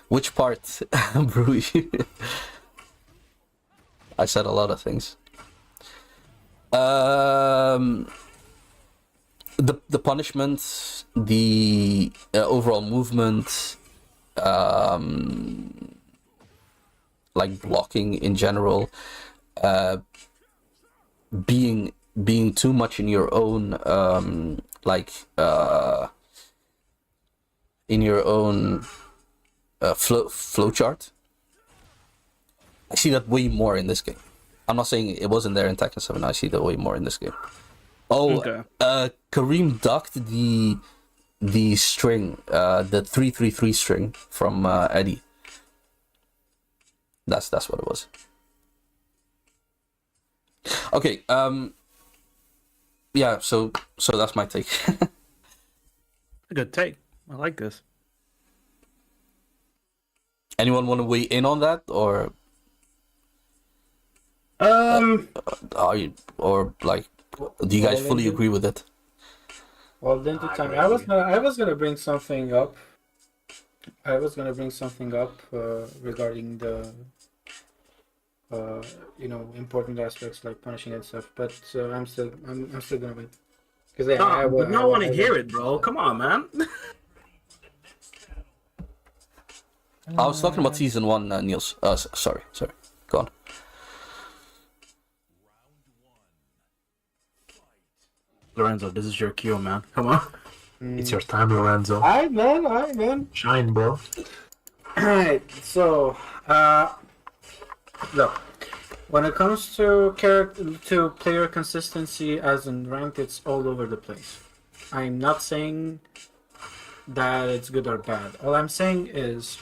Which part, Brew? I said a lot of things. The punishment, the overall movement, like blocking in general, being too much in your own in your own flow chart. I see that way more in this game. I'm not saying it wasn't there in Tekken 7. I see that way more in this game. Oh, Okay. Kareem ducked the string, the 3-3-3 string from Eddie. That's what it was. Okay. Yeah. So that's my take. A good take. I like this. Anyone want to weigh in on that, or are you, or like, do you guys fully agree with it? Well, then the time I was gonna bring something up. Regarding the important aspects like punishing and stuff. But I'm still gonna wait because I want to hear it, bro. Come on, man. I was talking about season 1, Niels. Sorry. Go on. Lorenzo, this is your cue, man. Come on. It's your time, Lorenzo. Alright, man. Shine, bro. Alright, so look, when it comes to player consistency as in ranked, it's all over the place. I'm not saying that it's good or bad. All I'm saying is,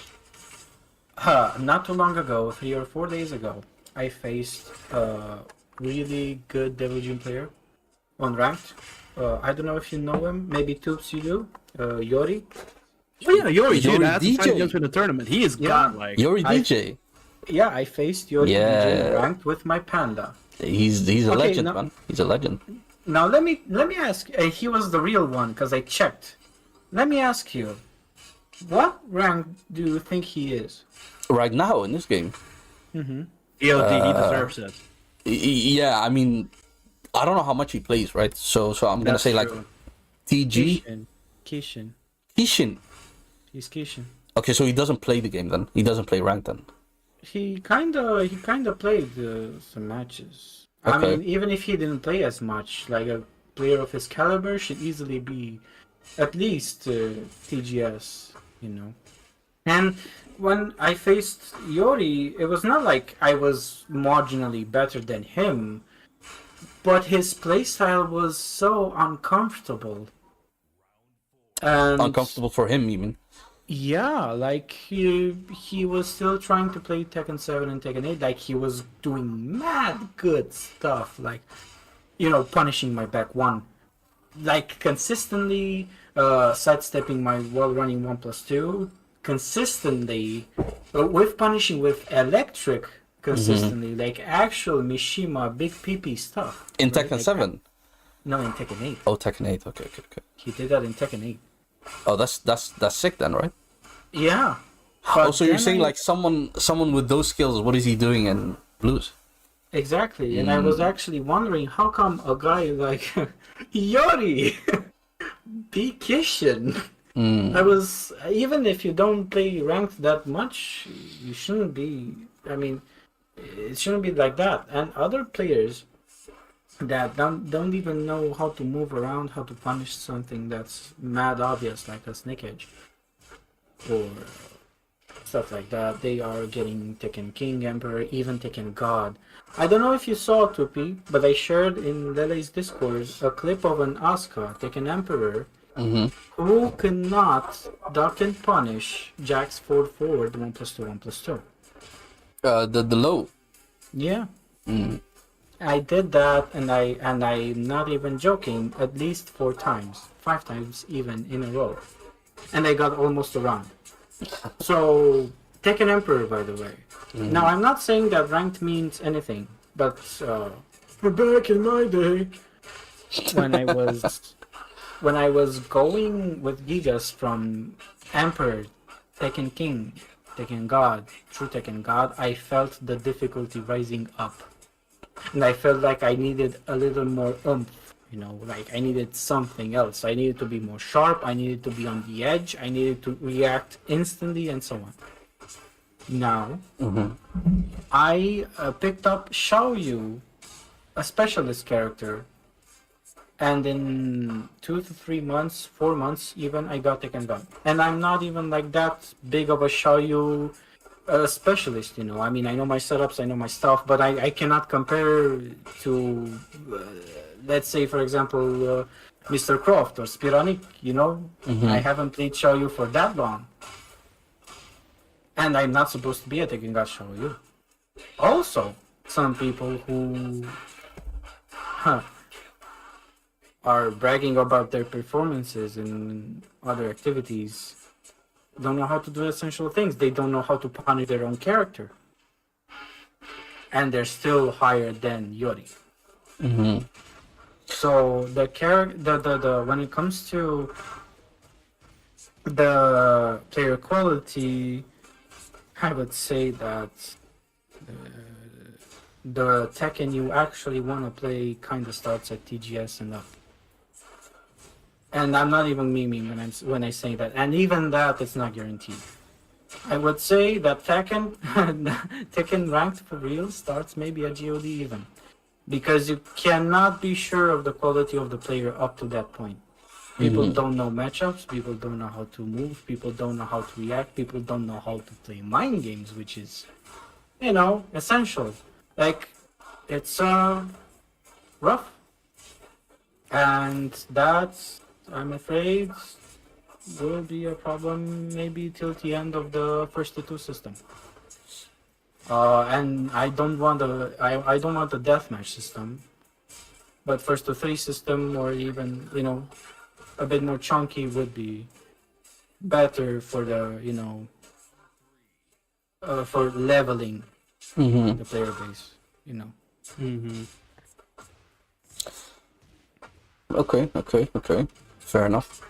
not too long ago, 3 or 4 days ago, I faced a really good Devil June player on ranked. I don't know if you know him. Maybe Toops you do. Yori. Oh yeah, Yori Yori that's DJ. DJ in the tournament. He is got like Yori DJ. Yeah, I faced Yori Yeah. DJ ranked with my panda. He's a Okay, legend, now- man. He's a legend. Now let me ask. He was the real one because I checked. Let me ask you, what rank do you think he is? Right now in this game. ELD. He deserves it. Yeah, I mean, I don't know how much he plays, right? So I'm gonna That's say like true. TG Kishin. Kishin. He's Kishin. Okay, so he doesn't play the game then. He doesn't play ranked then. He kinda played some matches. I Okay. mean, even if he didn't play as much, like a player of his caliber should easily be at least TGS, you know. And when I faced Yori, it was not like I was marginally better than him, but his playstyle was so uncomfortable. And Uncomfortable for him, even. yeah, like he was still trying to play Tekken 7 and Tekken 8, like he was doing mad good stuff, like, you know, punishing my back one, like consistently sidestepping my wall running 1+2, consistently with punishing with electric consistently, like actual Mishima big PP stuff. In right? Tekken Like, 7. No, in Tekken 8. Oh, Tekken 8. Okay. He did that in Tekken 8. Oh, that's sick then, right? Yeah. Oh, so you're then saying I- like someone with those skills, what is he doing in blues? Exactly, and I was actually wondering how come a guy like Yori be Kishin. I was, even if you don't play ranked that much, you shouldn't be. I mean, it shouldn't be like that. And other players that don't even know how to move around, how to punish something that's mad obvious, like a snake edge or stuff like that. They are getting Tekken King, Emperor, even Tekken God. I don't know if you saw, Tupi, but I shared in Lele's Discord a clip of an Asuka, Tekken Emperor, who cannot duck and punish Jack's forward 1+2, 1+2. The low. Yeah. I did that, and I'm not even joking, at least 4 times, 5 times even in a row, and I got almost around. So Tekken Emperor, by the way. Now I'm not saying that ranked means anything, but back in my day, when I was going with Gigas from Emperor, Tekken King, Tekken God, True Tekken God, I felt the difficulty rising up. And I felt like I needed a little more oomph, like I needed something else. I needed to be more sharp, I needed to be on the edge, I needed to react instantly, and so on. Now, I picked up Xiaoyu, a specialist character, and in 2 to 3 months, 4 months even, I got Tekken done. And I'm not even like that big of a Xiaoyu specialist, I mean, I know my setups, I know my stuff, but I cannot compare to, let's say, for example, Mr. Croft or Spiranik, I haven't played Xiaoyu for that long. And I'm not supposed to be a Tekken God Xiaoyu. Also, some people who are bragging about their performances in other activities don't know how to do essential things. They don't know how to punish their own character. And they're still higher than Yori. So the when it comes to the player quality, I would say that the Tekken you actually want to play kind of starts at TGS and up. And I'm not even memeing when I say that. And even that, it's not guaranteed. I would say that Tekken ranked for real starts maybe at GOD even. Because you cannot be sure of the quality of the player up to that point. People don't know matchups, people don't know how to move, people don't know how to react, people don't know how to play mind games, which is, essential. Like, it's rough. And that's, I'm afraid, will be a problem maybe till the end of the first to 2 system. And I don't want I don't want the deathmatch system, but first to 3 system, or even a bit more chunky, would be better for the for leveling the player base. Okay. Fair enough.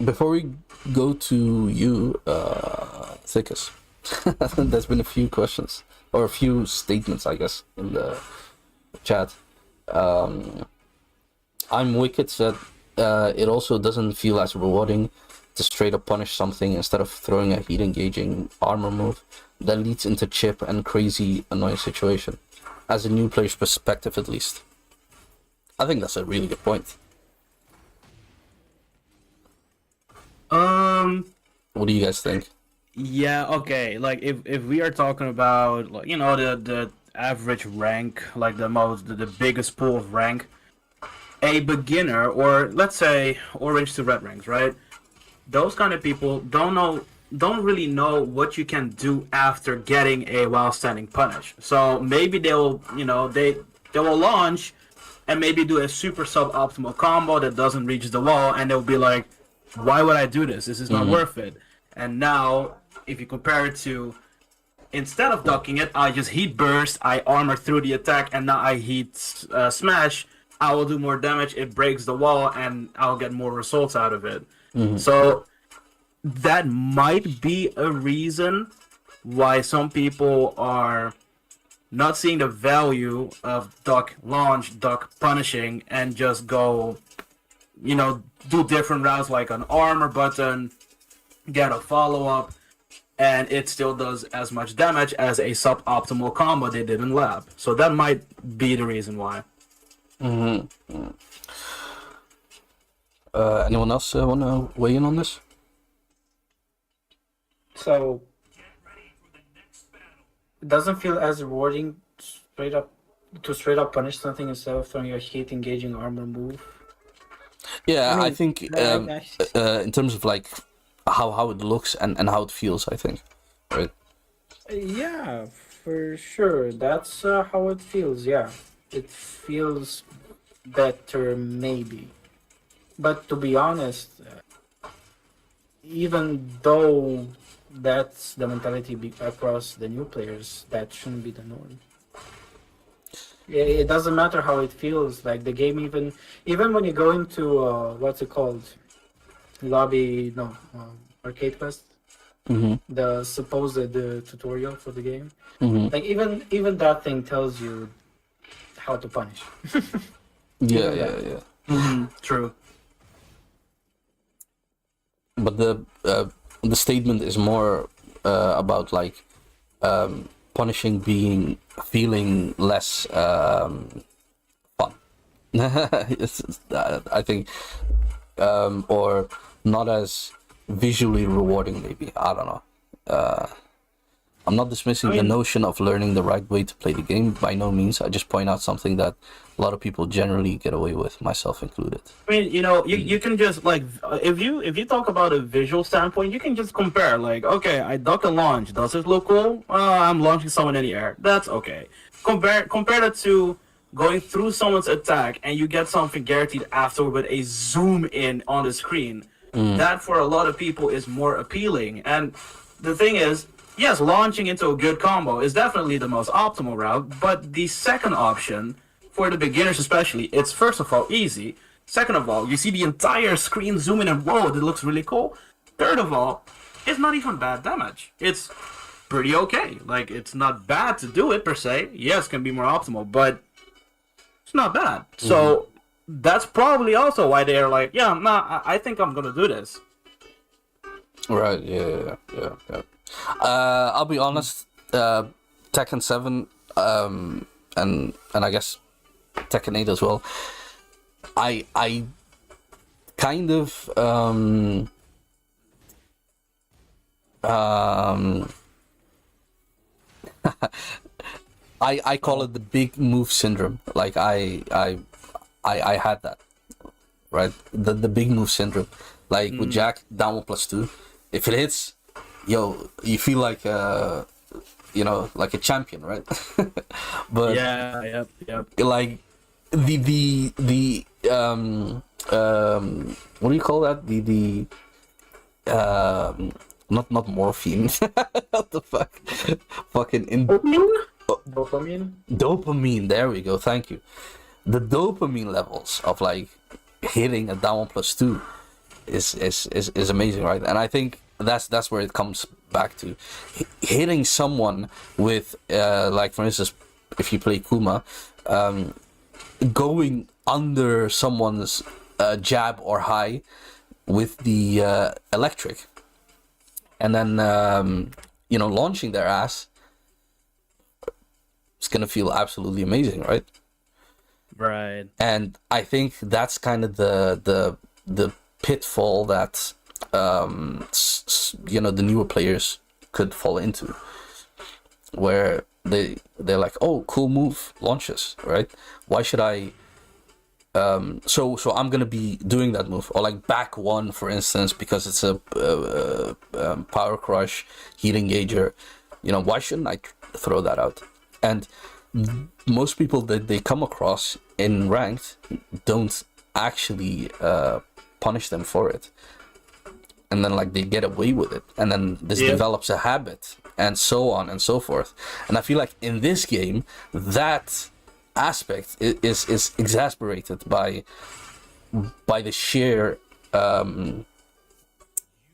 Before we go to you, Thickus, there's been a few questions, or a few statements, I guess, in the chat. I'm Wicked said, it also doesn't feel as rewarding to straight up punish something instead of throwing a heat engaging armor move that leads into chip and crazy annoying situation, as a new player's perspective at least. I think that's a really good point. What do you guys think? Yeah, okay. Like if we are talking about like the average rank, like the biggest pool of rank, a beginner, or let's say orange to red ranks, right? Those kind of people don't really know what you can do after getting a while standing punish. So maybe they will launch and maybe do a super suboptimal combo that doesn't reach the wall, and they'll be like, why would I do this? This is not worth it. And now, if you compare it to instead of ducking it, I just heat burst, I armor through the attack, and now I heat smash. I will do more damage, it breaks the wall, and I'll get more results out of it. So that might be a reason why some people are not seeing the value of duck launch, duck punishing, and just go, do different routes like an armor button, get a follow-up, and it still does as much damage as a suboptimal combo they did in lab. So that might be the reason why. Anyone else want to weigh in on this? So it doesn't feel as rewarding straight up punish something instead of throwing a heat engaging armor move. Yeah, I mean, I think in terms of like how it looks and how it feels, I think, right? Yeah, for sure. That's how it feels. Yeah, it feels better, maybe. But to be honest, even though that's the mentality across the new players, that shouldn't be the norm. It doesn't matter how it feels. Like the game, even when you go into what's it called, arcade quest, the supposed tutorial for the game. Like even that thing tells you how to punish. Yeah. True. But the statement is more about like punishing feeling less fun. I think, or not as visually rewarding. Maybe, I don't know. I'm not dismissing the notion of learning the right way to play the game. By no means. I just point out something that a lot of people generally get away with, myself included. I mean, you can just like if you talk about a visual standpoint, you can just compare. Like, okay, I duck and launch. Does it look cool? I'm launching someone in the air. That's okay. Compare that to going through someone's attack and you get something guaranteed after with a zoom in on the screen. That for a lot of people is more appealing. And the thing is, yes, launching into a good combo is definitely the most optimal route, but the second option, for the beginners especially, it's first of all easy. Second of all, you see the entire screen zoom in and whoa, that looks really cool. Third of all, it's not even bad damage. It's pretty okay. Like, it's not bad to do it per se. Yes, can be more optimal, but it's not bad. So that's probably also why they're like, yeah, nah, I think I'm gonna do this. Right, yeah. I'll be honest, Tekken 7, and I guess Tekken 8 as well, I kind of, I call it the big move syndrome. Like, I had that, right? The big move syndrome. Like, with Jack, down 1+2, if it hits, yo, you feel like like a champion, right? But Yeah, yep. like the what do you call that? The not morphine. What the fuck? Fucking Dopamine? Dopamine. There we go. Thank you. The dopamine levels of like hitting a down 1+2 is amazing, right? And I think that's where it comes back to hitting someone with like, for instance, if you play Kuma, going under someone's jab or high with the electric, and then launching their ass. It's gonna feel absolutely amazing, right? Right. And I think that's kind of the pitfall that the newer players could fall into, where they're like, oh, cool move, launches, right? Why should I so I'm gonna be doing that move, or like back one, for instance, because it's a power crush, heat engager. Why shouldn't I throw that out? And most people that they come across in ranked don't actually punish them for it, and then like they get away with it, and then this develops a habit and so on and so forth. And I feel like in this game, that aspect is exasperated by the sheer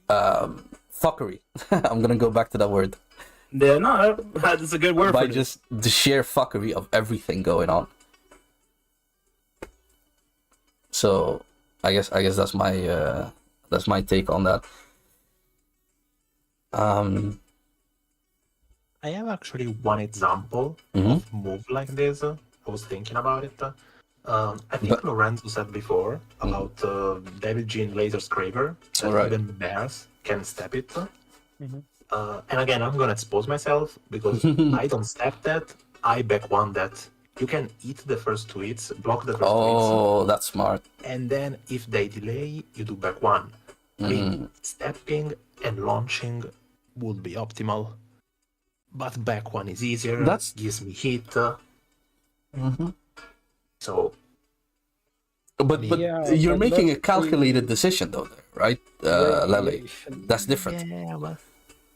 fuckery. I'm gonna go back to that word. Yeah, no, that's a good word By for just the sheer fuckery of everything going on. So I guess that's my take on that. I have actually one example Mhm. of move like this. I was thinking about it. I think Lorenzo said before about David Jean Laser Scraper that Alright. even bears can step it. And again, I'm gonna expose myself because I don't step that. I back one that. You can eat the first two hits, block the first two hits, Oh, that's smart. and then if they delay, you do back one. I mean, stepping and launching would be optimal, but back one is easier. That's- gives me hit. So But Yeah, you're but making a logically- calculated decision though, there, right, Lele? That's different. yeah, well,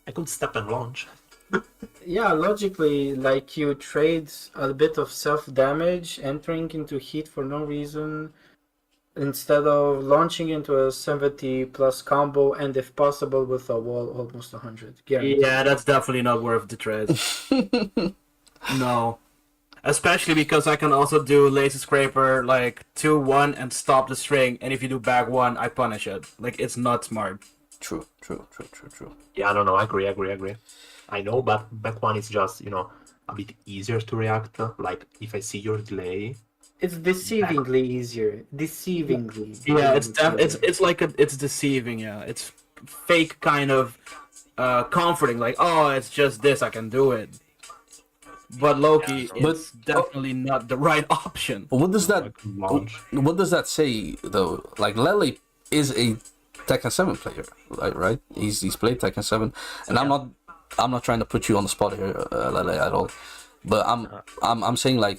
I could step and launch. Yeah, logically, like you trade a bit of self-damage, entering into heat for no reason, instead of launching into a 70 plus combo, and if possible with a wall almost 100. Guaranteed. Yeah, that's definitely not worth the trade. No. Especially because I can also do Laser Scraper like 2-1 and stop the string, and if you do back one, I punish it. Like, it's not smart. True. Yeah, I don't know. I agree. I know, but back one is just, a bit easier to react. Like, if I see your delay, It's deceivingly easier. Deceivingly. Yeah, it's deceiving. Yeah, it's fake kind of comforting. Like, oh, it's just this, I can do it. But Loki, But- it's definitely not the right option. What does I that can launch. What does that say though? Like Lele is a Tekken 7 player, right? He's played Tekken 7, and I'm not trying to put you on the spot here, Lele, at all. But I'm saying, like,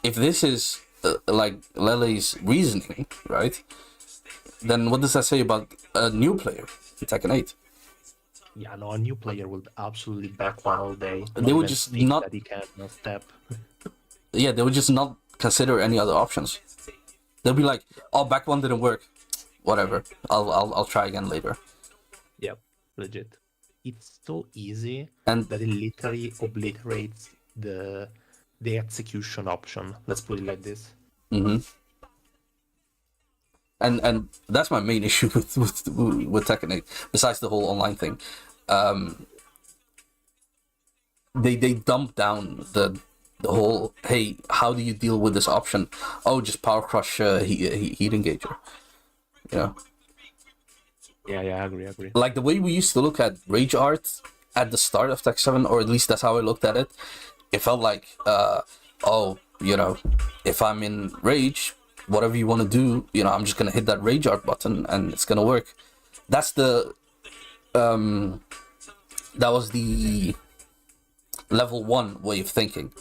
if this is like Lele's reasoning, right? Then what does that say about a new player in Tekken 8? Yeah, no, a new player would absolutely back one all day. They would even just think not- that he cannot step. Yeah, they would just not consider any other options. They'll be like, "Oh, back one didn't work. Whatever. I'll try again later." Yep, legit. It's so easy And that it literally obliterates the execution option. Let's put it like this. and that's my main issue with Tekken 8. Besides the whole online thing, they dump down the whole, hey, how do you deal with this option? Oh, just power crush heat engager. You know, Yeah, I agree. like the way we used to look at rage art at the start of Tekken 7, or at least that's how I looked at it. It felt like, oh, if I'm in rage, whatever you want to do, I'm just gonna hit that rage art button and it's gonna work. That's the that was the level 1 way of thinking,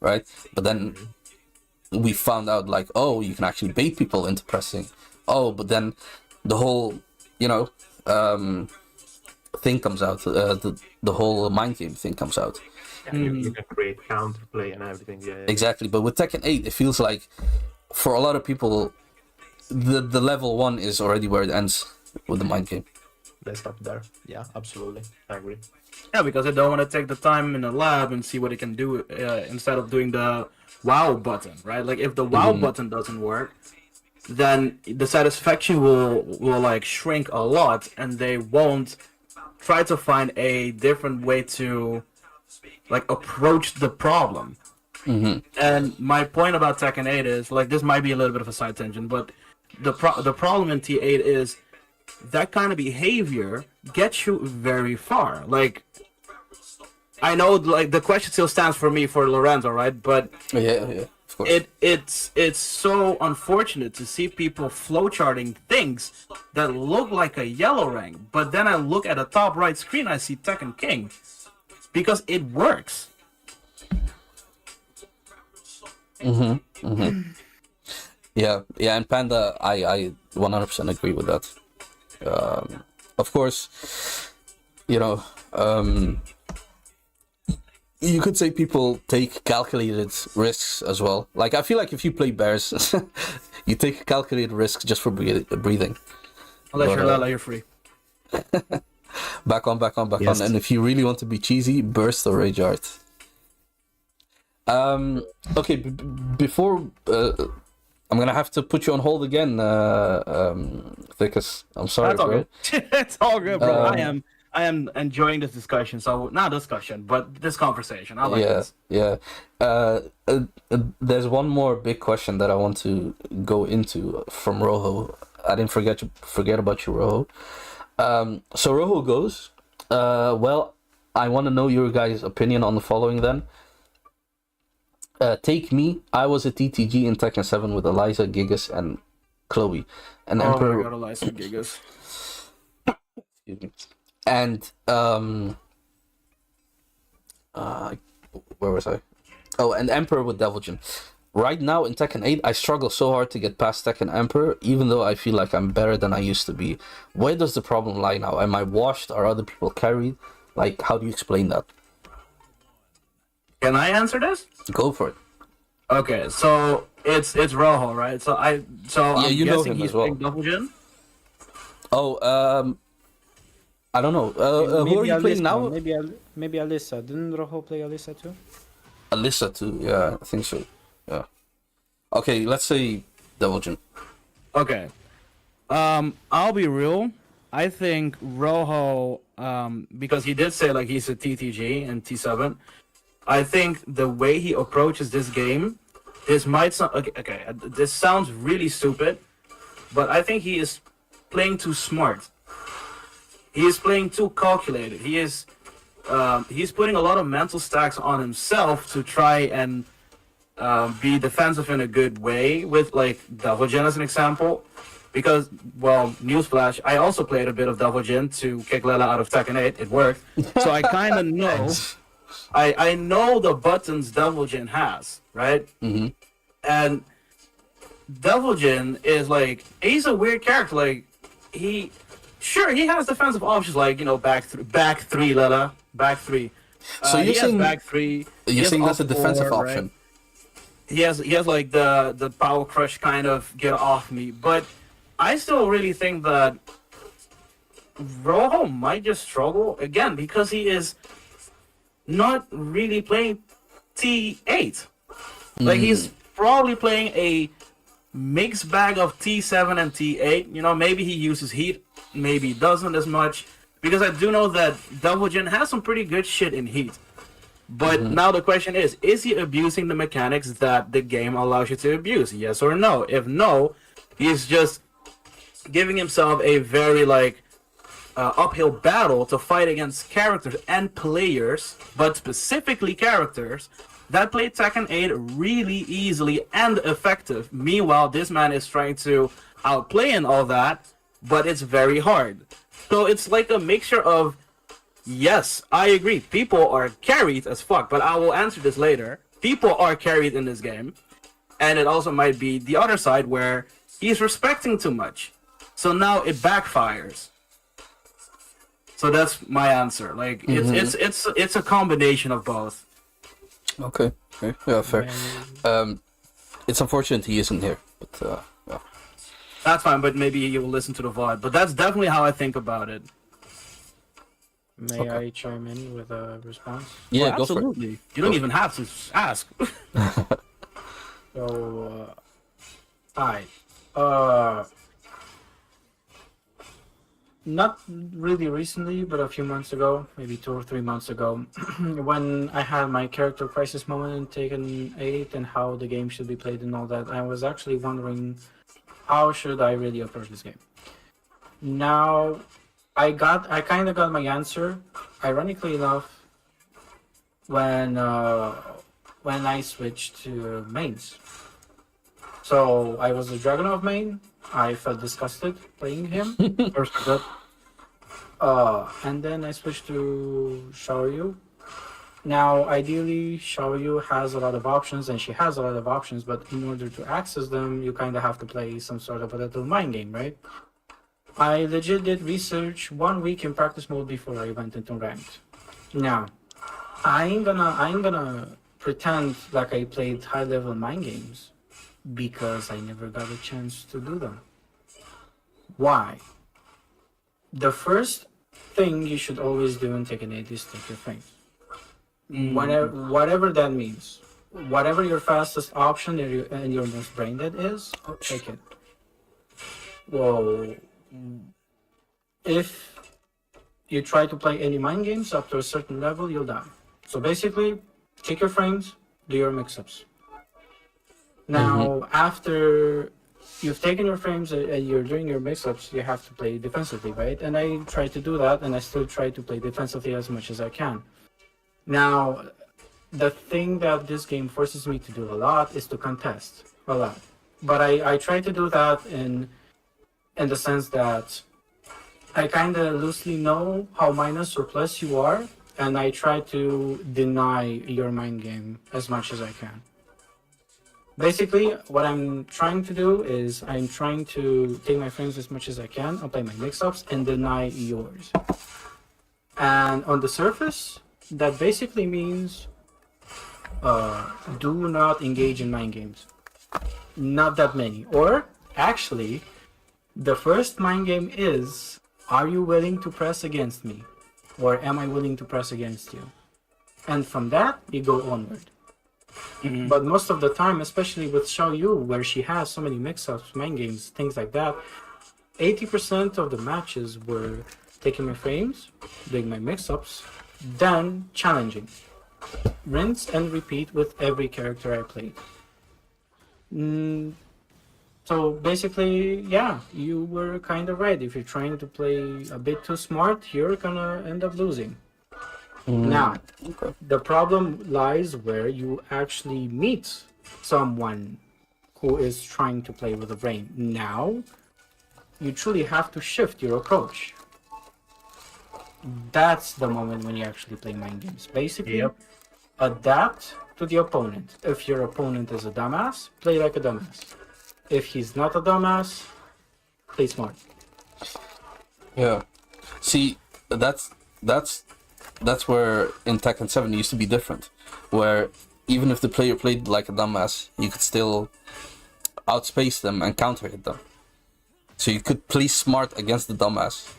right? But then we found out, like, oh, you can actually bait people into pressing. Oh, but then the whole thing comes out, the whole mind game thing comes out. Yeah, you can create counterplay and everything. Yeah. Exactly, but with Tekken 8, it feels like for a lot of people, the level 1 is already where it ends with the mind game. Let's stop there. Yeah, absolutely. I agree. Yeah, because they don't want to take the time in the lab and see what it can do instead of doing the WoW button, right? Like, if the WoW button doesn't work, then the satisfaction will like shrink a lot, and they won't try to find a different way to like approach the problem. And my point about Tekken 8 is, like, this might be a little bit of a side tangent, but the problem in T8 is that kind of behavior gets you very far. Like, I know, like, the question still stands for me for Lorenzo, right? But Yeah, of course. it's so unfortunate to see people flowcharting things that look like a yellow rank, but then I look at the top right screen, I see Tekken King, because it works. Yeah, and Panda, I 100% agree with that. Of course, you could say people take calculated risks as well. Like I feel like if you play bears, you take calculated risks just for breathing. Unless But, you're Lala, you're free. Back on. Yes. And if you really want to be cheesy, burst or rage art. Okay, before I'm gonna have to put you on hold again, Thickus. I'm sorry, That's all bro. good. It's all good, bro. I am enjoying this discussion. So not discussion, but this conversation. I like this. Yeah. There's one more big question that I want to go into from Rojo. I didn't forget about you, Rojo. So Rojo goes, well, I want to know your guys' opinion on the following then. Take me. I was a TTG in Tekken 7 with Eliza, Gigas, and Chloe. And Oh Emperor. my god, Eliza Gigas. Excuse me. And where was I? Oh, and Emperor with Devilgen. Right now in Tekken 8, I struggle so hard to get past Tekken Emperor, even though I feel like I'm better than I used to be. Where does the problem lie now? Am I washed? Are other people carried? Like, how do you explain that? Can I answer this? Go for it. Okay, so it's Rojo, right? So Yeah, I'm you know guessing him he's as well. playing Double Gen. Oh, I don't know. Who are you playing now? Maybe Alyssa. Didn't Rojo play Alyssa too? Alyssa too. Yeah, I think so. Yeah. Okay, let's say Devilgen. Okay. I'll be real. I think Rojo, because he did say like he's a TTG and T7. I think the way he approaches this game, this might sound okay. This sounds really stupid, but I think he is playing too smart. He is playing too calculated. He's putting a lot of mental stacks on himself to try and be defensive in a good way with like Devil Jin as an example. Because, well, newsflash, I also played a bit of Devil Jin to kick Lela out of Tekken 8. It worked. So I kind of know. I know the buttons Devil Jin has, right? Mm-hmm. And Devil Jin is like, he's a weird character. Like, he has defensive options like, you know, back three, Lela, back three. So you're he has saying back three. you're saying that's a up defensive four, option. Right? He has like the power crush kind of get off me, but I still really think that Rojo might just struggle again because he is not really playing T8. Like he's probably playing a mixed bag of T7 and T8. You know, maybe he uses heat, maybe he doesn't as much. Because I do know that Devil Jin has some pretty good shit in heat. But now the question is he abusing the mechanics that the game allows you to abuse? Yes or no? If no, he's just giving himself a very like uphill battle to fight against characters and players, but specifically characters that play Tekken 8 really easily and effective. Meanwhile, this man is trying to outplay and all that, but it's very hard. So it's like a mixture of, yes, I agree, people are carried as fuck, but I will answer this later. People are carried in this game, and it also might be the other side where he's respecting too much. So now it backfires. So that's my answer. Like it's a combination of both. Okay. Yeah, fair. It's unfortunate he isn't here, but yeah. That's fine, but maybe you will listen to the VOD. But that's definitely how I think about it. May I chime in with a response? Yeah, Oh, go for it. absolutely. You don't even have to ask. So, alright. Not really recently, but a few months ago, maybe 2 or 3 months ago, when I had my character crisis moment in Taken 8 and how the game should be played and all that, I was actually wondering how should I really approach this game. Now, I kind of got my answer, ironically enough, when I switched to mains. So I was a Dragunov main. I felt disgusted playing him. First of all. And then I switched to Xiaoyu. Now, ideally, Xiaoyu has a lot of options, and she has a lot of options, but in order to access them, you kind of have to play some sort of a little mind game, right? I legit did research 1 week in practice mode before I went into ranked. Now, I ain't gonna pretend like I played high level mind games because I never got a chance to do them. Why? The first thing you should always do in Tekken 8 is take your frames. Whatever that means. Whatever your fastest option and your most brain dead is, take it. Well, if you try to play any mind games up to a certain level, you'll die. So basically, take your frames, do your mix-ups. Now, after you've taken your frames and you're doing your mix-ups, you have to play defensively, right? And I try to do that, and I still try to play defensively as much as I can. Now, the thing that this game forces me to do a lot is to contest a lot. But I try to do that in the sense that I kind of loosely know how minus or plus you are, and I try to deny your mind game as much as I can. Basically, what I'm trying to do is I'm trying to take my frames as much as I can, I'll play my mix-ups, and deny yours. And on the surface, that basically means do not engage in mind games. Not that many. Or, actually, the first mind game is, are you willing to press against me? Or am I willing to press against you? And from that, you go onward. But most of the time, especially with Xiao Yu, where she has so many mix-ups, mind games, things like that, 80% of the matches were taking my frames, doing my mix-ups, then challenging. Rinse and repeat with every character I played. So basically, yeah, you were kind of right. If you're trying to play a bit too smart, you're gonna end up losing. Now, the problem lies where you actually meet someone who is trying to play with the brain. Now, you truly have to shift your approach. That's the moment when you actually play mind games. Basically, adapt to the opponent. If your opponent is a dumbass, play like a dumbass. If he's not a dumbass, play smart. Yeah. See, that's where in Tekken 7 it used to be different, where even if the player played like a dumbass, you could still outspace them and counter hit them. So you could play smart against the dumbass.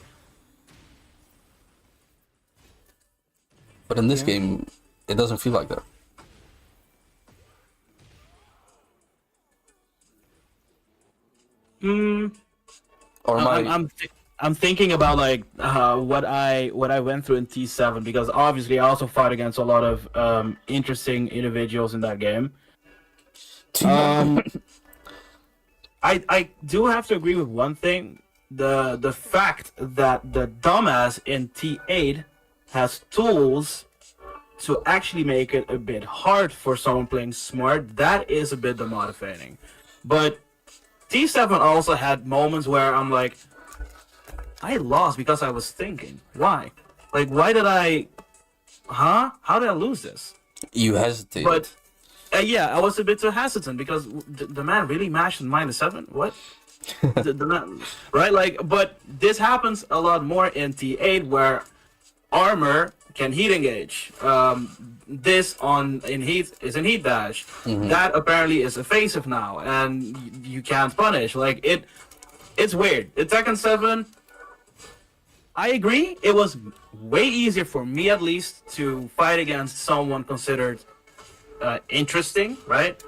But in this game, it doesn't feel like that. Or I'm thinking about like what I went through in T7, because obviously I also fought against a lot of interesting individuals in that game. I do have to agree with one thing: the fact that the dumbass in T8 has tools to actually make it a bit hard for someone playing smart. That is a bit demotivating. But T7 also had moments where I'm like, I lost because I was thinking. Why? Like, why did I... How did I lose this? You hesitated. But, yeah, I was a bit too hesitant because the man really mashed in -7? What? the man, right? Like, but this happens a lot more in T8 where armor can heat engage. This in heat is in heat dash. That apparently is evasive now, and you can't punish. Like, it's weird. In Tekken 7, I agree. It was way easier for me, at least, to fight against someone considered interesting, right?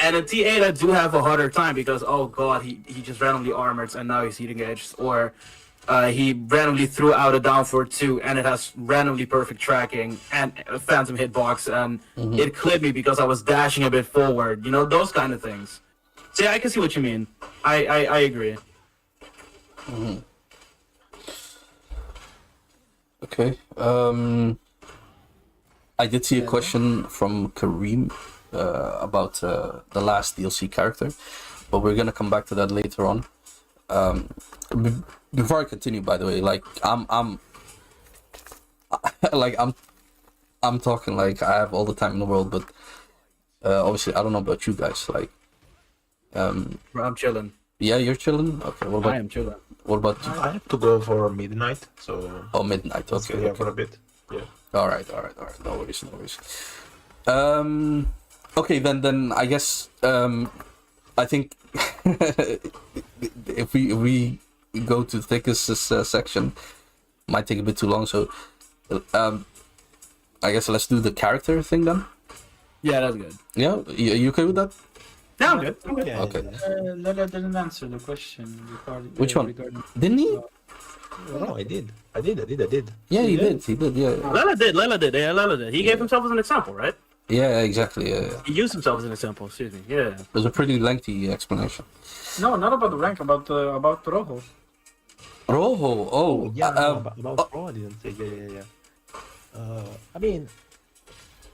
And in T8, I do have a harder time because, oh god, he just randomly armored and now he's heat engaged, or he randomly threw out a down for 2 and it has randomly perfect tracking and a phantom hitbox, and it clipped me because I was dashing a bit forward. You know, those kind of things. So yeah, I can see what you mean. I agree. Okay. I did see a question from Kareem about the last DLC character, but we're gonna come back to that later on. Before I continue, by the way, like I'm talking like I have all the time in the world, but obviously I don't know about you guys. Like, I'm chilling. yeah, you're chilling. Okay, what about? I am chilling. What about you? I have to go for midnight, so Oh, midnight. let's Okay. be here for a bit. Yeah. All right. No worries. Okay, then I guess I think if we go to thickest section, might take a bit too long. So I guess let's do the character thing then. Yeah, that's good. Yeah, you okay with that? Yeah, I'm good. I'm good. Yeah, Okay. Lala didn't answer the question regarding. Which one? Regarding, Didn't he? No, I did. Yeah, he did. He did. Yeah. Lela did. Yeah, Lela did. He gave himself as an example, right? Yeah. Exactly. Yeah. He used himself as an example. Excuse me. Yeah. It was a pretty lengthy explanation. no, not about the rank. About Rojo. Rojo. Oh. Yeah, no, about Pro, I didn't say. Yeah. I mean,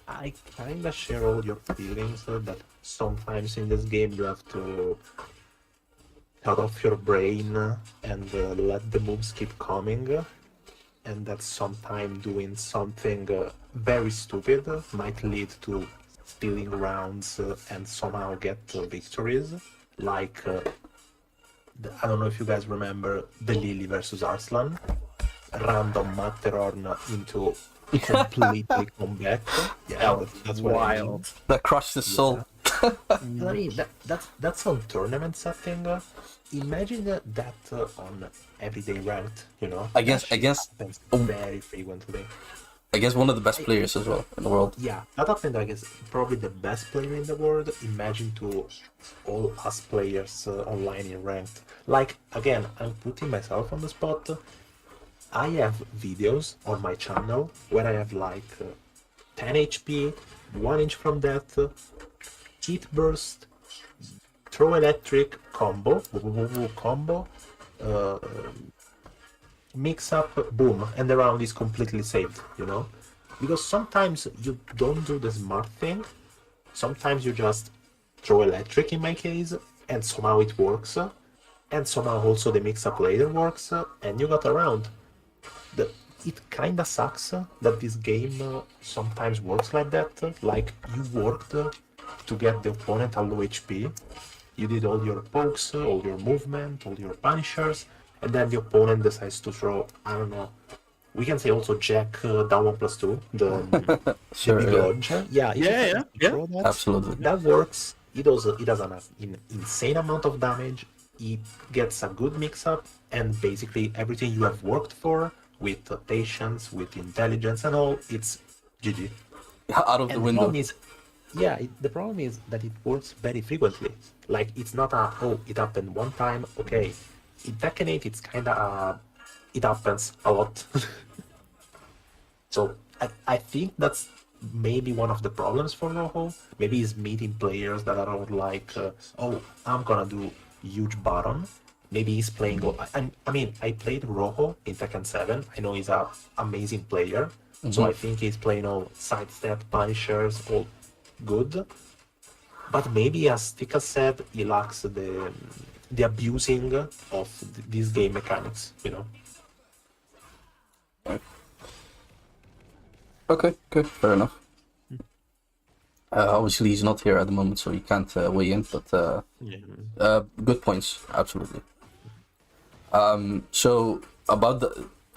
I kinda share all your feelings that sometimes in this game you have to cut off your brain and let the moves keep coming, and that sometimes doing something very stupid might lead to stealing rounds and somehow get victories. Like, I don't know if you guys remember the Lily versus Arslan, random Matterhorn into completely comeback. Yeah, that's what I mean. Wild. That crushed his soul. I mean, that's on tournament setting. Imagine that on everyday ranked, you know. I guess- That shit I guess- happens very frequently. I guess one of the best players as well in the world. Yeah, that happened. I guess probably the best player in the world. Imagine to all us players online in ranked. Like again, I'm putting myself on the spot. I have videos on my channel where I have like 10 HP, 1 inch from death, heat burst, throw electric combo, combo, mix up, boom, and the round is completely saved, you know? Because sometimes you don't do the smart thing, sometimes you just throw electric in my case, and somehow it works, and somehow also the mix up later works, and you got around. It kinda sucks that this game sometimes works like that, like you worked to get the opponent at low HP, you did all your pokes, all your movement, all your punishers, and then the opponent decides to throw, I don't know, we can say also Jack down 1+2, the Sure. big Yeah. dodge. Yeah, if you Yeah, can yeah. throw that, Absolutely. that works. It does an insane amount of damage. It gets a good mix-up, and basically everything you have worked for, with patience, with intelligence and all, it's GG. Out of the And the window. problem is, the problem is that it works very frequently. Like, it's not it happened one time, okay. In Tekken 8, it's kinda, it happens a lot. So, I think that's maybe one of the problems for Rojo. Maybe he's meeting players that are like, I'm gonna do huge Baron. Maybe he's playing. I mean, I played Rojo in Tekken 7. I know he's an amazing player. So I think he's playing all sidestep, punishers, all good. But maybe, as Tika said, he lacks the abusing of these game mechanics, you know? Okay, fair enough. Obviously, he's not here at the moment, so he can't weigh in. But good points, absolutely. So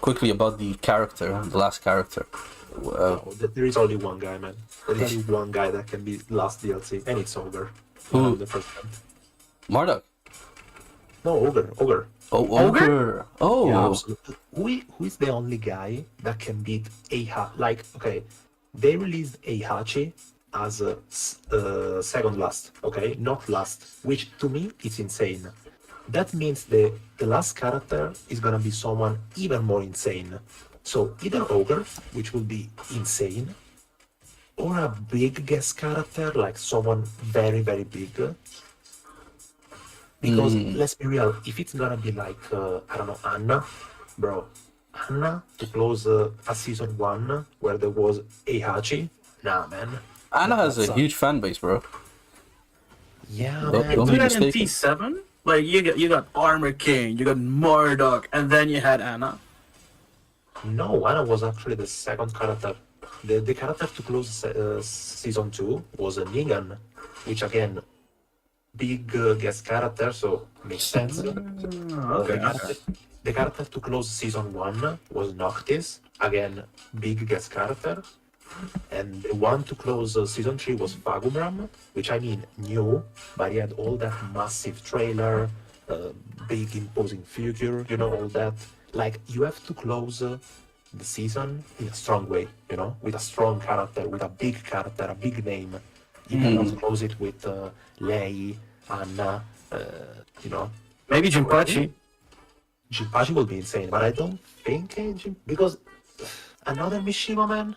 quickly about the character, the last character. There is only one guy, man. There is only one guy that can be last DLC, and it's Ogre. Who? 100%. Marduk. No, Ogre. Oh, Ogre. Oh, Yeah, absolutely. Who is the only guy that can beat Like, okay, they released Eihachi as a second last, okay, not last, which to me is insane. That means the last character is gonna be someone even more insane. So either Ogre, which will be insane, or a big guest character like someone very, very big. Because let's be real, if it's gonna be like I don't know, Anna, bro, Anna to close a season 1 where there was Eihachi, nah, man. Anna has That's a huge fan base, bro. Yeah, Don't- man. don't Do be that in mistaken. T7? Like you got Armor King, you got Murdoch, and then you had Anna. No, Anna was actually the second character. The character to close season 2 was Negan, which again, big guest character, so makes sense. The character to close season 1 was Noctis, again, big guest character. And the one to close season 3 was Fagumram, which I mean new, but he had all that massive trailer, big imposing figure, all that. Like, you have to close the season in a strong way, with a strong character, with a big name. You cannot close it with Lei, Anna, you know. Maybe Jinpachi. Jinpachi will be insane, but I don't think because another Mishima, man.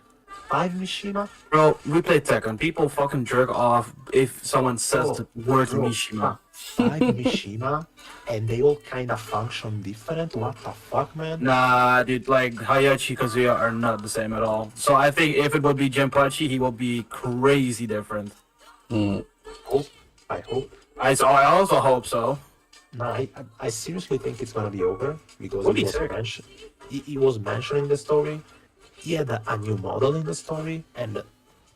5 Mishima? Bro, we play Tekken. People fucking jerk off if someone says the word bro, Mishima. 5 Mishima, and they all kind of function different. What the fuck, man? Nah, dude, like Hayachi Kazuya are not the same at all. So I think if it would be Jinpachi, he will be crazy different. I hope. I also hope so. No, I seriously think it's gonna be over because Would be it was sick. he was mentioned in the story. He had a new model in the story, and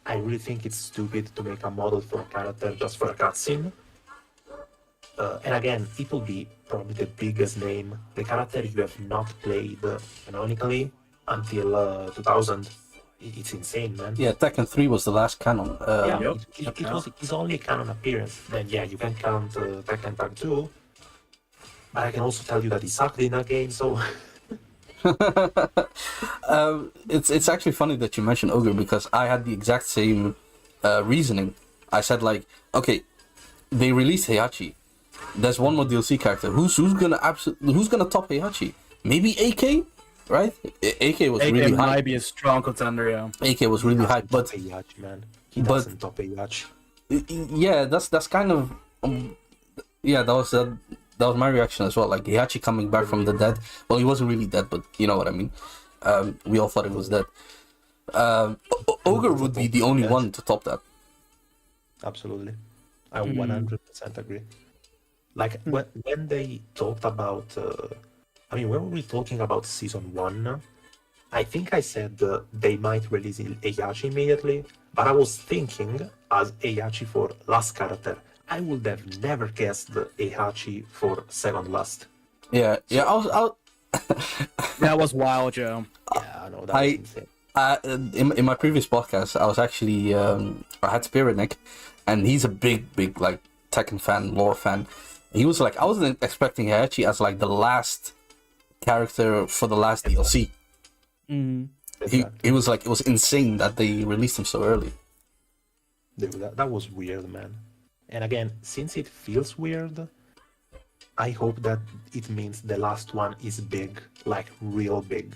I really think it's stupid to make a model for a character just for a cutscene. And again, it will be probably the biggest name, the character you have not played canonically until 2000. It's insane, man. Yeah, Tekken 3 was the last canon. Yeah, Yep. it was his only canon appearance. Then yeah, you can count Tekken Tag 2, but I can also tell you that he sucked in that game. So It's actually funny that you mentioned Ogre because I had the exact same reasoning. I said like, okay, they released Heihachi. There's one more DLC character. Who's gonna top Heihachi? Maybe AK, right? AK was AK really might hype. be a strong contender, yeah. AK was really hype, but Heihachi, man, he but- doesn't top Heihachi. yeah, that's kind of yeah. That was my reaction as well. Like Heihachi coming back from the dead. Well, he wasn't really dead, but you know what I mean. We all thought it was dead. Ogre would be the only one to top that. Absolutely, I 100% agree. Like when they talked about, when were we talking about season 1? I think I said they might release Heihachi immediately, but I was thinking as Heihachi for last character. I would have never guessed Heihachi for second last. Yeah. That was wild, Joe. Yeah, I know that was insane. In my previous podcast, I was actually I had Spirit Nick, and he's a big like Tekken fan, lore fan. He was like, I wasn't expecting Heihachi as like the last character for the last DLC. He was like, it was insane that they released him so early. Dude, that was weird, man. And again, since it feels weird, I hope that it means the last one is big, like real big.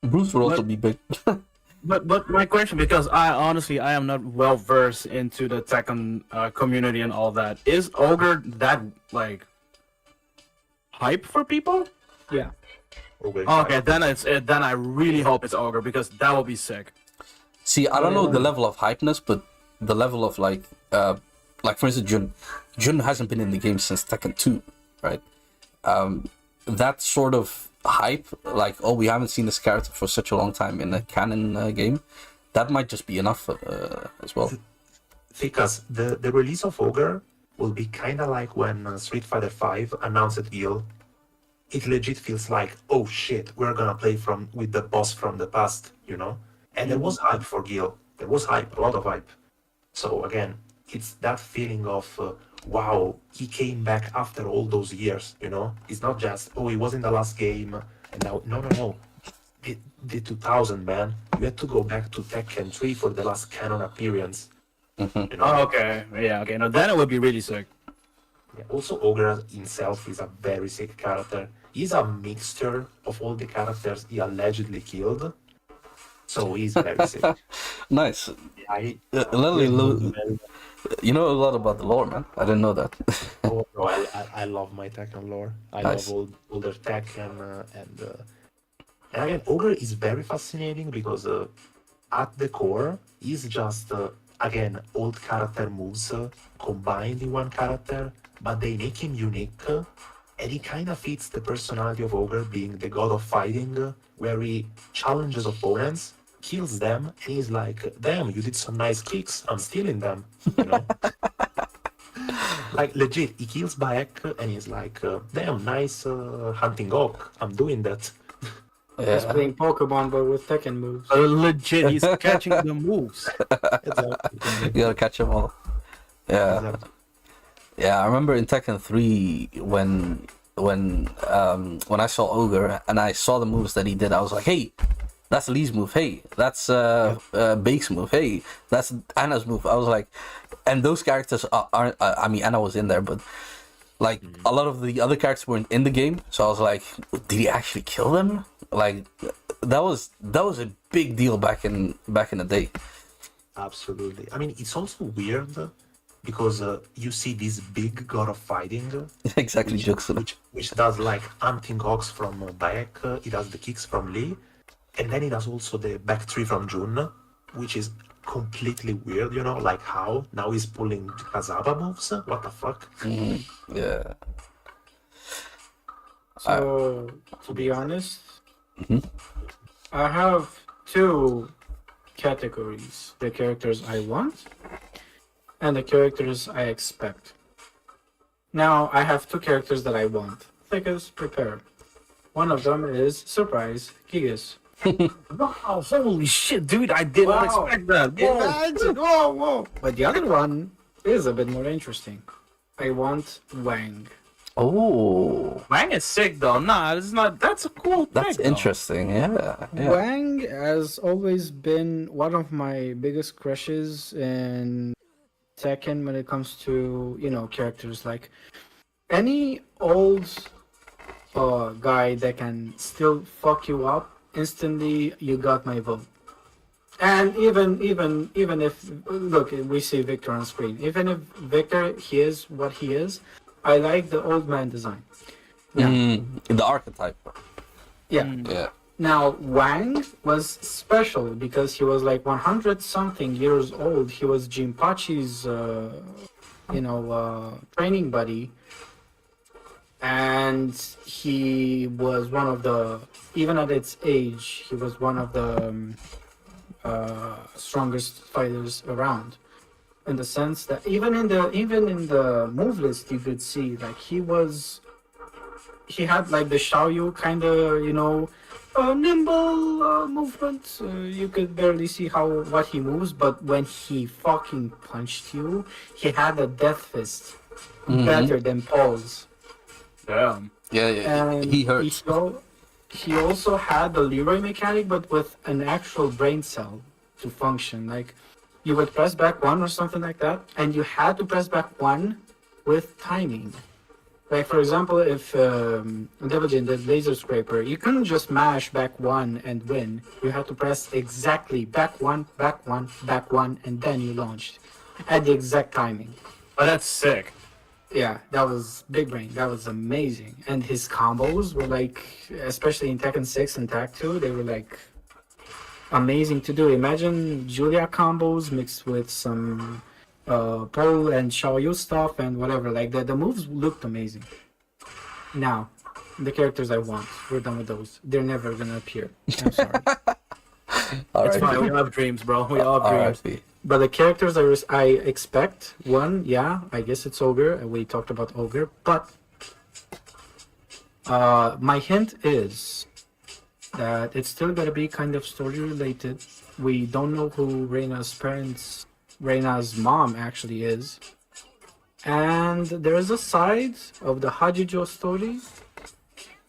Bruce would also be big. But my question, because I am not well versed into the Tekken community and all that. Is Ogre that like hype for people? Yeah. Okay, then I really hope it's Ogre because that will be sick. See, I don't know the level of hypeness, but the level of like for instance, Jun hasn't been in the game since Tekken 2, right? That sort of hype, like, oh, we haven't seen this character for such a long time in a canon game, that might just be enough as well. Because the release of Ogre will be kind of like when Street Fighter V announced Gil. It legit feels like, oh shit, we're gonna play with the boss from the past, And there was hype for Gil. There was hype, a lot of hype. So again, it's that feeling of, wow, he came back after all those years, It's not just, oh, he was in the last game, and now, no. The 2000, man. You had to go back to Tekken 3 for the last canon appearance. Oh, okay, yeah, okay. No, then it would be really sick. Yeah, also, Ogre himself is a very sick character. He's a mixture of all the characters he allegedly killed. So he's very sick. Nice. I, Lily, you know a lot about the lore, man. I didn't know that. Oh, bro, I love my Tekken lore. I Nice. love all their Tekken and again, Ogre is very fascinating because at the core, he's just again old character moves combined in one character, but they make him unique, and he kind of fits the personality of Ogre being the god of fighting, where he challenges opponents, kills them, and he's like, "Damn, you did some nice kicks. I'm stealing them." You know, like legit, he kills back, and he's like, "Damn, nice hunting hawk. I'm doing that." He's playing Pokemon but with Tekken moves. Legit, he's catching the moves. Exactly. You gotta catch them all. Yeah. Exactly. Yeah, I remember in Tekken 3 when I saw Ogre and I saw the moves that he did, I was like, hey, that's Lee's move. Hey, that's Bake's move. Hey, that's Anna's move. I was like, and those characters aren't. I mean, Anna was in there, but like a lot of the other characters weren't in the game. So I was like, did he actually kill them? Like that was a big deal back in the day. Absolutely. I mean, it's also weird because you see this big god of fighting, Exactly, Juxon. which does like hunting hawks from back, he does the kicks from Lee, and then he does also the back three from Jun, which is completely weird, you know, like how now he's pulling Kazaba moves. What the fuck? Yeah. So, to be honest, I have two categories: the characters I want and the characters I expect. Now, I have two characters that I want. Thickers, prepare. One of them is surprise, Gigas. Wow, holy shit, dude! I did not Wow. expect that. Whoa. Imagine, whoa, whoa. But the other one is a bit more interesting. I want Wang. Oh, Wang is sick though. Nah, it's not. That's a cool. that's pick, though. interesting. Yeah. Wang has always been one of my biggest crushes in Tekken when it comes to, you know, characters. Like any old guy that can still fuck you up instantly, you got my vote. And even if, look, we see Victor on screen. Even if Victor, he is what he is, I like the old man design. Now, The archetype. yeah. Yeah. Now, Wang was special because he was like 100 something years old. He was Jinpachi's, training buddy. And he was one of the, even at its age, he was one of the strongest fighters around. In the sense that even in the move list, you could see like he had like the Xiaoyu kind of, you know, nimble movement. You could barely see what he moves, but when he fucking punched you, he had a death fist better than Paul's. Damn. Yeah. And He hurts. He also had the Leroy mechanic, but with an actual brain cell to function. Like you would press back one or something like that, and you had to press back one with timing. Like for example, if Devil Jin did Laser Scraper, you couldn't just mash back one and win. You had to press exactly back one, and then you launched at the exact timing. Oh, that's sick. Yeah, that was big brain. That was amazing. And his combos were like, especially in Tekken 6 and Tak 2, they were like amazing to do. Imagine Julia combos mixed with some Paul and Xiaoyu stuff and whatever. Like the moves looked amazing. Now, the characters I want, we're done with those. They're never gonna appear. I'm sorry. It's fine. We all have dreams, bro. We all have dreams. R.I.P. But the characters I expect, one, yeah, I guess it's Ogre, and we talked about Ogre, but my hint is that it's still gonna be kind of story related. We don't know who Reina's mom actually is. And there is a side of the Hajijo story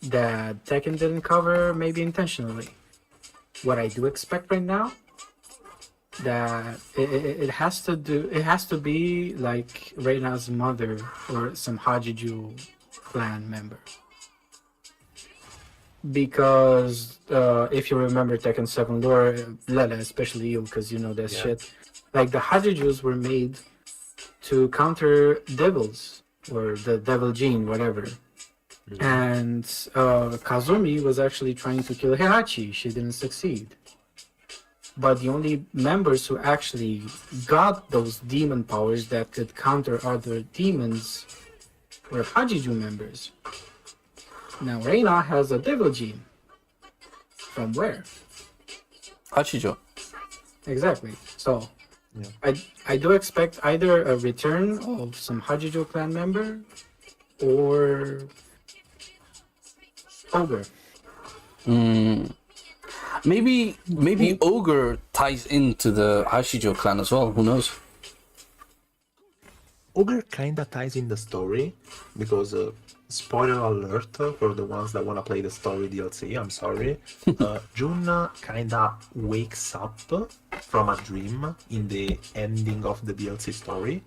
that Tekken didn't cover, maybe intentionally. What I do expect right now, that it has to be like Reina's mother or some Hajiju clan member. Because if you remember Tekken 7 lore, Lele, especially you, because you know that shit, like the Hajijus were made to counter devils or the devil gene, whatever. And Kazumi was actually trying to kill Heihachi. She didn't succeed. But the only members who actually got those demon powers that could counter other demons were Hajiju members. Now Reina has a devil gene. From where? Hachijo. Exactly. So Yeah. I do expect either a return of some Hajijo clan member or Ogre. Maybe Ogre ties into the Hashijo clan as well. Who knows? Ogre kinda ties in the story because spoiler alert for the ones that wanna play the story DLC. I'm sorry. Jun kinda wakes up from a dream in the ending of the DLC story.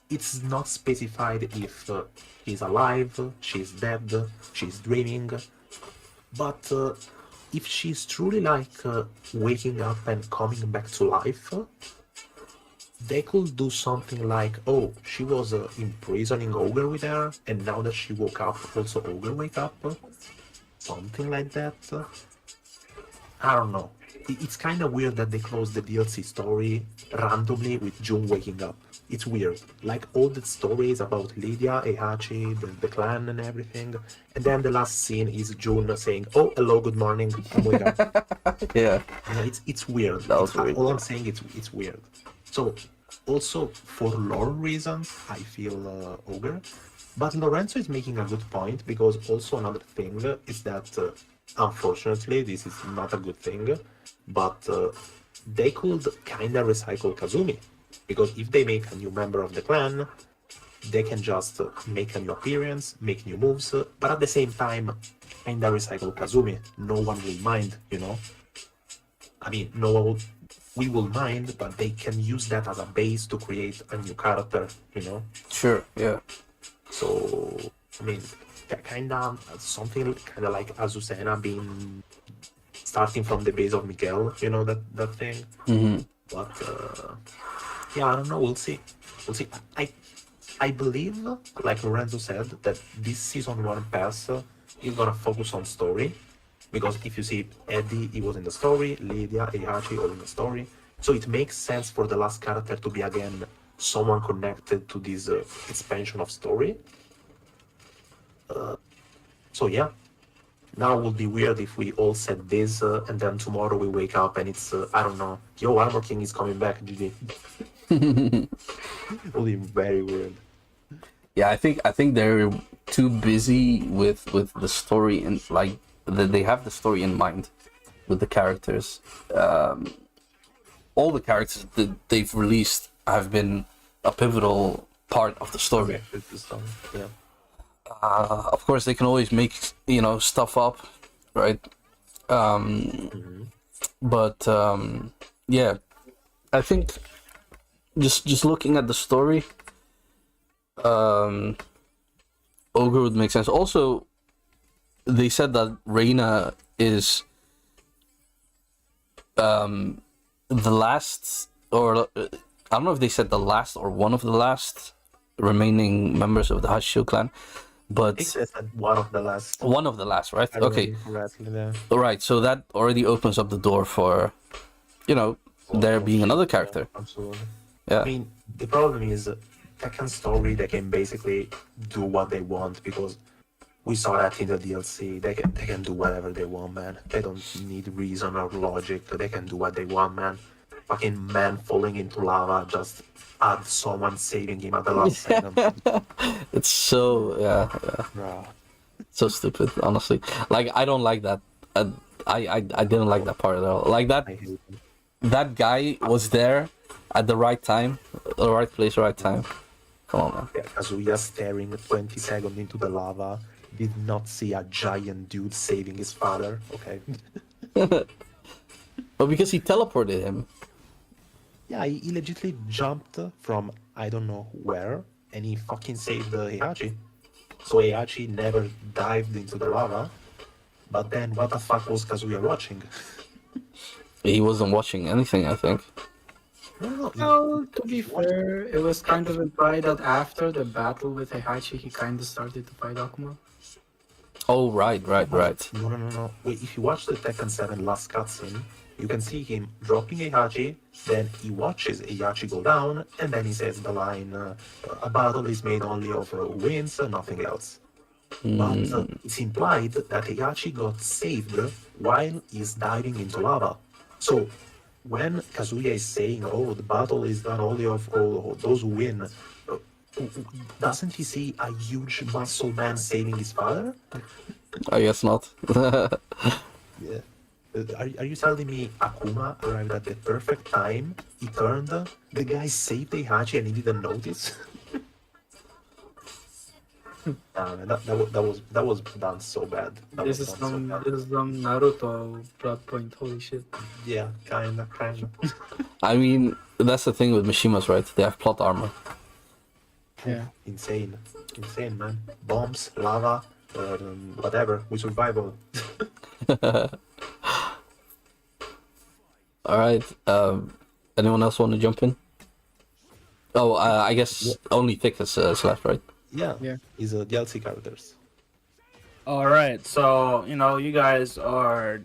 It's not specified if she's alive, she's dead, she's dreaming, but if she's truly like waking up and coming back to life, they could do something like, oh, she was imprisoning Ogre with her, and now that she woke up, also Ogre wake up, something like that. I don't know. It's kind of weird that they closed the DLC story randomly with Jun waking up. It's weird. Like all the stories about Lydia, Heihachi, the clan, and everything, and then the last scene is Jun saying, "Oh, hello, good morning, I'm waking up." Yeah. Yeah, it's weird. That was weird. All I'm saying it's weird. So also for lore reasons, I feel Ogre. But Lorenzo is making a good point because also another thing is that unfortunately this is not a good thing, but they could kinda recycle Kazumi because if they make a new member of the clan, they can just make a new appearance, make new moves, but at the same time kinda recycle Kazumi. No one will mind, you know. I mean, no one would, we will mind, but they can use that as a base to create a new character, you know? Sure. Yeah. So, I mean, kind of something kind of like Azucena being starting from the base of Miguel, you know, that thing. But, yeah, I don't know, we'll see. We'll see. I believe, like Lorenzo said, that this season 1 pass is gonna focus on story. Because if you see Eddie, he was in the story, Lydia, Heihachi, all in the story. So it makes sense for the last character to be again someone connected to this expansion of story. So yeah, now it would be weird if we all said this and then tomorrow we wake up and it's, I don't know, yo, Armor King is coming back, GG. It would be very weird. Yeah. I think they're too busy with the story and like they have the story in mind with the characters. All the characters that they've released have been a pivotal part of the story. Okay, it's the story, yeah. Of course, they can always make stuff up, right? But yeah, I think just looking at the story, Ogre would make sense. Also, they said that Reina is the last, or I don't know if they said the last or one of the last remaining members of the Hashido clan, but I think that's one of the last. one of the last, right? I don't Okay, remember correctly there. all right. So that already opens up the door for, there being another character. Absolutely. Yeah. I mean, the problem is Tekken story. They can basically do what they want because we saw that in the DLC. They can do whatever they want, man. They don't need reason or logic. They can do what they want, man. Fucking man falling into lava, just add someone saving him at the last second. It's so Bruh. so stupid. Honestly, like I don't like that. I didn't like that part at all. Like that I hate it. that guy was there at the right time, the right place, right time. Come on, man. Yeah, Kazuya staring 20 seconds into the lava, did not see a giant dude saving his father. Okay. But because he teleported him. Yeah, he legitimately jumped from I don't know where, and he fucking saved Heihachi. So Heihachi never dived into the lava. But then, what the fuck was Kazuya watching? He wasn't watching anything, I think. No, Well, to be fair, it was kind of implied that after the battle with Heihachi, he kind of started to fight Akuma. Oh, right. No. Wait, if you watch the Tekken 7 last cutscene, you can see him dropping Heihachi, then he watches Heihachi go down, and then he says the line, a battle is made only of wins and nothing else. But it's implied that Heihachi got saved while he's diving into lava. So when Kazuya is saying, "Oh, the battle is done only of all those who win," doesn't he see a huge muscle man saving his father? I guess not. Yeah. Are you telling me Akuma arrived at the perfect time? He turned, the guy saved Heihachi and he didn't notice? Nah, man, that was done so bad. This is some Naruto plot point. Holy shit. Yeah, kinda. I mean, that's the thing with Mishimas, right? They have plot armor. Yeah. Insane, man. Bombs, lava, whatever. We survive all. All right. Anyone else want to jump in? Oh, I guess only Thick is left, right? Yeah. Yeah. He's a DLC characters. All right, so you guys are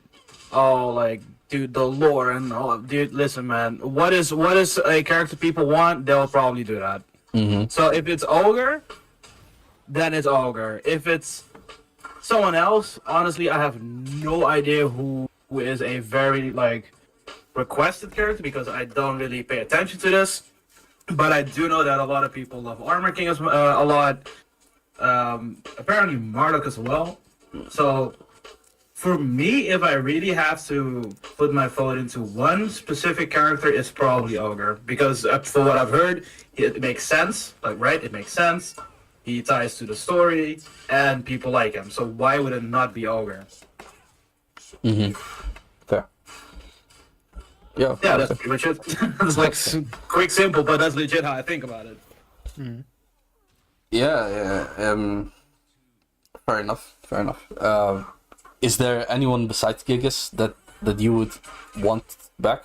all like, dude, the lore and all. Dude, listen, man. What is a character people want? They'll probably do that. Mm-hmm. So if it's ogre, then it's ogre. If it's someone else, honestly, I have no idea who is a very like requested character because I don't really pay attention to this. But I do know that a lot of people love Armor King a lot. Apparently Marduk as well. So for me, if I really have to put my vote into one specific character, it's probably Ogre. Because for what I've heard, it makes sense. Like, right? It makes sense. He ties to the story, and people like him. So why would it not be Ogre? Mm-hmm. Fair. Yeah. Yeah, that's pretty much it. It's like quick, simple, but that's legit how I think about it. Yeah. Fair enough. Is there anyone besides Gigas that you would want back?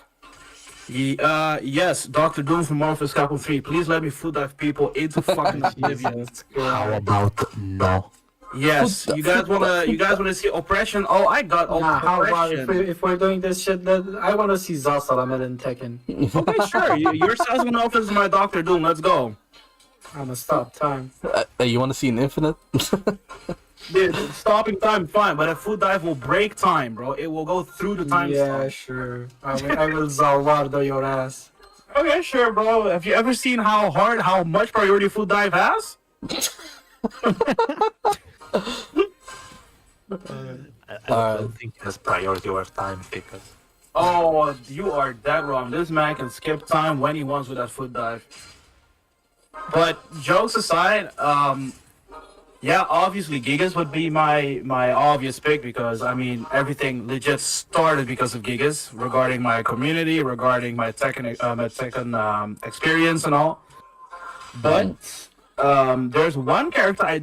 Yes, Dr. Doom from Morpheus Capcom 3. Please let me food dive people into fucking oblivion. How about no? Yes, you guys wanna see oppression? Oh, I got Nah, how about oppression. if we're doing this shit, then I want to see Zasalamel in Tekken. Okay, sure. Your salesman office is my Dr. Doom. Let's go. I'ma stop time. You want to see an Infinite? Dude, stopping time, fine, but a food dive will break time, bro. It will go through the time Yeah, stop. sure. I will Zalwardo your ass. Okay, sure, bro. Have you ever seen how much priority food dive has? I don't think it has priority over time because Oh, you are dead wrong. This man can skip time when he wants with that foot dive. But jokes aside, yeah, obviously Gigas would be my obvious pick because I mean everything legit started because of Gigas regarding my community, regarding my Tekken experience and all. But there's one character I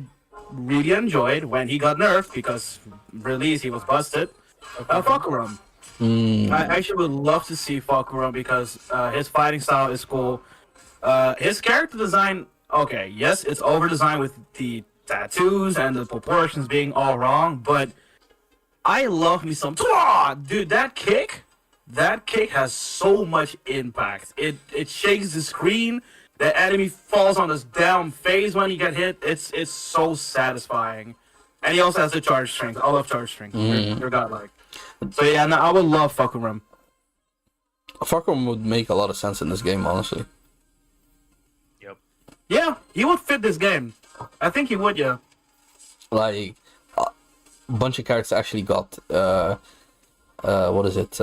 really enjoyed when he got nerfed because release he was busted. Fakuram. I actually would love to see Fakuram because his fighting style is cool. His character design, okay, yes, it's over designed with the tattoos and the proportions being all wrong, but I love me some. Dude, that kick has so much impact. It shakes the screen. The enemy falls on his down face when he get hit. It's so satisfying. And he also has the charge strength. I love charge strength. You're godlike. So yeah, no, I would love Fakuram. Fakuram would make a lot of sense in this game, honestly. Yeah, he would fit this game. I think he would, yeah. Like, a bunch of characters actually got, what is it,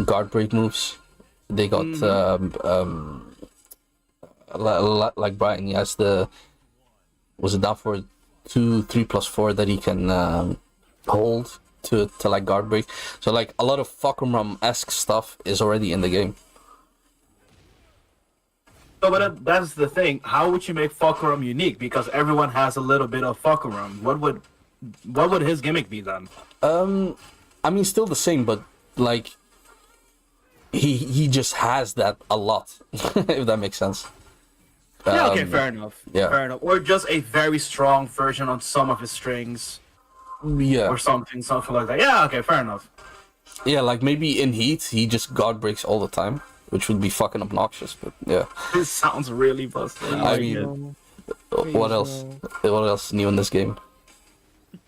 guard break moves. They got, like Brian, he has was it down for 2, 3+4 that he can hold to like guard break. So like a lot of Fakuram-esque stuff is already in the game. So, but that's the thing. How would you make Fakuram unique? Because everyone has a little bit of Fakuram. What would his gimmick be then? I mean, still the same, but like he just has that a lot, if that makes sense. Yeah, okay, fair enough. yeah. Fair enough. Or just a very strong version on some of his strings, Yeah, or something like that. Yeah, okay, fair enough. yeah, like maybe in Heat he just guard breaks all the time, which would be fucking obnoxious. But yeah, This sounds really busted. I mean, what else? What else new in this game?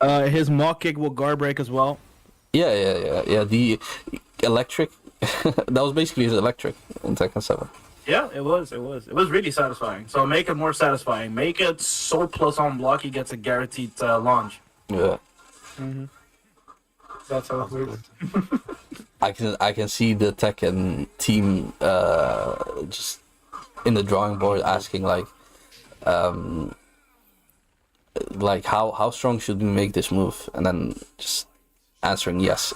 His mock kick will guard break as well. Yeah. The electric That was basically his electric in Tekken 7. Yeah, it was really satisfying. So make it more satisfying. Make it so plus on block he gets a guaranteed launch. Yeah. That's how it works. I can see the Tekken team just in the drawing board asking like how strong should we make this move, and then just answering yes.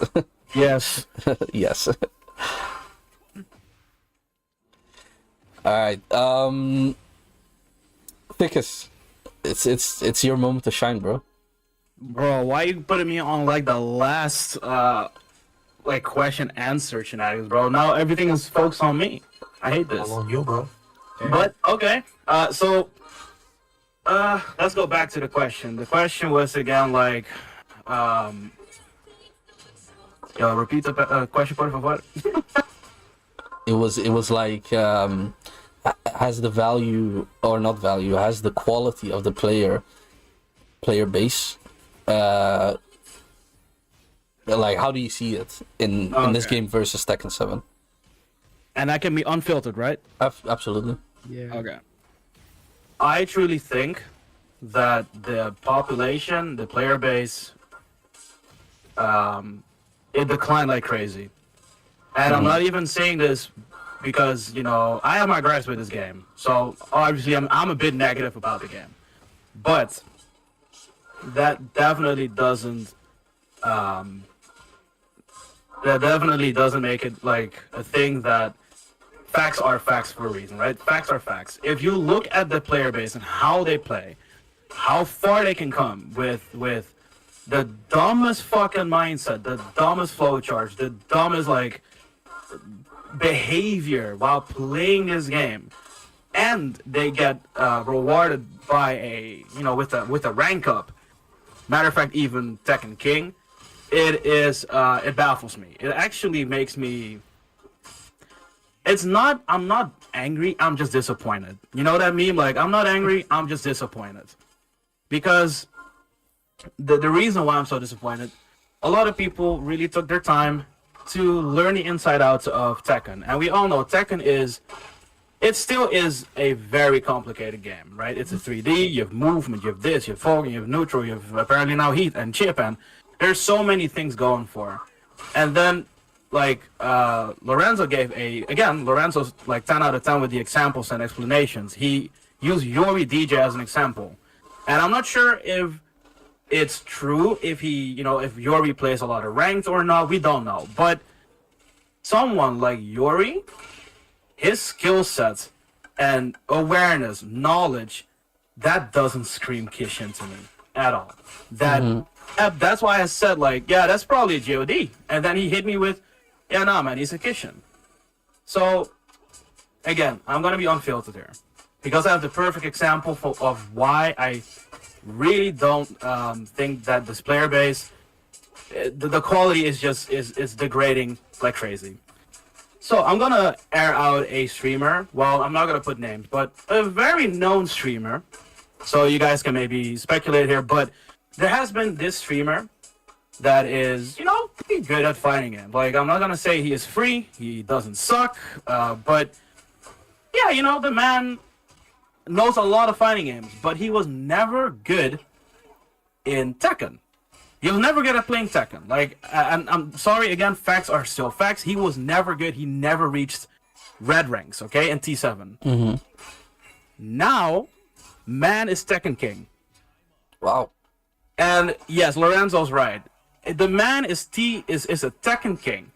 Yes. Yes. All right. Ficus, it's your moment to shine, bro. Bro, why you putting me on like the last like question answer shenanigans, bro? Now everything is focused on me. I hate this. All on you, bro. But okay. So let's go back to the question. The question was again like repeat the question part of what? It was like has the value or not value, has the quality of the player base, like how do you see it in this Okay. game versus Tekken 7? And that can be unfiltered, right? Absolutely. Yeah. Okay. I truly think that the population, the player base, it declined like crazy. And I'm not even saying this because, you know, I have my gripes with this game. So obviously I'm a bit negative about the game. But that definitely doesn't make it like a thing that facts are facts for a reason, right? Facts are facts. If you look at the player base and how they play, how far they can come with the dumbest fucking mindset, the dumbest flow charge, the dumbest like behavior while playing this game, and they get rewarded by with a rank up. Matter of fact, even Tekken King, it baffles me. It actually makes me. I'm not angry, I'm just disappointed. You know what I mean? Like, I'm not angry, I'm just disappointed. Because the reason why I'm so disappointed, a lot of people really took their time to learn the inside outs of Tekken. And we all know Tekken it still is a very complicated game, right? It's a 3D, you have movement, you have this, you have focus, you have neutral, you have apparently now heat and chip, and there's so many things going for. And then like Lorenzo's like 10 out of 10 with the examples and explanations. He used Yori DJ as an example, and I'm not sure if it's true if if Yori plays a lot of ranked or not. We don't know, but someone like Yori, his skill sets and awareness, knowledge, that doesn't scream Kishin to me at all. That's why I said like, yeah, that's probably a God, and then he hit me with, yeah, nah, man, he's a Kishin. So, again, I'm gonna be unfiltered here, because I have the perfect example of why I really don't think that this player base, the quality is degrading like crazy. So I'm gonna air out a streamer. Well, I'm not gonna put names, but a very known streamer. So you guys can maybe speculate here, but there has been this streamer that is, pretty good at fighting him. Like, I'm not gonna say he is free, he doesn't suck, but yeah, the man knows a lot of fighting games, but he was never good in Tekken. He was never good at playing Tekken. Like, I'm sorry, again, facts are still facts. He was never good, he never reached red ranks, okay, in T7. Now, man is Tekken King. Wow. And yes, Lorenzo's right. The man is a Tekken King.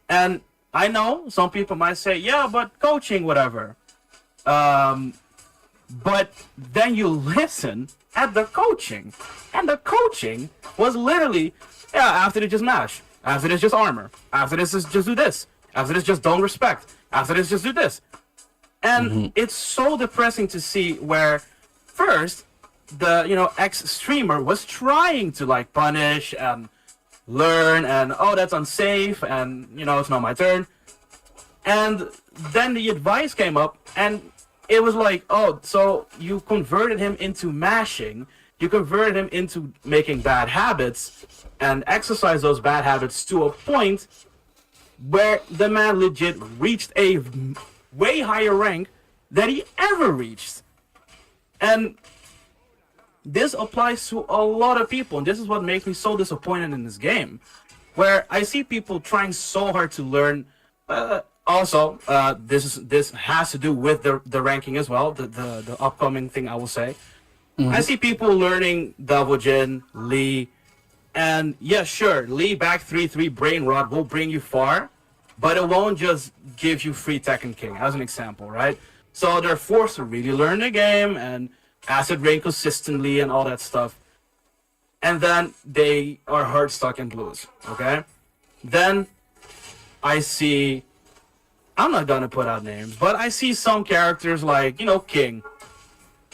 And I know some people might say, yeah, but coaching, whatever. But then you listen at the coaching. And the coaching was literally, yeah, after this just mash. After this just armor. After this is just do this. After this just don't respect. After this just do this. And it's so depressing to see where first the ex-streamer was trying to like punish and learn and that's unsafe and it's not my turn, and then the advice came up and it was like, oh, so you converted him into mashing, you converted him into making bad habits and exercise those bad habits to a point where the man legit reached a way higher rank than he ever reached. And this applies to a lot of people, and this is what makes me so disappointed in this game, where I see people trying so hard to learn. This has to do with the ranking as well, the upcoming thing I will say. I see people learning Devil Jin, Lee, and yeah, sure, Lee back 3-3 Brain Rot will bring you far, but it won't just give you free Tekken King, as an example, right? So they're forced to really learn the game and acid rain consistently and all that stuff. And then they are hard stuck in blues, okay? Then I see, I'm not gonna put out names, but I see some characters like, King.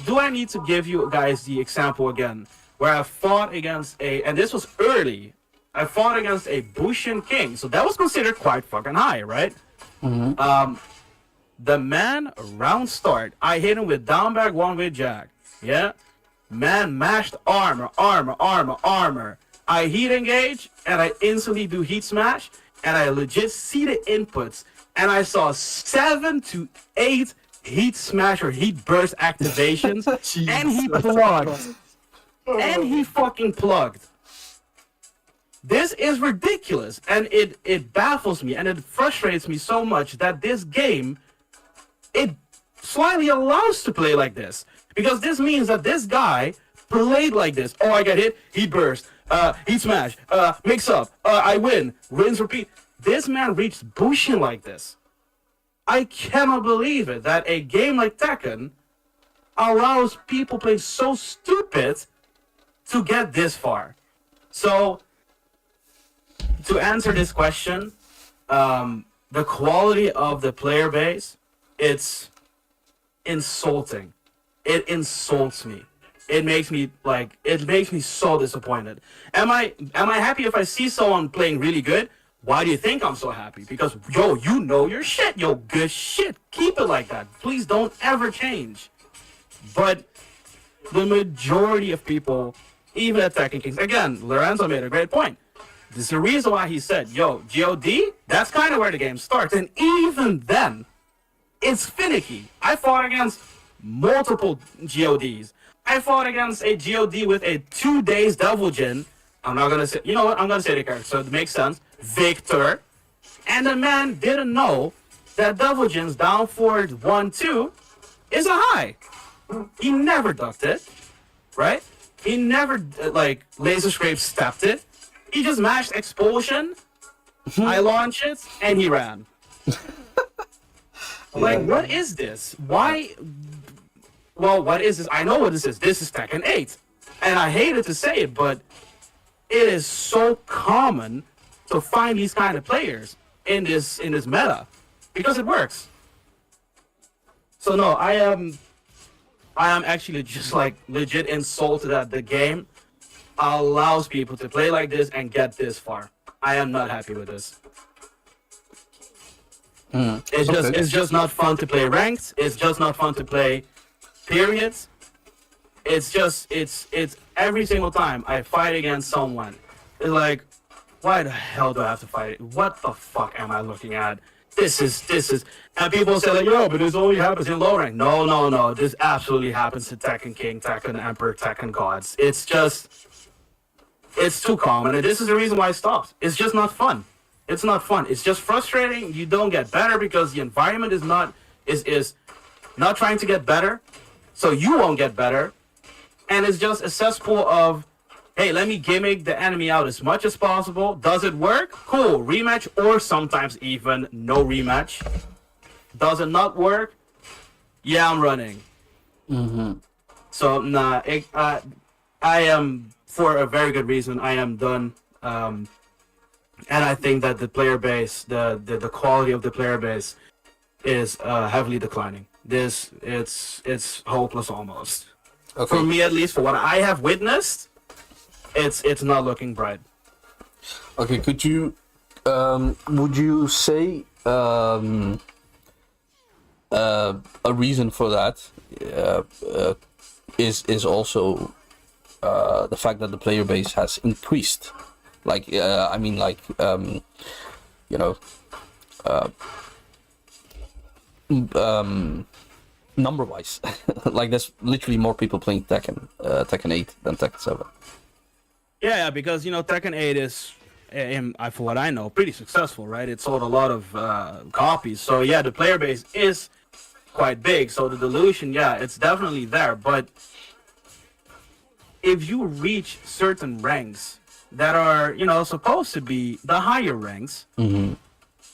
Do I need to give you guys the example again? Where I fought against and this was early, I fought against a Bushin King. So that was considered quite fucking high, right? The man, round start, I hit him with down back one way jack. Yeah? Man mashed armor. I heat engage, and I instantly do heat smash, and I legit see the inputs, and I saw 7 to 8 heat smash or heat burst activations, and he plugged. And he fucking plugged. This is ridiculous, and it baffles me, and it frustrates me so much that this game, it slightly allows to play like this. Because this means that this guy played like this. Oh, I get hit, heat burst, heat smash, mix up, I win, rinse, repeat. This man reached Bushin like this. I cannot believe it that a game like Tekken allows people playing so stupid to get this far. So, to answer this question, the quality of the player base, it's insulting. It insults me. It makes me so disappointed. Am I happy if I see someone playing really good? Why do you think I'm so happy? Because, yo, you know your shit. Yo, good shit. Keep it like that. Please don't ever change. But the majority of people, even at Tekken Kings, again, Lorenzo made a great point. This is the reason why he said, yo, GOD, that's kind of where the game starts. And even then, it's finicky. I fought against multiple GODs. I fought against a GOD with a 2 days Devil Jin. I'm not going to say, you know what? I'm going to say the character, so it makes sense. Victor. And the man didn't know that Devil Jin's down forward 1-2 is a high. He never ducked it, right? He never, laser scrape stepped it. He just mashed expulsion. I launch it, and he ran. What is this? Why? Well, what is this? I know what this is. This is Tekken 8. And I hated to say it, but it is so common to find these kind of players in this meta. Because it works. So no, I am actually just legit insulted that the game allows people to play like this and get this far. I am not happy with this. It's just not fun to play ranked. It's just not fun to play periods. It's every single time I fight against someone, it's like, why the hell do I have to fight? What the fuck am I looking at? This is, and people say yo, but this only happens in low rank. No. This absolutely happens to Tekken King, Tekken Emperor, Tekken Gods. It's too common, and this is the reason why I stopped. It's just not fun. It's not fun. It's just frustrating. You don't get better because the environment is not trying to get better, so you won't get better, and it's just a cesspool of, hey, let me gimmick the enemy out as much as possible. Does it work? Cool, rematch, or sometimes even no rematch. Does it not work? Yeah, I'm running. So nah, I am, for a very good reason, I am done. And I think that the player base, the quality of the player base, is heavily declining. It's hopeless almost. Okay. For me, at least, for what I have witnessed, it's not looking bright. Okay, could you would you say a reason for that is also the fact that the player base has increased? number wise. Like there's literally more people playing Tekken 8 than Tekken 7. Yeah, because Tekken 8 is, for what I know, pretty successful, right? It sold a lot of copies, so yeah, the player base is quite big. So the dilution, yeah, it's definitely there. But if you reach certain ranks that are, supposed to be the higher ranks,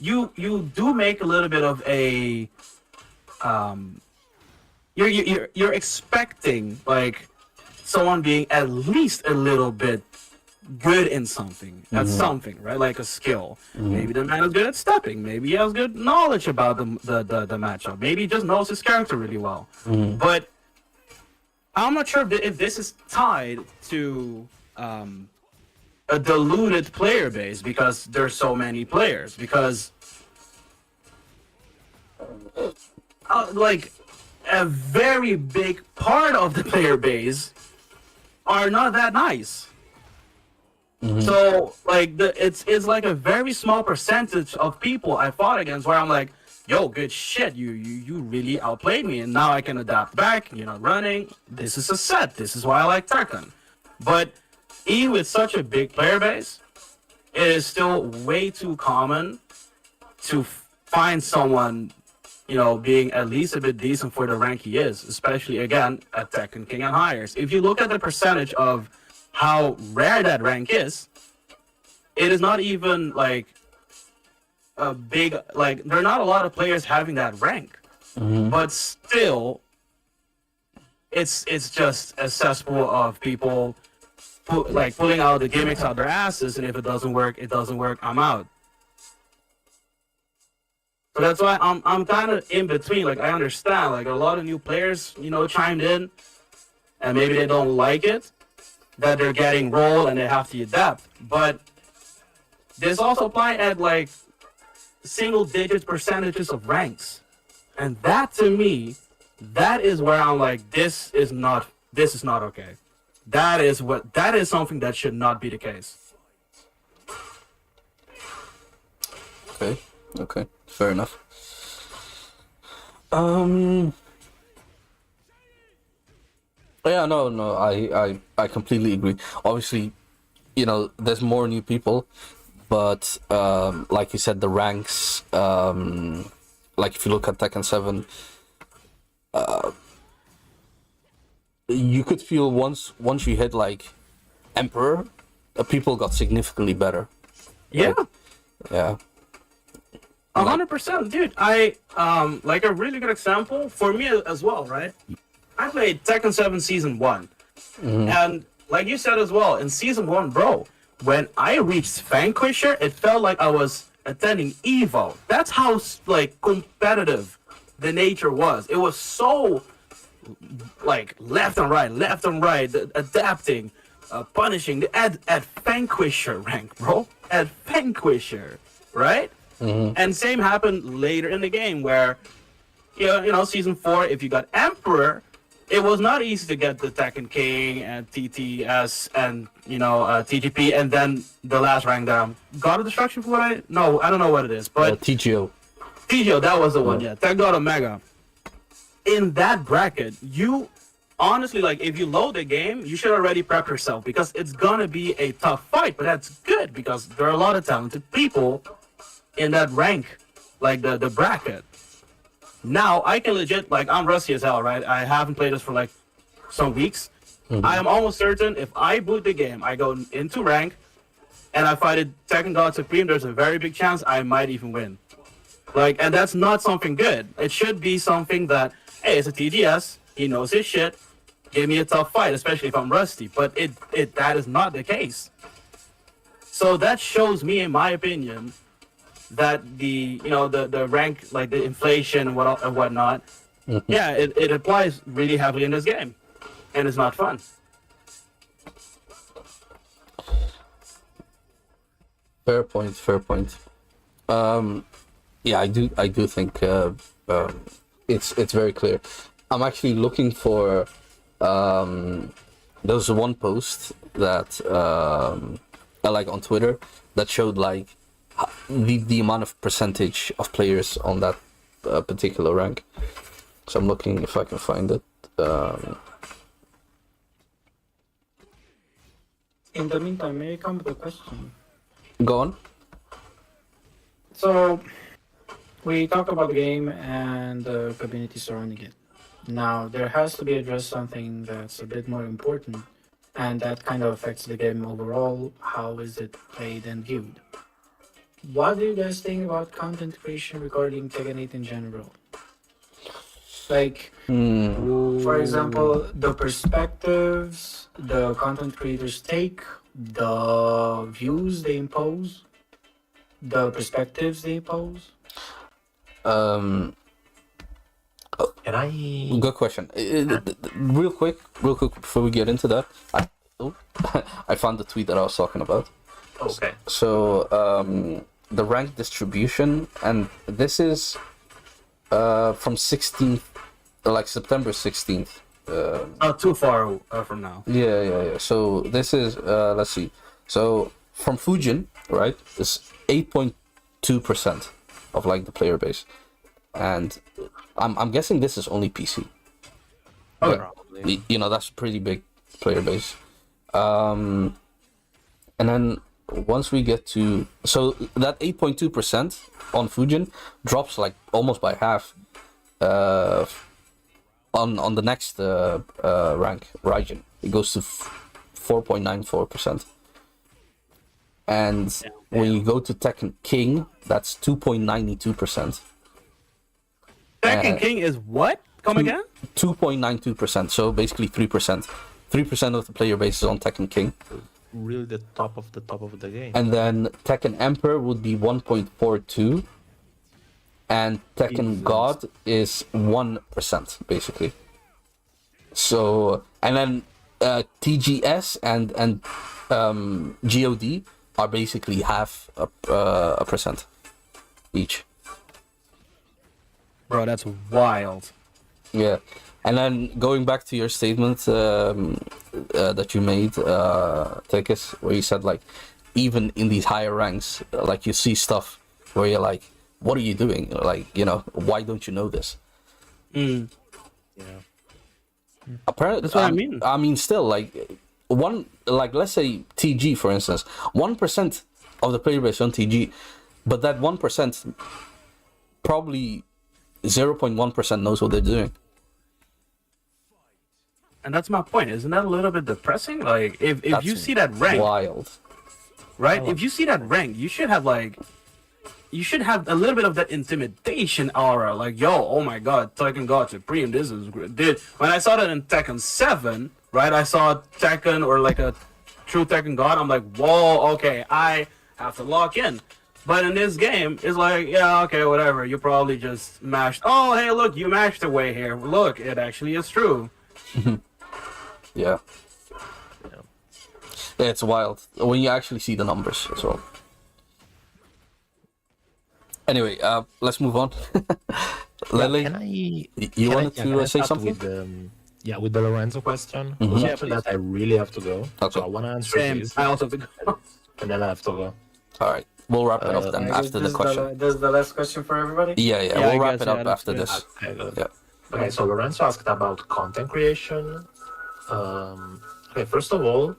you do make a little bit of a you're expecting like someone being at least a little bit good in something, at something, right? Like a skill. Maybe the man is good at stepping. Maybe he has good knowledge about the matchup. Maybe he just knows his character really well. But I'm not sure if this is tied to a diluted player base because there's so many players. Because like a very big part of the player base are not that nice. So like it's like a very small percentage of people I fought against where I'm like, yo, good shit, you really outplayed me, and now I can adapt back. You're not running. This is a set. This is why I like Tekken. But even with such a big player base, it is still way too common to find someone, being at least a bit decent for the rank he is, especially again at Tekken King and higher. If you look at the percentage of how rare that rank is, it is not even like a big, like there are not a lot of players having that rank, but still it's just a cesspool of people pulling out the gimmicks out their asses, and if it doesn't work, it doesn't work, I'm out. So that's why I'm kind of in between. Like I understand, like a lot of new players, chimed in, and maybe they don't like it that they're getting rolled and they have to adapt. But this also apply at like single-digit percentages of ranks, and that to me, that is where I'm like, this is not okay. That is something that should not be the case. Okay, fair enough. Yeah, no, I completely agree. Obviously, there's more new people, but like you said, the ranks, like if you look at Tekken 7, you could feel once you hit like Emperor, people got significantly better. Yeah. Yeah. 100%, dude. I like a really good example for me as well, right? I played Tekken 7 Season 1. And like you said as well, in Season 1, bro, when I reached Vanquisher, it felt like I was attending EVO. That's how like competitive the nature was. It was so like left and right, adapting, punishing at Vanquisher rank, bro. At Vanquisher, right? And same happened later in the game where, Season 4, if you got Emperor, it was not easy to get the Tekken King and TTS and, TGP, and then the last rank down. God of Destruction for what I don't know what it is, but... TGO. TGO, that was the one, yeah. Tech God Omega. In that bracket, you... Honestly, like, if you load the game, you should already prep yourself, because it's gonna be a tough fight, but that's good, because there are a lot of talented people in that rank, like the bracket. Now I can legit, like, I'm rusty as hell, right? I haven't played this for like some weeks. I am almost certain if I boot the game, I go into rank and I fight a Tekken God Supreme, there's a very big chance I might even win. Like, and that's not something good. It should be something that, hey, it's a TGS, he knows his shit, give me a tough fight, especially if I'm rusty. But that is not the case. So that shows me, in my opinion, that the rank, like the inflation and whatnot, yeah, it applies really heavily in this game, and it's not fun. Fair point. Yeah, I do think it's very clear. I'm actually looking for there was one post that I like on Twitter that showed like the amount of percentage of players on that particular rank. So I'm looking if I can find it. In the meantime, may I come with a question? Go on. So, we talked about the game and the community surrounding it. Now, there has to be addressed something that's a bit more important, and that kind of affects the game overall. How is it played and viewed? What do you guys think about content creation regarding Tekken 8 in general? Like, for example, the perspectives the content creators take, the views they impose, the perspectives they impose. Um, Can I? Good question. Real quick before we get into that, I found the tweet that I was talking about. Okay. So the rank distribution, and this is from 16th, like September 16th. Not too far from now. Yeah. So this is let's see. So from Fujin, right, is 8.2% of like the player base, and I'm guessing this is only PC. Okay. Probably. You know, that's a pretty big player base. And then once we get to, so that 8.2% on Fujin drops like almost by half on the next rank, Raijin. It goes to 4.94%. And when you go to Tekken King, that's 2.92%. Tekken King is what? Come again? 2.92%, so basically 3%. 3% of the player base is on Tekken King. Really, the top of the game. And then Tekken Emperor would be 1.42. And Tekken Jesus. God is 1%, basically. So, and then TGS and GOD are basically half a percent each. Bro, that's wild. Yeah, and then going back to your statement that you made, Tekis, where you said like, even in these higher ranks, like you see stuff where you're like, what are you doing? Like, you know, why don't you know this? Mm. Yeah. Apparently, That's what I mean. I mean, still, like let's say TG, for instance, 1% of the player base on TG, but that 1% probably 0.1% knows what they're doing. And that's my point. Isn't that a little bit depressing? Like, if That's you see that rank, wild. right? If you see that rank, you should have a little bit of that intimidation aura. Like, yo, oh my god, Tekken God Supreme, this is great. Dude, when I saw that in Tekken 7, right? I saw Tekken or like a true Tekken God. I'm like, whoa, okay, I have to lock in. But in this game, it's like, yeah, okay, whatever. You probably just mashed. Oh, hey, look, you mashed away here. Look, it actually is true. Yeah. Yeah, it's wild when you actually see the numbers as well. Anyway, let's move on. Lily, Can I? you wanted can I to say start something? With the Lorenzo question. Mhm. Because Yeah, after please. that, I really have to go. Okay. So I want to answer Same. this, I also have to go. and then I have to go. All right, we'll wrap it up then Alright, after the this is question. this is the last question for everybody. Yeah, Yeah, we'll I wrap guess, it up yeah, after that's this. Okay, good. Yeah. Okay, so Lorenzo asked about content creation. Okay, first of all,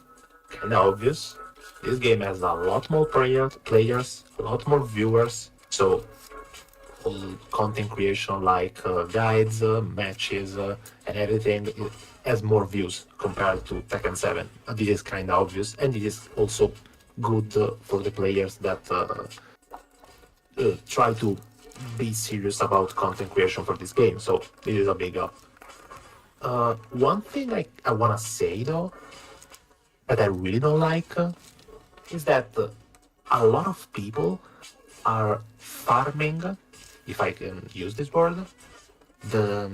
kind of obvious. This game has a lot more players, a lot more viewers. So, content creation like guides, matches, and everything has more views compared to Tekken 7. This is kind of obvious, and it is also good for the players that try to be serious about content creation for this game. So this is a big up. One thing I want to say though, that I really don't like, is that a lot of people are farming, if I can use this word, the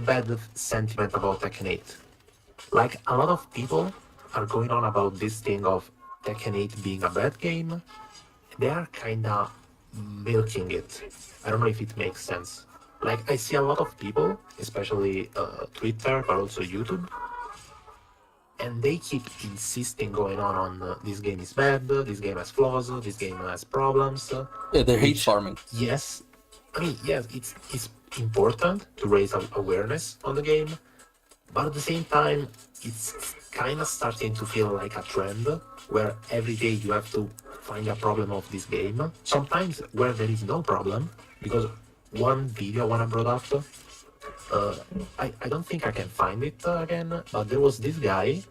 bad sentiment about Tekken 8. Like, a lot of people are going on about this thing of Tekken 8 being a bad game. They are kinda milking it. I don't know if it makes sense. Like, I see a lot of people, especially Twitter, but also YouTube, and they keep insisting going on this game is bad, this game has flaws, this game has problems. Yeah, they're hate Which, farming. yes, I mean, yes, it's important to raise awareness on the game, but at the same time, it's kind of starting to feel like a trend where every day you have to find a problem of this game. Sometimes where there is no problem, because one video when I brought up, I don't think I can find it again, but there was this guy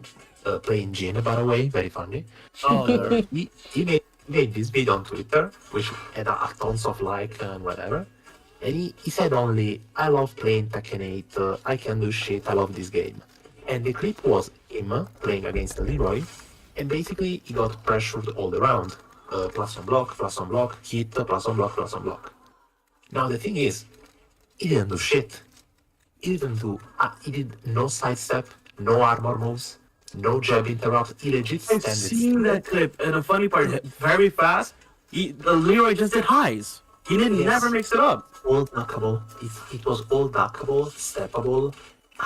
playing Jin, by the way, very funny. Oh, yeah. He made this video on Twitter, which had a tons of like and whatever. And he said only, I love playing Tekken 8, I can do shit, I love this game. And the clip was him playing against Leroy, and basically he got pressured all around. Plus on block, hit, plus on block, plus on block. Now the thing is, he didn't do shit. He did no sidestep, no armor moves, no jab interrupt. He legit I've standed seen that clip, and the funny part, very fast, the Leroy just did highs. He didn't Yes. never mix it up. all duckable. It was all duckable, steppable,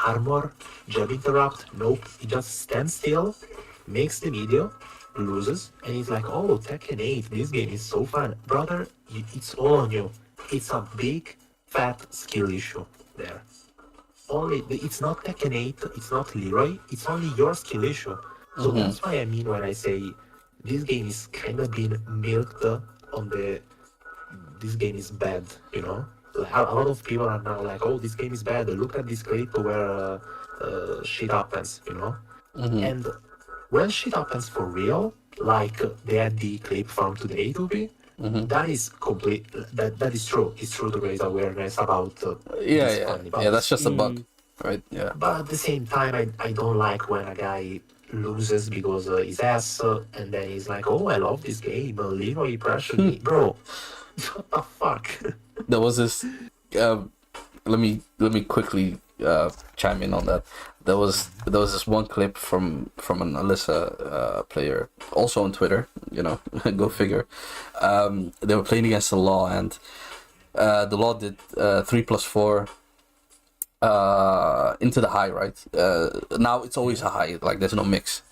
armor, jab interrupt. Nope. He just stands still, makes the video, loses, and he's like, oh, Tekken 8, this game is so fun. Brother, it's all on you. It's a big, fat skill issue there. It's not Tekken 8, it's not Leroy, it's only your skill issue. So that's why I mean when I say this game is kind of being milked on the this game is bad, you know? Like, a lot of people are now like, oh, this game is bad, look at this clip where shit happens, you know? And when shit happens for real, like they had the clip from today to be, that is complete, that is true. It's true to raise awareness about these funny bugs. Yeah, that's just a bug, right? Yeah. But at the same time, I don't like when a guy loses because he's ass, and then he's like, oh, I love this game, Leroy pressured me. Bro, what the fuck? There was this. Let me quickly chime in on that. There was this one clip from an Alyssa player, also on Twitter. You know, go figure. They were playing against the Law, and the Law did 3+4 into the high, right? Now it's always a high, like there's no mix.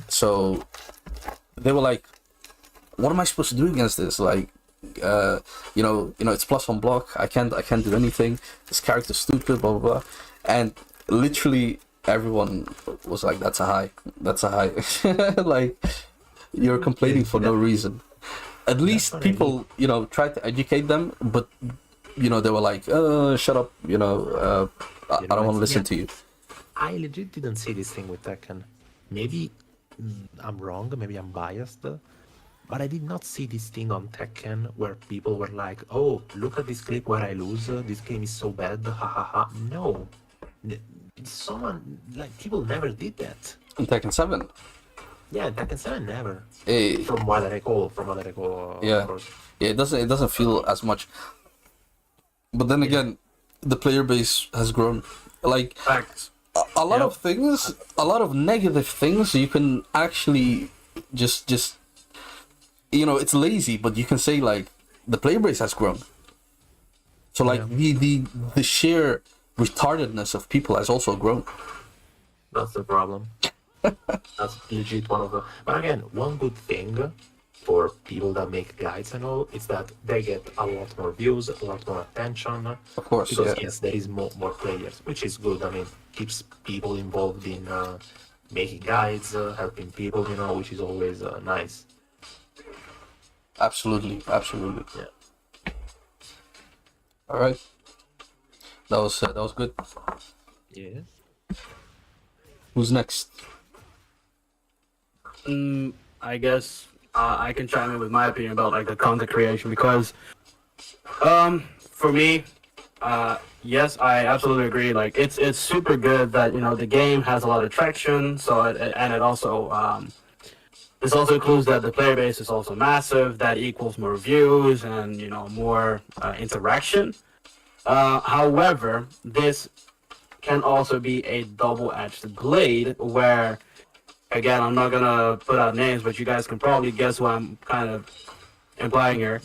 So they were like, what am I supposed to do against this? Like, you know, it's plus on block. I can't do anything. This character's stupid, blah blah blah. And literally everyone was like, that's a high. Like, you're complaining for no reason. At least what I people, you know, try to educate them, but you know, they were like, shut up, you know, I don't want to listen to you. I legit didn't see this thing with Tekken. Maybe I'm wrong, maybe I'm biased, but I did not see this thing on Tekken where people were like, oh, look at this clip where I lose, this game is so bad, ha ha ha. No. Someone, like, people never did that. In Tekken 7. Yeah, Tekken 7 never. Eh, From what I recall, Yeah. of course. Yeah, it doesn't feel as much. But then again, the player base has grown. Like, Facts. a lot Yep. of things, a lot of negative things, you can actually just you know, it's lazy, but you can say like the player base has grown. So like the sheer retardedness of people has also grown. That's the problem. That's legit one of the. But again, one good thing for people that make guides and all is that they get a lot more views, a lot more attention. Of course, Because yeah. yes, there is more players, which is good. I mean, keeps people involved in making guides, helping people, you know, which is always nice. Absolutely. Yeah. All right. That was good. Yes. Who's next? I guess I can chime in with my opinion about like the content creation because, for me, yes, I absolutely agree. Like it's super good that you know the game has a lot of traction. So it also this also includes that the player base is also massive. That equals more views and you know more interaction. However, this can also be a double-edged blade where, again, I'm not gonna put out names, but you guys can probably guess what I'm kind of implying here.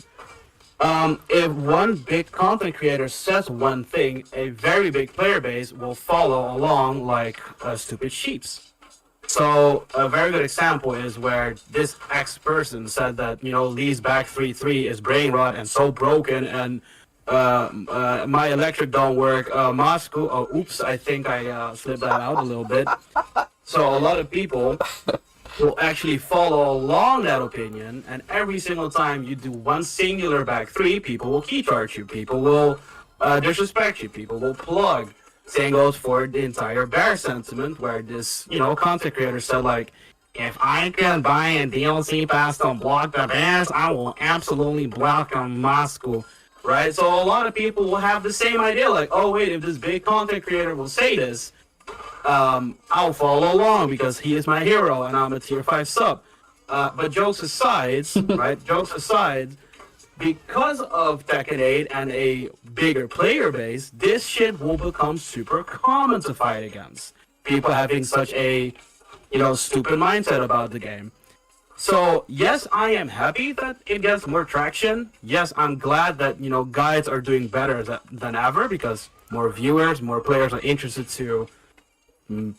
If one big content creator says one thing, a very big player base will follow along like stupid sheeps. So a very good example is where this X person said that Lee's back 3-3 is brain rot and so broken, and my electric don't work. Moscow. Oh, oops! I think I slipped that out a little bit. So a lot of people will actually follow along that opinion, and every single time you do one singular back three, people will key charge you, people will disrespect you, people will plug. Same goes for the entire bear sentiment, where this content creator said like, if I can buy a DLC pass to block the bears, I will absolutely block on Moscow, right? So a lot of people will have the same idea, like, oh wait, if this big content creator will say this, I'll follow along because he is my hero and I'm a tier 5 sub. But jokes aside, right? Jokes aside, because of Tekken 8 and a bigger player base, this shit will become super common to fight against. People having such a, stupid mindset about the game. So, yes, I am happy that it gets more traction. Yes, I'm glad that, guides are doing better than ever because more viewers, more players are interested to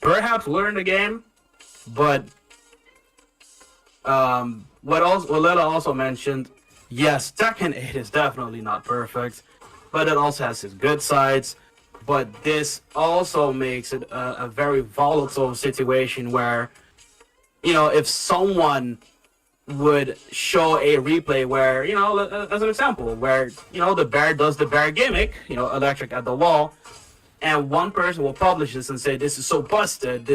perhaps learn the game, but what Lila also mentioned, yes, Tekken 8 is definitely not perfect, but it also has its good sides. But this also makes it a very volatile situation where, if someone would show a replay where, as an example, where, the bear does the bear gimmick, electric at the wall, and one person will publish this and say, this is so busted,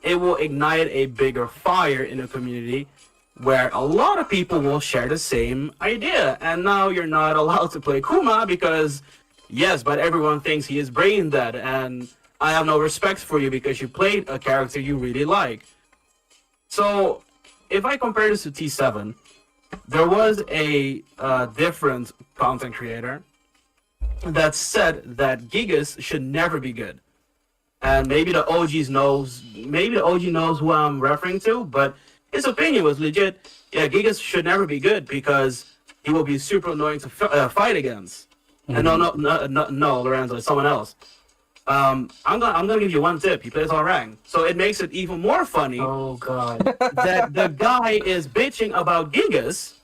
it will ignite a bigger fire in the community where a lot of people will share the same idea. And now you're not allowed to play Kuma because, yes, but everyone thinks he is brain dead, and I have no respect for you because you played a character you really like. So, if I compare this to T7, there was a different content creator that said that Gigas should never be good. And maybe the OG knows who I'm referring to, but his opinion was legit. Yeah, Gigas should never be good because he will be super annoying to fight against. Mm-hmm. And no, Lorenzo, it's someone else. I'm gonna give you one tip. He plays all rank, so it makes it even more funny. Oh god. That the guy is bitching about Gigas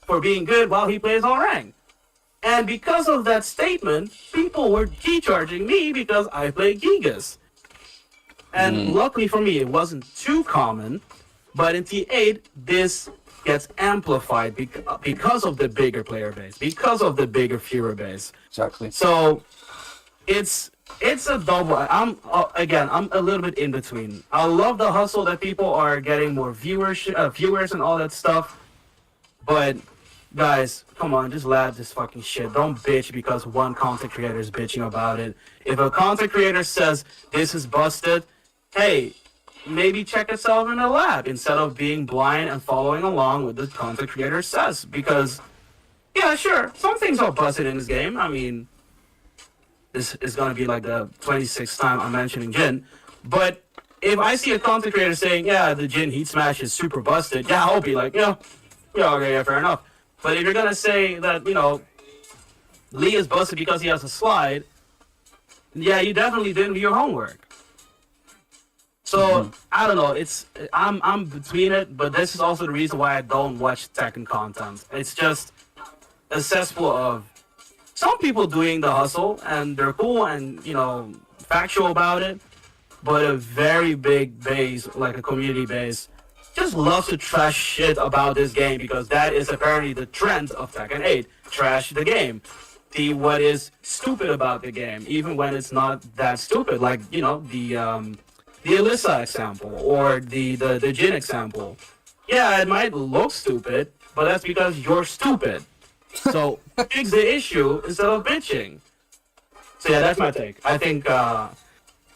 for being good while he plays all rank. And because of that statement, people were key charging me because I play Gigas. And luckily for me, it wasn't too common. But in T8, this gets amplified because of the bigger player base, because of the bigger viewer base. Exactly. So it's a double. I'm a little bit in between. I love the hustle that people are getting more viewers and all that stuff. But guys, come on, just laugh this fucking shit. Don't bitch because one content creator is bitching about it. If a content creator says this is busted, hey, maybe check yourself in the lab instead of being blind and following along with the content creator says. Because, yeah, sure, some things are busted in this game. I mean, this is going to be like the 26th time I'm mentioning Jin. But if I see a content creator saying, yeah, the Jin Heat Smash is super busted, yeah, I'll be like, yeah, okay, yeah, fair enough. But if you're going to say that, Lee is busted because he has a slide, yeah, you definitely didn't do your homework. So, I don't know, I'm between it, but this is also the reason why I don't watch Tekken content. It's just a cesspool of some people doing the hustle, and they're cool and, factual about it, but a very big base, like a community base, just loves to trash shit about this game because that is apparently the trend of Tekken 8. Trash the game. See what is stupid about the game, even when it's not that stupid, like, the Alyssa example or the Jin example. Yeah, it might look stupid, but that's because you're stupid. So fix the issue instead of bitching. So yeah, that's my take. I think I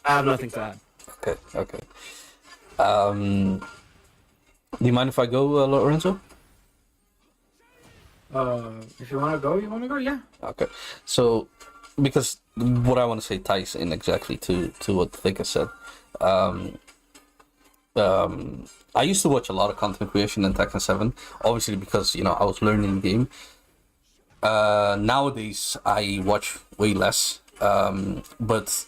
have nothing to add. Okay. Do you mind if I go, Lorenzo? If you wanna go, yeah. Okay. So, because what I want to say ties in exactly to what Thika said. I used to watch a lot of content creation in Tekken 7, obviously because I was learning the game, Nowadays I watch way less, but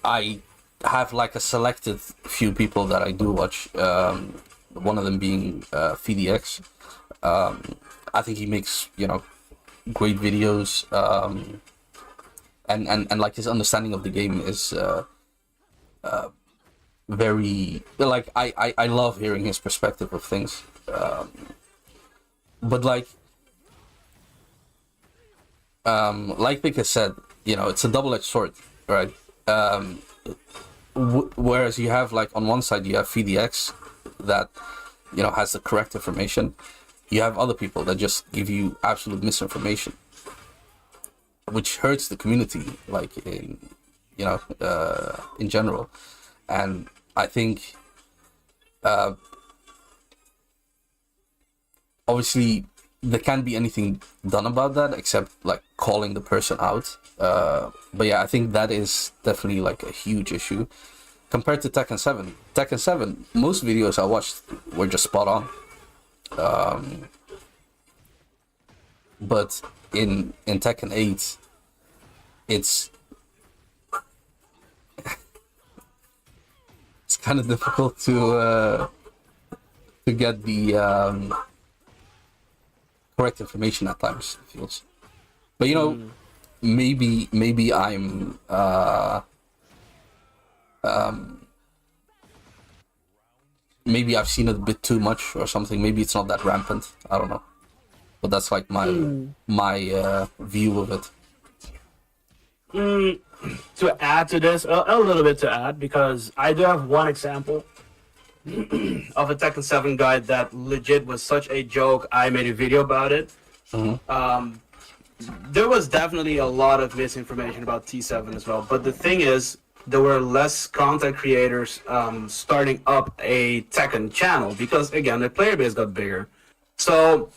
I have like a selected few people that I do watch. One of them being VDX. I think he makes great videos, and like his understanding of the game is very like I love hearing his perspective of things. But like Vic has said, it's a double-edged sword, right? Whereas you have like on one side you have VDX that has the correct information. You have other people that just give you absolute misinformation, which hurts the community, like in general. And I think obviously there can't be anything done about that except like calling the person out. But yeah, I think that is definitely like a huge issue compared to Tekken 7. Tekken 7, most videos I watched were just spot on. But in Tekken 8, it's kind of difficult to get the correct information at times, it feels. But maybe I'm maybe I've seen it a bit too much or something. Maybe it's not that rampant. I don't know. But that's like my view of it. To add to this, a little bit to add, because I do have one example of a Tekken 7 guide that legit was such a joke. I made a video about it. There was definitely a lot of misinformation about T7 as well. But the thing is, there were less content creators starting up a Tekken channel because, again, the player base got bigger. So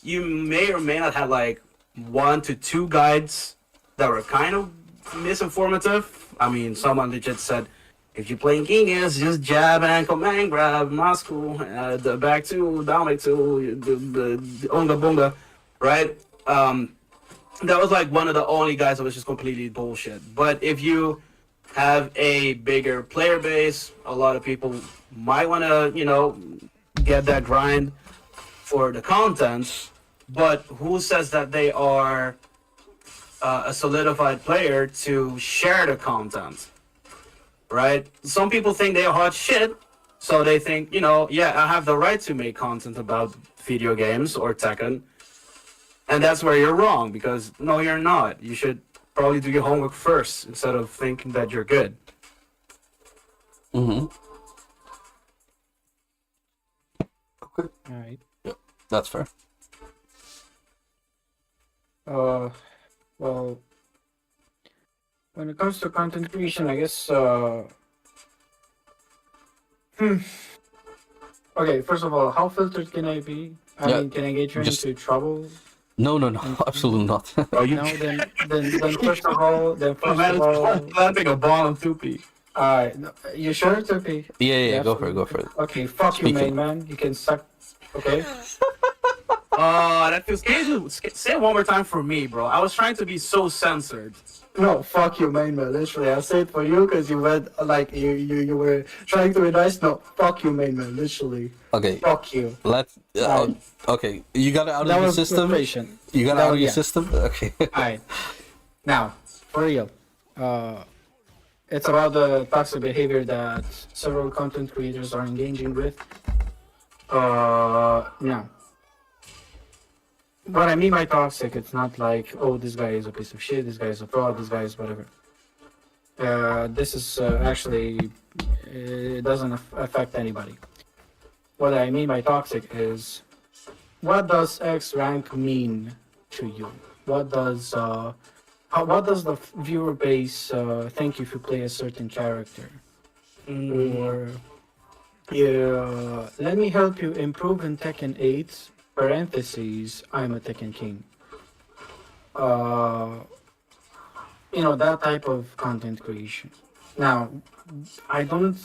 you may or may not have like 1 to 2 guides that were kind of misinformative. I mean, someone legit said, if you're playing Genghis, just jab and command grab, Moscow, the back two, down back two, the unga bunga, right? That was like one of the only guys that was just completely bullshit. But if you have a bigger player base, a lot of people might want to, get that grind for the content. But who says that they are a solidified player to share the content, right? Some people think they are hot shit, so they think, yeah, I have the right to make content about video games or Tekken. And that's where you're wrong, because no, you're not. You should probably do your homework first instead of thinking that you're good. Mm-hmm. All right. Yep, that's fair. Well, when it comes to content creation, I guess. Okay, first of all, how filtered can I be? I mean, can I get you into trouble? No, absolutely not. Oh, No, then first of all, planting a bomb on 2P. Alright, you sure, Tupi? Yeah, go for it. Okay, fuck you, main man. You can suck. Okay. That feels. Can you say it one more time for me, bro? I was trying to be so censored. No, fuck you, main man. Literally, I'll say it for you because you went like you were trying to be nice. No, fuck you, main man. Literally. Okay. Fuck you. Let's. Okay, you got it out of your system. You got it out of your system. Okay. Alright. Now, for real. It's about the toxic behavior that several content creators are engaging with. Now, what I mean by toxic, it's not like, oh, this guy is a piece of shit, this guy is a fraud, this guy is whatever. This is actually, it doesn't affect anybody. What I mean by toxic is, what does X rank mean to you? What does the viewer base think if you play a certain character? Or, let me help you improve in Tekken 8, parentheses, I'm a Tekken King. That type of content creation. Now, I don't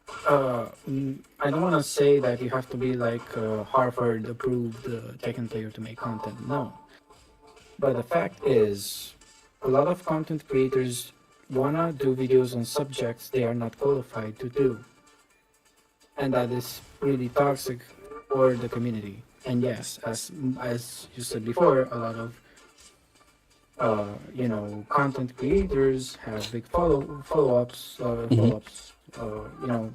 want to say that you have to be like Harvard approved Tekken player to make content. No. But the fact is, a lot of content creators wanna do videos on subjects they are not qualified to do, and that is really toxic for the community. And yes, as you said before, a lot of content creators have big follow-ups, Hmm. you know,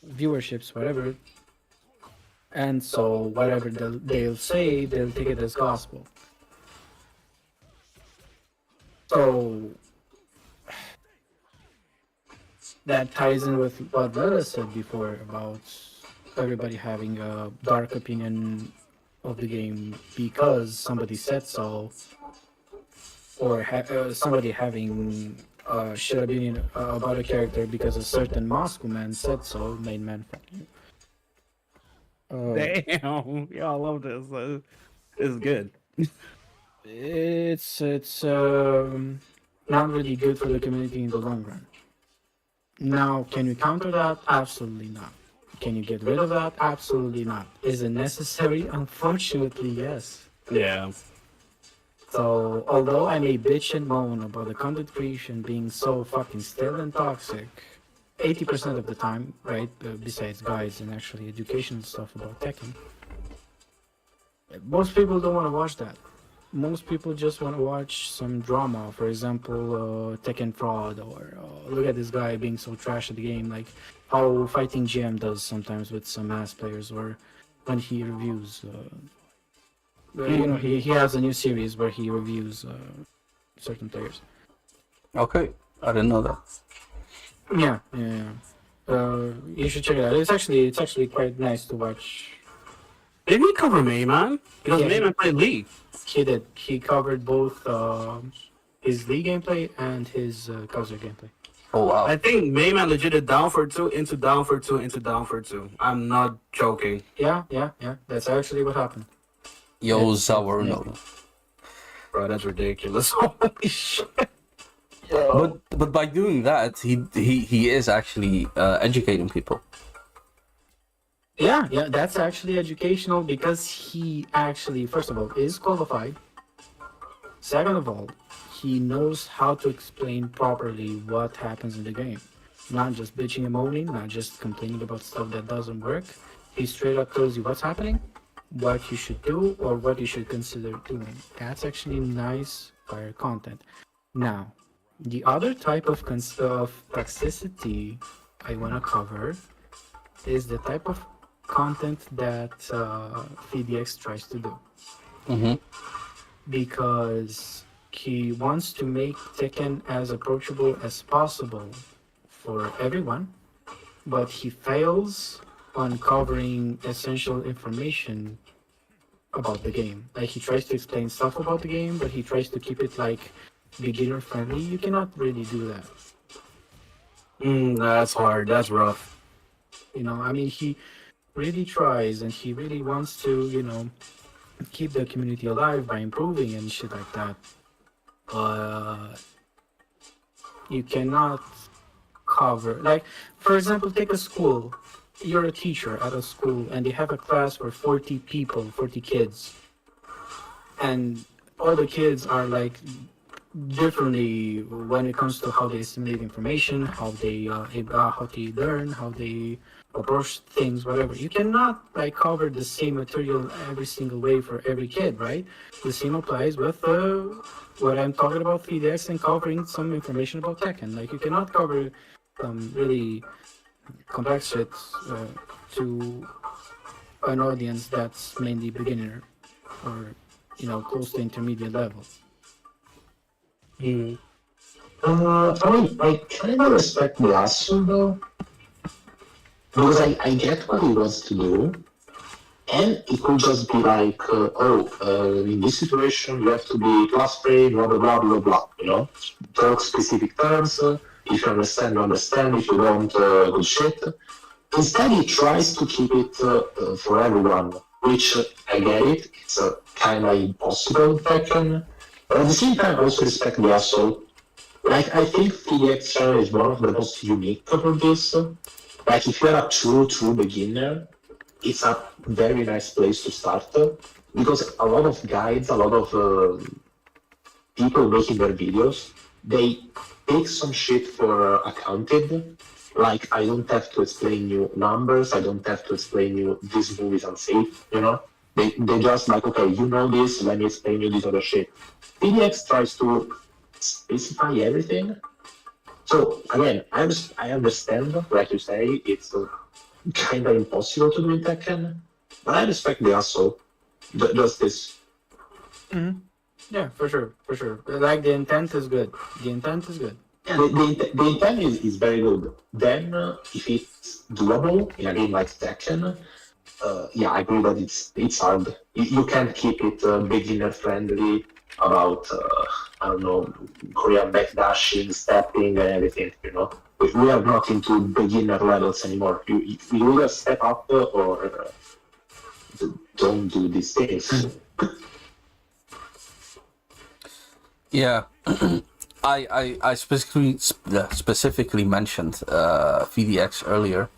viewerships, whatever. And so whatever they'll say, they'll take it as gospel. So that ties in with what Lila said before about everybody having a dark opinion of the game because somebody said so, or somebody having a shit opinion about a character because a certain Moscow man said so. Main man, fuck you. Damn, y'all love this. It's good. It's not really good for the community in the long run. Now, can you counter that? Absolutely not. Can you get rid of that? Absolutely not. Is it necessary? Unfortunately, yes. Yeah. So, although I may bitch and moan about the content creation being so fucking stale and toxic, 80% of the time, right, besides guides and actually educational stuff about Tekken, most people don't want to watch that. Most people just want to watch some drama. For example, Tekken fraud, or look at this guy being so trash at the game, like how Fighting GM does sometimes with some mass players, or when he reviews. He has a new series where he reviews certain players. Okay, I didn't know that. Yeah, yeah. You should check it out. It's actually quite nice to watch. Didn't he cover Mayman? Because Yeah. Mayman played League. He did. He covered both his League gameplay and his Kazuya gameplay. Oh wow. I think Mayman legit did down for two, into down for two, into down for two. I'm not joking. Yeah. That's actually what happened. Yo, Yeah. Zawarno. Bro, that's ridiculous. Holy shit. But by doing that, he is actually educating people. Yeah, that's actually educational because he actually, first of all, is qualified. Second of all, he knows how to explain properly what happens in the game. Not just bitching and moaning, not just complaining about stuff that doesn't work. He straight up tells you what's happening, what you should do, or what you should consider doing. That's actually nice fire content. Now, the other type of toxicity I want to cover is the type of content that VDX tries to do. Mm-hmm. Because he wants to make Tekken as approachable as possible for everyone, but he fails on covering essential information about the game. Like, he tries to explain stuff about the game, but he tries to keep it like beginner friendly. You cannot really do that. That's hard. That's rough. I mean, he really tries and he really wants to, keep the community alive by improving and shit like that. But you cannot cover, like, for example, take a school. You're a teacher at a school and they have a class for 40 people, 40 kids. And all the kids are like differently when it comes to how they assimilate information, how they learn, how they approach things, whatever. You cannot like cover the same material every single way for every kid, right? The same applies with what I'm talking about 3DX and covering some information about Tekken. Like, you cannot cover really complex shit to an audience that's mainly beginner or close to intermediate level. Mm. I mean, I kind of respect the hustle though, because I get what he wants to do, and it could just be like, in this situation you have to be class trained, blah blah blah blah blah, talk specific terms. If you understand, you understand. If you don't, good shit. Instead, he tries to keep it for everyone, which I get it. It's kind of impossible in Tekken. But at the same time, I also respect the hustle. Like, I think PDX channel is one of the most unique for this. Like, if you're a true beginner, it's a very nice place to start. because a lot of guides, a lot of people making their videos, they take some shit for accounted. Like, I don't have to explain you numbers, I don't have to explain you this movie is unsafe, you know? They just like, okay, you know this, let me explain you this other shit. PDX tries to specify everything. So again, I understand, like you say, it's kind of impossible to do in Tekken, but I respect the hustle. Just this. Yeah, for sure, for sure. Like the intent is good. The intent is good. Yeah, the intent is very good. Then, if it's doable in a game like Tekken, yeah, I agree that it's hard. You can't keep it beginner friendly about I don't know, Korean backdashing, stepping, and everything. You know, we are not into beginner levels anymore. You either step up or don't do these things. Yeah, I specifically mentioned VDX earlier,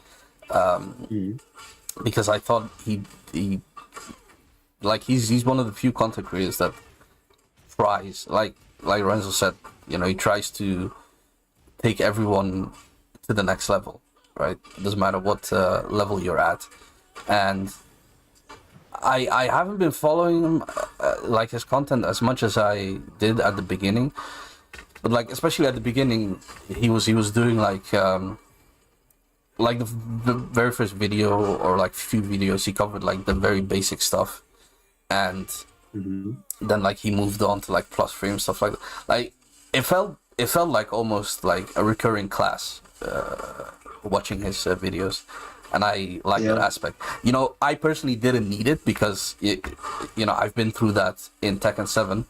because I thought he like he's one of the few content creators that tries, like Renzo said, you know, he tries to take everyone to the next level, right? It doesn't matter what level you're at, and I haven't been following him like his content as much as I did at the beginning, but like especially at the beginning, he was doing like the very first video or like few videos he covered like the very basic stuff, and then like he moved on to like plus frame stuff like that. Like it felt like almost like a recurring class watching his videos. And I like that aspect. You know, I personally didn't need it because, you know, I've been through that in Tekken 7.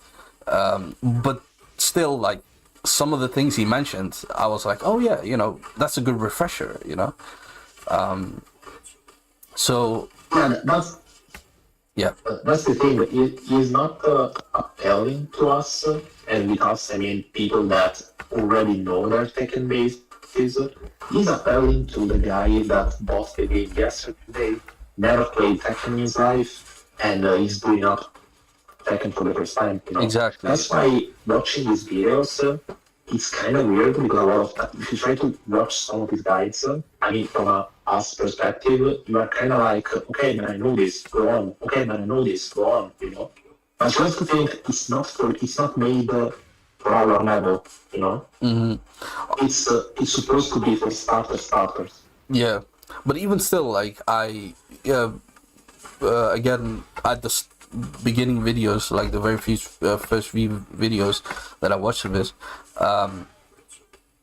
But still, like, some of the things he mentioned, I was like, oh yeah, you know, that's a good refresher, you know? So... Yeah, that's the thing. It is not appealing to us, and with us, I mean people that already know their Tekken base. He's appealing to the guy that bought the game yesterday, never played Tekken in his life, and he's doing up Tekken for the first time. You know? Exactly. That's why watching his videos, it's kind of weird because a lot of time, if you try to watch some of his guides, I mean, from a us perspective, you are kind of like, okay, man, I know this, go on. Okay, man, I know this, go on. You know, but you have to think it's not made for our level. You know, it's supposed to be for starters. Yeah, but even still, like again at the beginning videos, like the very first few videos that I watched of his,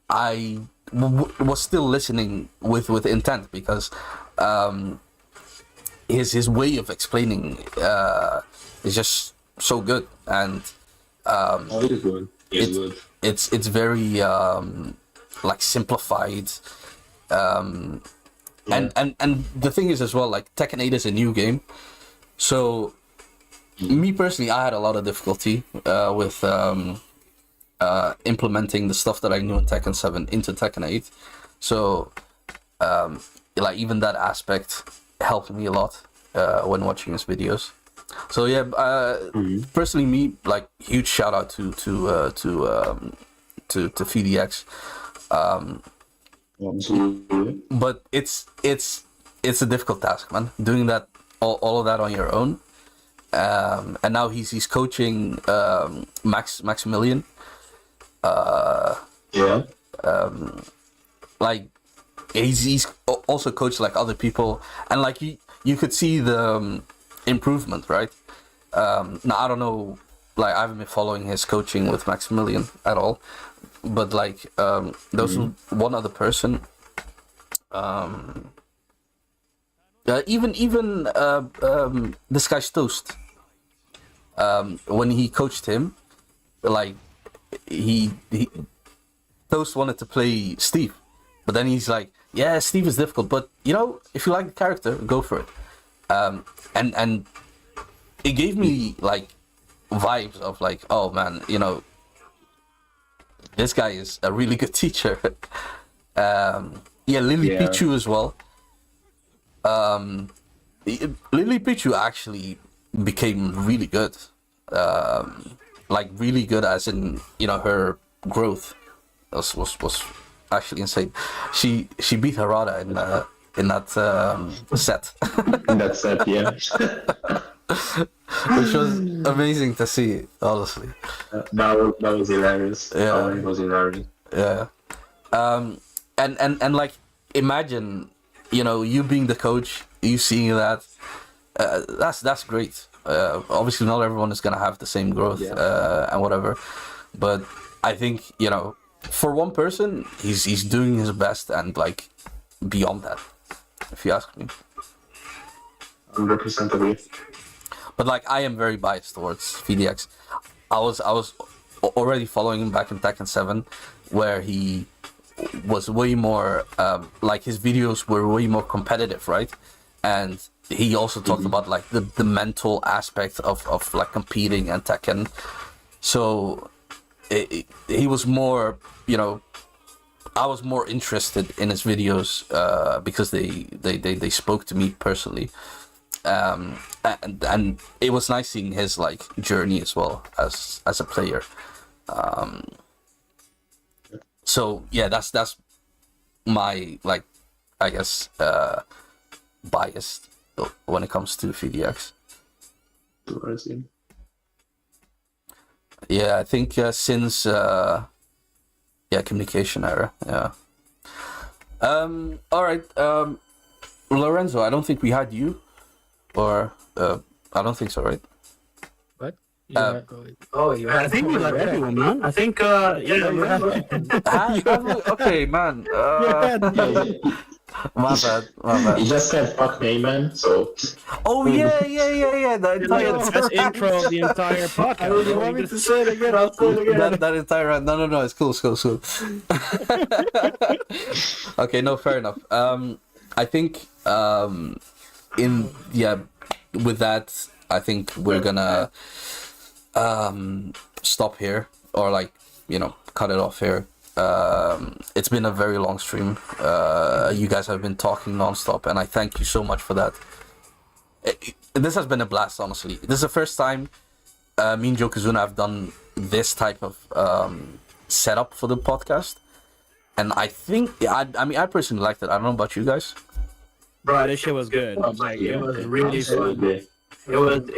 I was still listening with intent because his way of explaining is just so good, and It is good. it's very like simplified, and the thing is as well, like Tekken 8 is a new game, so me personally, I had a lot of difficulty with implementing the stuff that I knew in Tekken 7 into Tekken 8. So, like even that aspect helped me a lot when watching his videos. So yeah, personally, me like huge shout out to VDX. But it's a difficult task, man. Doing that all of that on your own. And now he's coaching Maximilian. Like he's also coached like other people, and like you could see the improvement, right? Now I don't know, like I haven't been following his coaching with Maximilian at all, but like there was one other person. Even this guy's Toast. When he coached him, like he Toast wanted to play Steve, but then he's like, yeah, Steve is difficult, but you know, if you like the character, go for it. And it gave me like vibes of like, oh man, you know, this guy is a really good teacher. Lily Pichu as well. Lily Pichu actually became really good. Like really good, as in, you know, her growth was actually insane. She beat Harada in that set, That's it, yeah. which was amazing to see, honestly. That was hilarious. Yeah. That one was hilarious. Yeah. And like, imagine, you know, you being the coach, you seeing that. That's great. Obviously, not everyone is gonna have the same growth and whatever, but I think, you know, for one person, he's doing his best, and like beyond that, if you ask me. 100% agree. But like, I am very biased towards VDX. I was already following him back in Tekken 7, where he was way more like, his videos were way more competitive, right? And he also talked about like the mental aspect of like competing and Tekken. So he was more, you know, I was more interested in his videos because they spoke to me personally. And it was nice seeing his like journey as well as a player. So yeah, that's my, like, I guess bias when it comes to VDX. Yeah, I think since communication era. Yeah. All right. Lorenzo, I don't think we had you, or I don't think so, right? What? You I think we let everyone, man. I think, Okay, man. My bad. He just said fuck Mayman, so Oh yeah. The entire best intro of the entire podcast. You want me to say it again? I'll say it again. that entire no, it's cool. Okay, no, fair enough. I think with that, I think we're gonna stop here, or like, you know, cut it off here. It's been a very long stream. You guys have been talking nonstop, and I thank you so much for that. This has been a blast, honestly. This is the first time me and Yokozuna have done this type of setup for the podcast, and I think, I mean, I personally liked it. I don't know about you guys. bro, this shit was good. Like, it was really fun. absolutely.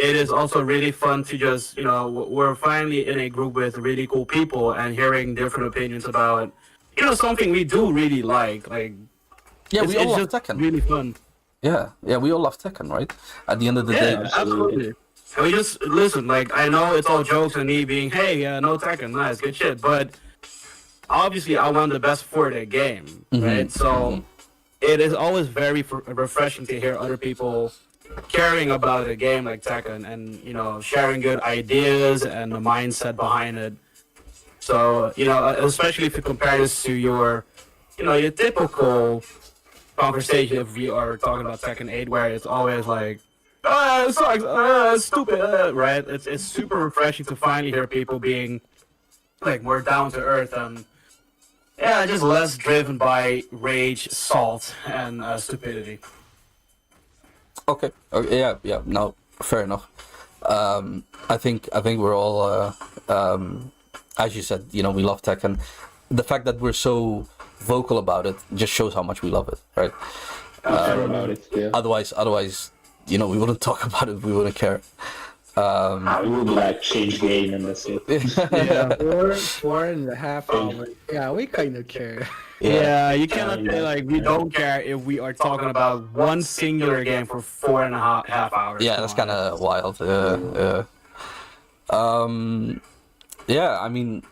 It is also really fun to just, you know, we're finally in a group with really cool people and hearing different opinions about, you know, something we do really like. Like, Yeah, it's we all love just Tekken. really fun. Yeah, we all love Tekken, right? At the end of the Yeah, day. absolutely. And we just listen. Like, I know it's all jokes and me being, hey, no Tekken, nice, good shit. But obviously, I want the best for the game, right? So it is always very refreshing to hear other people caring about a game like Tekken, and, you know, sharing good ideas and the mindset behind it. So, you know, especially if you compare this to your, you know, your typical conversation, if we are talking about Tekken 8, where it's always like, it sucks, it's stupid, right? It's super refreshing to finally hear people being like more down to earth and, yeah, just less driven by rage, salt, and stupidity. Okay. Yeah. No, fair enough. I think we're all, as you said, you know, we love Tekken. The fact that we're so vocal about it just shows how much we love it, right? Care about it, yeah. Otherwise, you know, we wouldn't talk about it. We wouldn't care. We would like change game and that's it. Yeah. 4.5 hours. Yeah, we kind of care. Yeah, you cannot say like we don't care if we are talking about one singular game for 4.5 hours. Yeah, that's kind of wild. Yeah. I mean,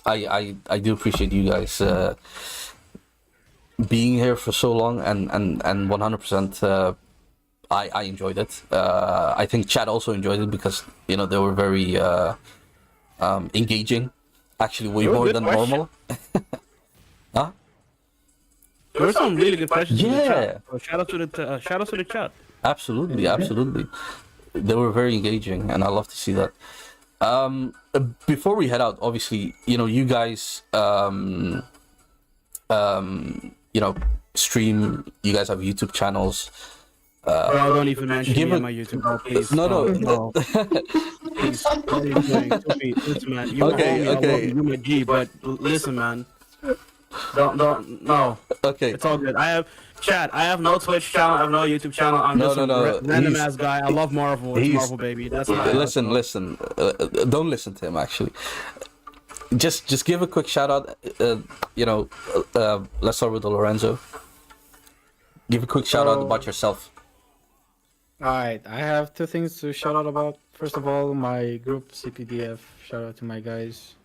I do appreciate you guys being here for so long, and 100%. I enjoyed it. I think Chad also enjoyed it because, you know, they were very engaging. Actually, way were more good than questions. normal. Huh? There were some really good questions in the Yeah. chat. So shout out to the chat. Absolutely. They were very engaging, and I love to see that. Before we head out, obviously, you know, you guys, you know, stream. You guys have YouTube channels. Bro, don't even mention give me a- on my YouTube, bro, please. No, no. no. Please, what are you doing? Listen, man, you Okay, my homie, I love okay. you, you my G, but listen, man. No. Okay. It's all good. I have no Twitch channel, I have no YouTube channel. I'm No, just no, a no. random He's- ass guy. I love Marvel. It's he's- Marvel, baby. That's my Listen. Don't listen to him. Actually, just give a quick shout out. Let's start with Lorenzo. Give a quick shout out about yourself. Alright, I have two things to shout out about. First of all, my group CPDF. Shout out to my guys.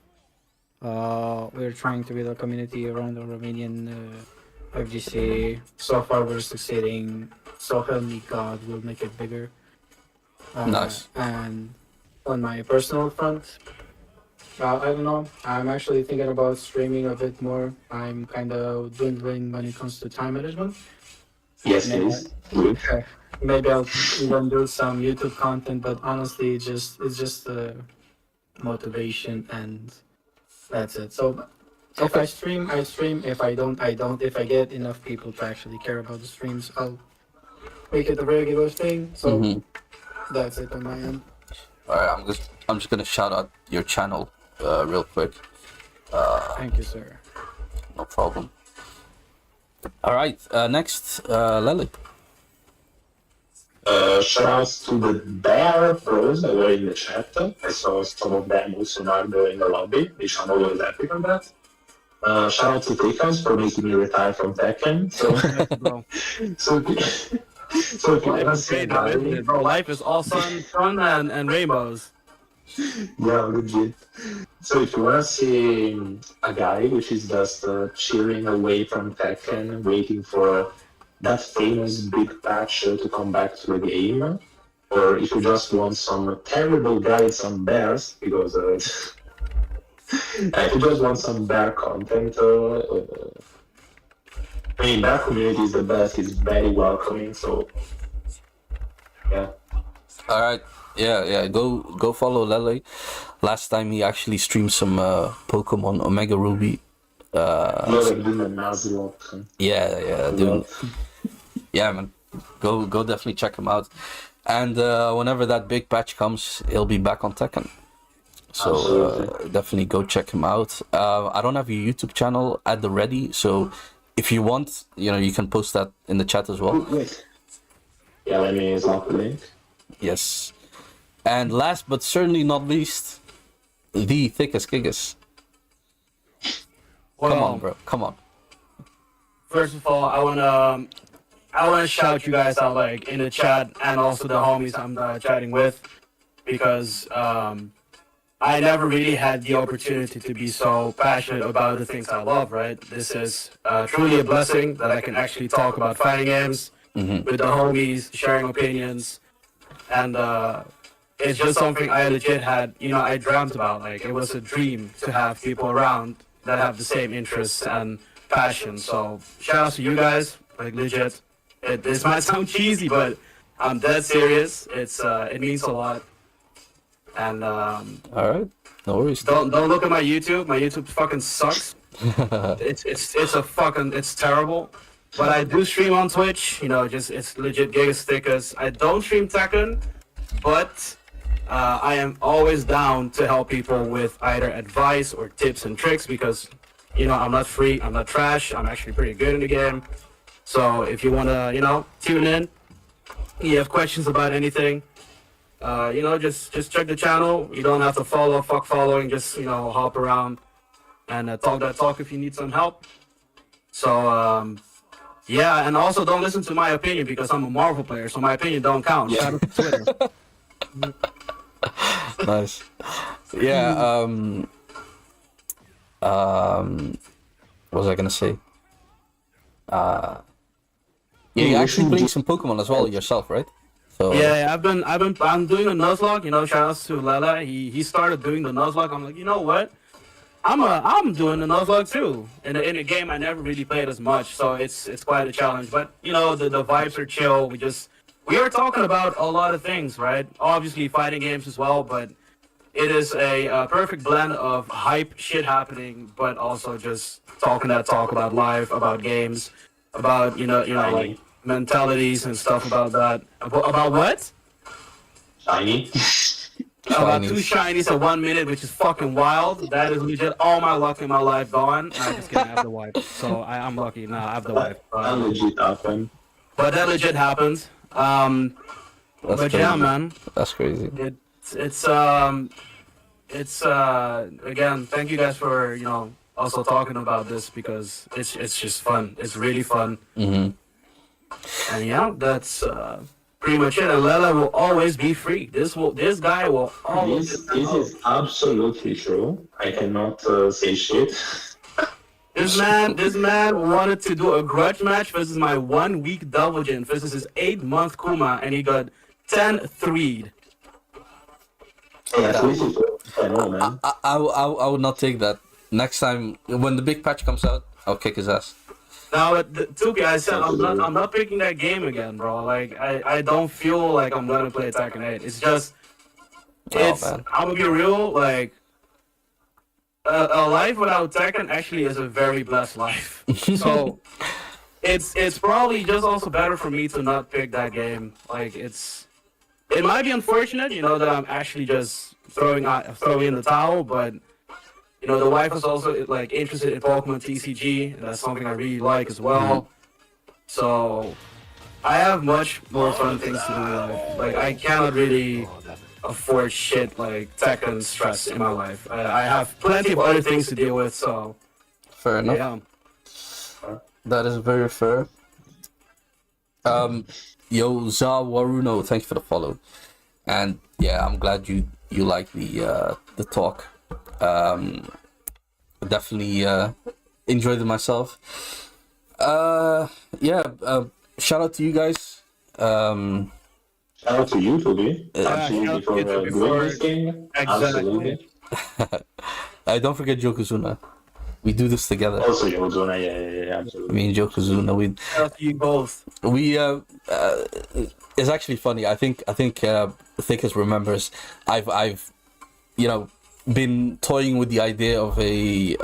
We're trying to build a community around the Romanian FGC. So far, we're succeeding. So help me God, we'll make it bigger. Nice. And on my personal front, I don't know. I'm actually thinking about streaming a bit more. I'm kind of dwindling when it comes to time management. Yes, Yeah. please. Good. Maybe I'll even do some YouTube content, but honestly, it's just motivation, and that's it. So if I stream, I stream. If I don't, I don't. If I get enough people to actually care about the streams, I'll make it a regular thing. So Mhm. that's it on my end. All right, I'm just gonna shout out your channel real quick. Thank you, sir. No problem. All right, next, Lely. Shoutouts to the Bear Pros that were in the chat. I saw some of them also now in the lobby, which I'm always happy on that. Shout out to Tekkens for making me retire from Tekken. So, bro. so, so if you Life wanna is say great, though, isn't it, bro? Life is all fun and rainbows. yeah, legit. So if you wanna see a guy which is just cheering away from Tekken, waiting for that famous big patch to come back to the game, or if you just want some terrible guides on bears, because if you just want some bear content, I mean, bear community is the best. It's very welcoming. So yeah. All right, yeah. Go follow Lele. Last time he actually streamed some Pokemon Omega Ruby. You're doing a Nuzlocke. Yeah, dude. Yeah, man. Go definitely check him out. And whenever that big patch comes, he'll be back on Tekken. So definitely go check him out. I don't have your YouTube channel at the ready, so if you want, you can post that in the chat as well. Wait. Yeah, let me drop the link. Yes. And last but certainly not least, the thickest Gigas. Come Well, on, bro. Come on. First of all, I wanna shout you guys out like in the chat and also the homies I'm chatting with, because I never really had the opportunity to be so passionate about the things I love. Right, this is truly a blessing that I can actually talk about fighting games with the homies, sharing opinions, and it's just something I legit had. I dreamt about. Like, it was a dream to have people around that have the same interests and passion. So shout out to you guys, like legit. This might sound cheesy, but I'm dead serious. It means a lot. And All right. No worries. don't look at my YouTube. My YouTube fucking sucks. It's terrible. But I do stream on Twitch. It's legit Giga Stickers. I don't stream Tekken, but I am always down to help people with either advice or tips and tricks, because I'm not free, I'm not trash, I'm actually pretty good in the game. So if you wanna, tune in, you have questions about anything, just check the channel. You don't have to fuck following, just hop around and talk that talk if you need some help. So yeah, and also don't listen to my opinion, because I'm a Marvel player, so my opinion don't count. Shout out to Twitter. Nice. Yeah. What was I gonna say? Yeah, you're actually playing some Pokemon as well yourself, right? So Yeah, I'm doing a Nuzlocke. Shout outs to Lala. He started doing the Nuzlocke. I'm like, you know what? I'm doing the Nuzlocke too. In a game I never really played as much, so it's quite a challenge. But the vibes are chill. We are talking about a lot of things, right? Obviously fighting games as well, but it is a perfect blend of hype shit happening, but also just talking that talk about life, about games, about like mentalities and stuff about that. About what? Shiny. About Shinies. 2 shinies at 1 minute, which is fucking wild. That is legit all my luck in my life gone. Nah, just kidding. I have the wife, so I'm lucky. Nah, I have the wife. That legit happened. But that legit happens. That's But crazy. yeah, man. That's crazy. It's again, thank you guys for also talking about this because it's just fun. It's really fun. Hmm. And yeah, that's pretty much it. And Lela will always be free. This guy will always. This is absolutely true. I cannot say shit. This man wanted to do a grudge match versus my 1 week Double-Jin versus his 8-month Kuma, and he got 10-3'd. Yeah, so this is I know, man. I would not take that. Next time when the big patch comes out, I'll kick his ass. Now, Tupi, I said I'm not picking that game again, bro. Like I don't feel like I'm gonna play Tekken 8. It's just, Man. I'm gonna be real. Like a life without Tekken actually is a very blessed life. So it's probably just also better for me to not pick that game. Like it might be unfortunate, that I'm actually just throwing in the towel, but. The wife is also like interested in Pokemon TCG, and that's something I really like as well. So I have much more fun things to do in life. Like I cannot really afford shit like Tekken stress in my life. I have plenty of other things to deal with. So Fair enough. yeah, That is very fair. Yo, Zawaruno, thank you for the follow. And yeah, I'm glad you like the talk. Definitely enjoyed it myself. Shout out to you guys. Shout out to you, Toby. Absolutely shout out to you, for Toby, doing for- this game. Exactly. Absolutely. Don't forget Yokozuna. We do this together. Also, Yozuna, yeah, absolutely. Me and Yokozuna, shout out to you both. It's actually funny. I think Thickest remembers. I've been toying with the idea of a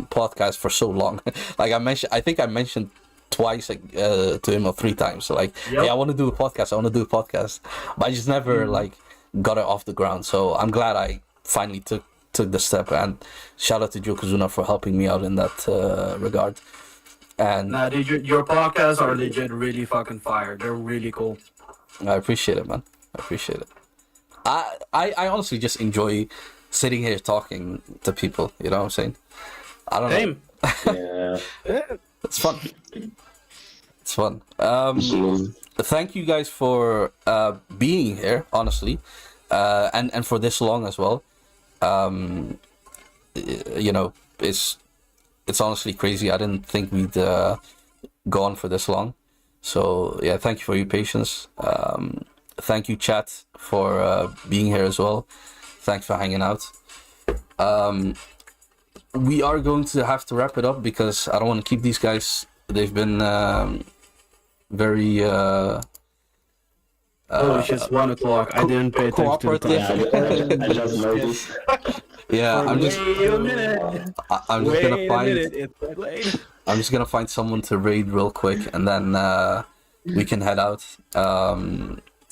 podcast for so long. Like I think I mentioned twice to him or 3 times. So like, Yep. hey, I want to do a podcast. But I just never like got it off the ground. So I'm glad I finally took the step. And shout out to Yokozuna for helping me out in that regard. And Nah, dude, your podcasts are legit really fucking fire. They're really cool. I appreciate it, man. I appreciate it. I honestly just enjoy sitting here talking to people. You know what I'm saying? I don't know. Same. Yeah. It's fun. It's fun. Absolutely. Thank you guys for being here, honestly, and for this long as well. It's honestly crazy. I didn't think we'd go on for this long. So yeah, thank you for your patience. Thank you, chat, for being here as well. Thanks for hanging out. We are going to have to wrap it up because I don't want to keep these guys. They've been very Oh, it's just 1 o'clock. I didn't pay attention to the cooperative. time. I just noticed. Yeah, I'm just Wait a minute. I'm just gonna Wait a find minute. It's that late. I'm just gonna find someone to raid real quick and then we can head out.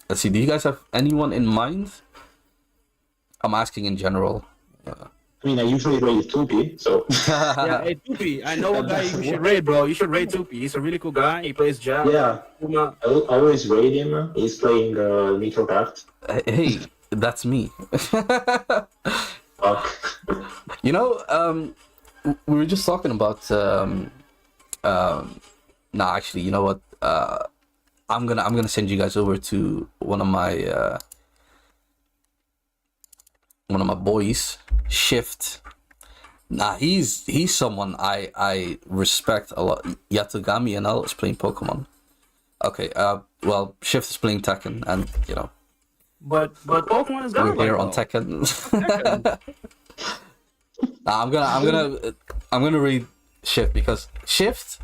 Let's see, do you guys have anyone in mind? I'm asking in general. I mean, I usually raid 2P, so. Yeah, hey, Tupi, I know a guy you should raid, bro. You should raid Tupi. He's a really cool guy. He plays jazz. Yeah, Kuma. I will always raid him. He's playing Microcraft. Hey, that's me. Fuck. You know, we were just talking about nah, actually, you know what? I'm gonna send you guys over to one of my boys, Shift. Nah, he's someone I respect a lot. Yatogami and L is playing Pokemon. Okay, well, Shift is playing Tekken, and you know, But Pokemon is we're gone. here on Tekken. Nah, I'm gonna read Shift because Shift,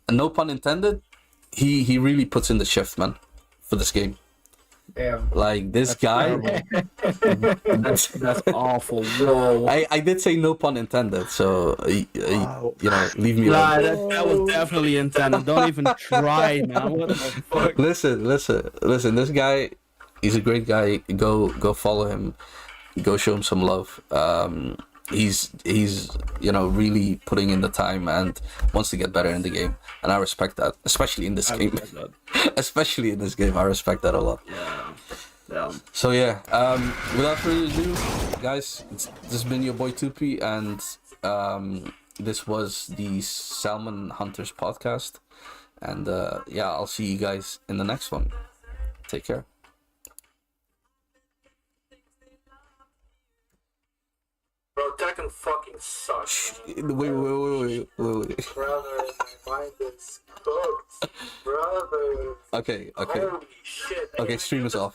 no pun intended, he really puts in the shift, man, for this game. Damn. Like this guy. That's awful. Whoa. I did say no pun intended, so Wow. you know, leave me Nah, alone. that was definitely intended. Don't even try, man. What the fuck? Listen. This guy, he's a great guy. Go follow him. Go show him some love. He's really putting in the time and wants to get better in the game, and I respect that, especially in this I game. respect that. Especially in this game, I respect that a lot. Yeah. So yeah, without further ado, guys, this has been your boy Tupi, and this was the Salmon Hunters podcast, and I'll see you guys in the next one. Take care. Bro, Tekken fucking sucks. Wait. Brother, my mind is cooked. Brother. Okay. Holy shit. Okay, stream is off.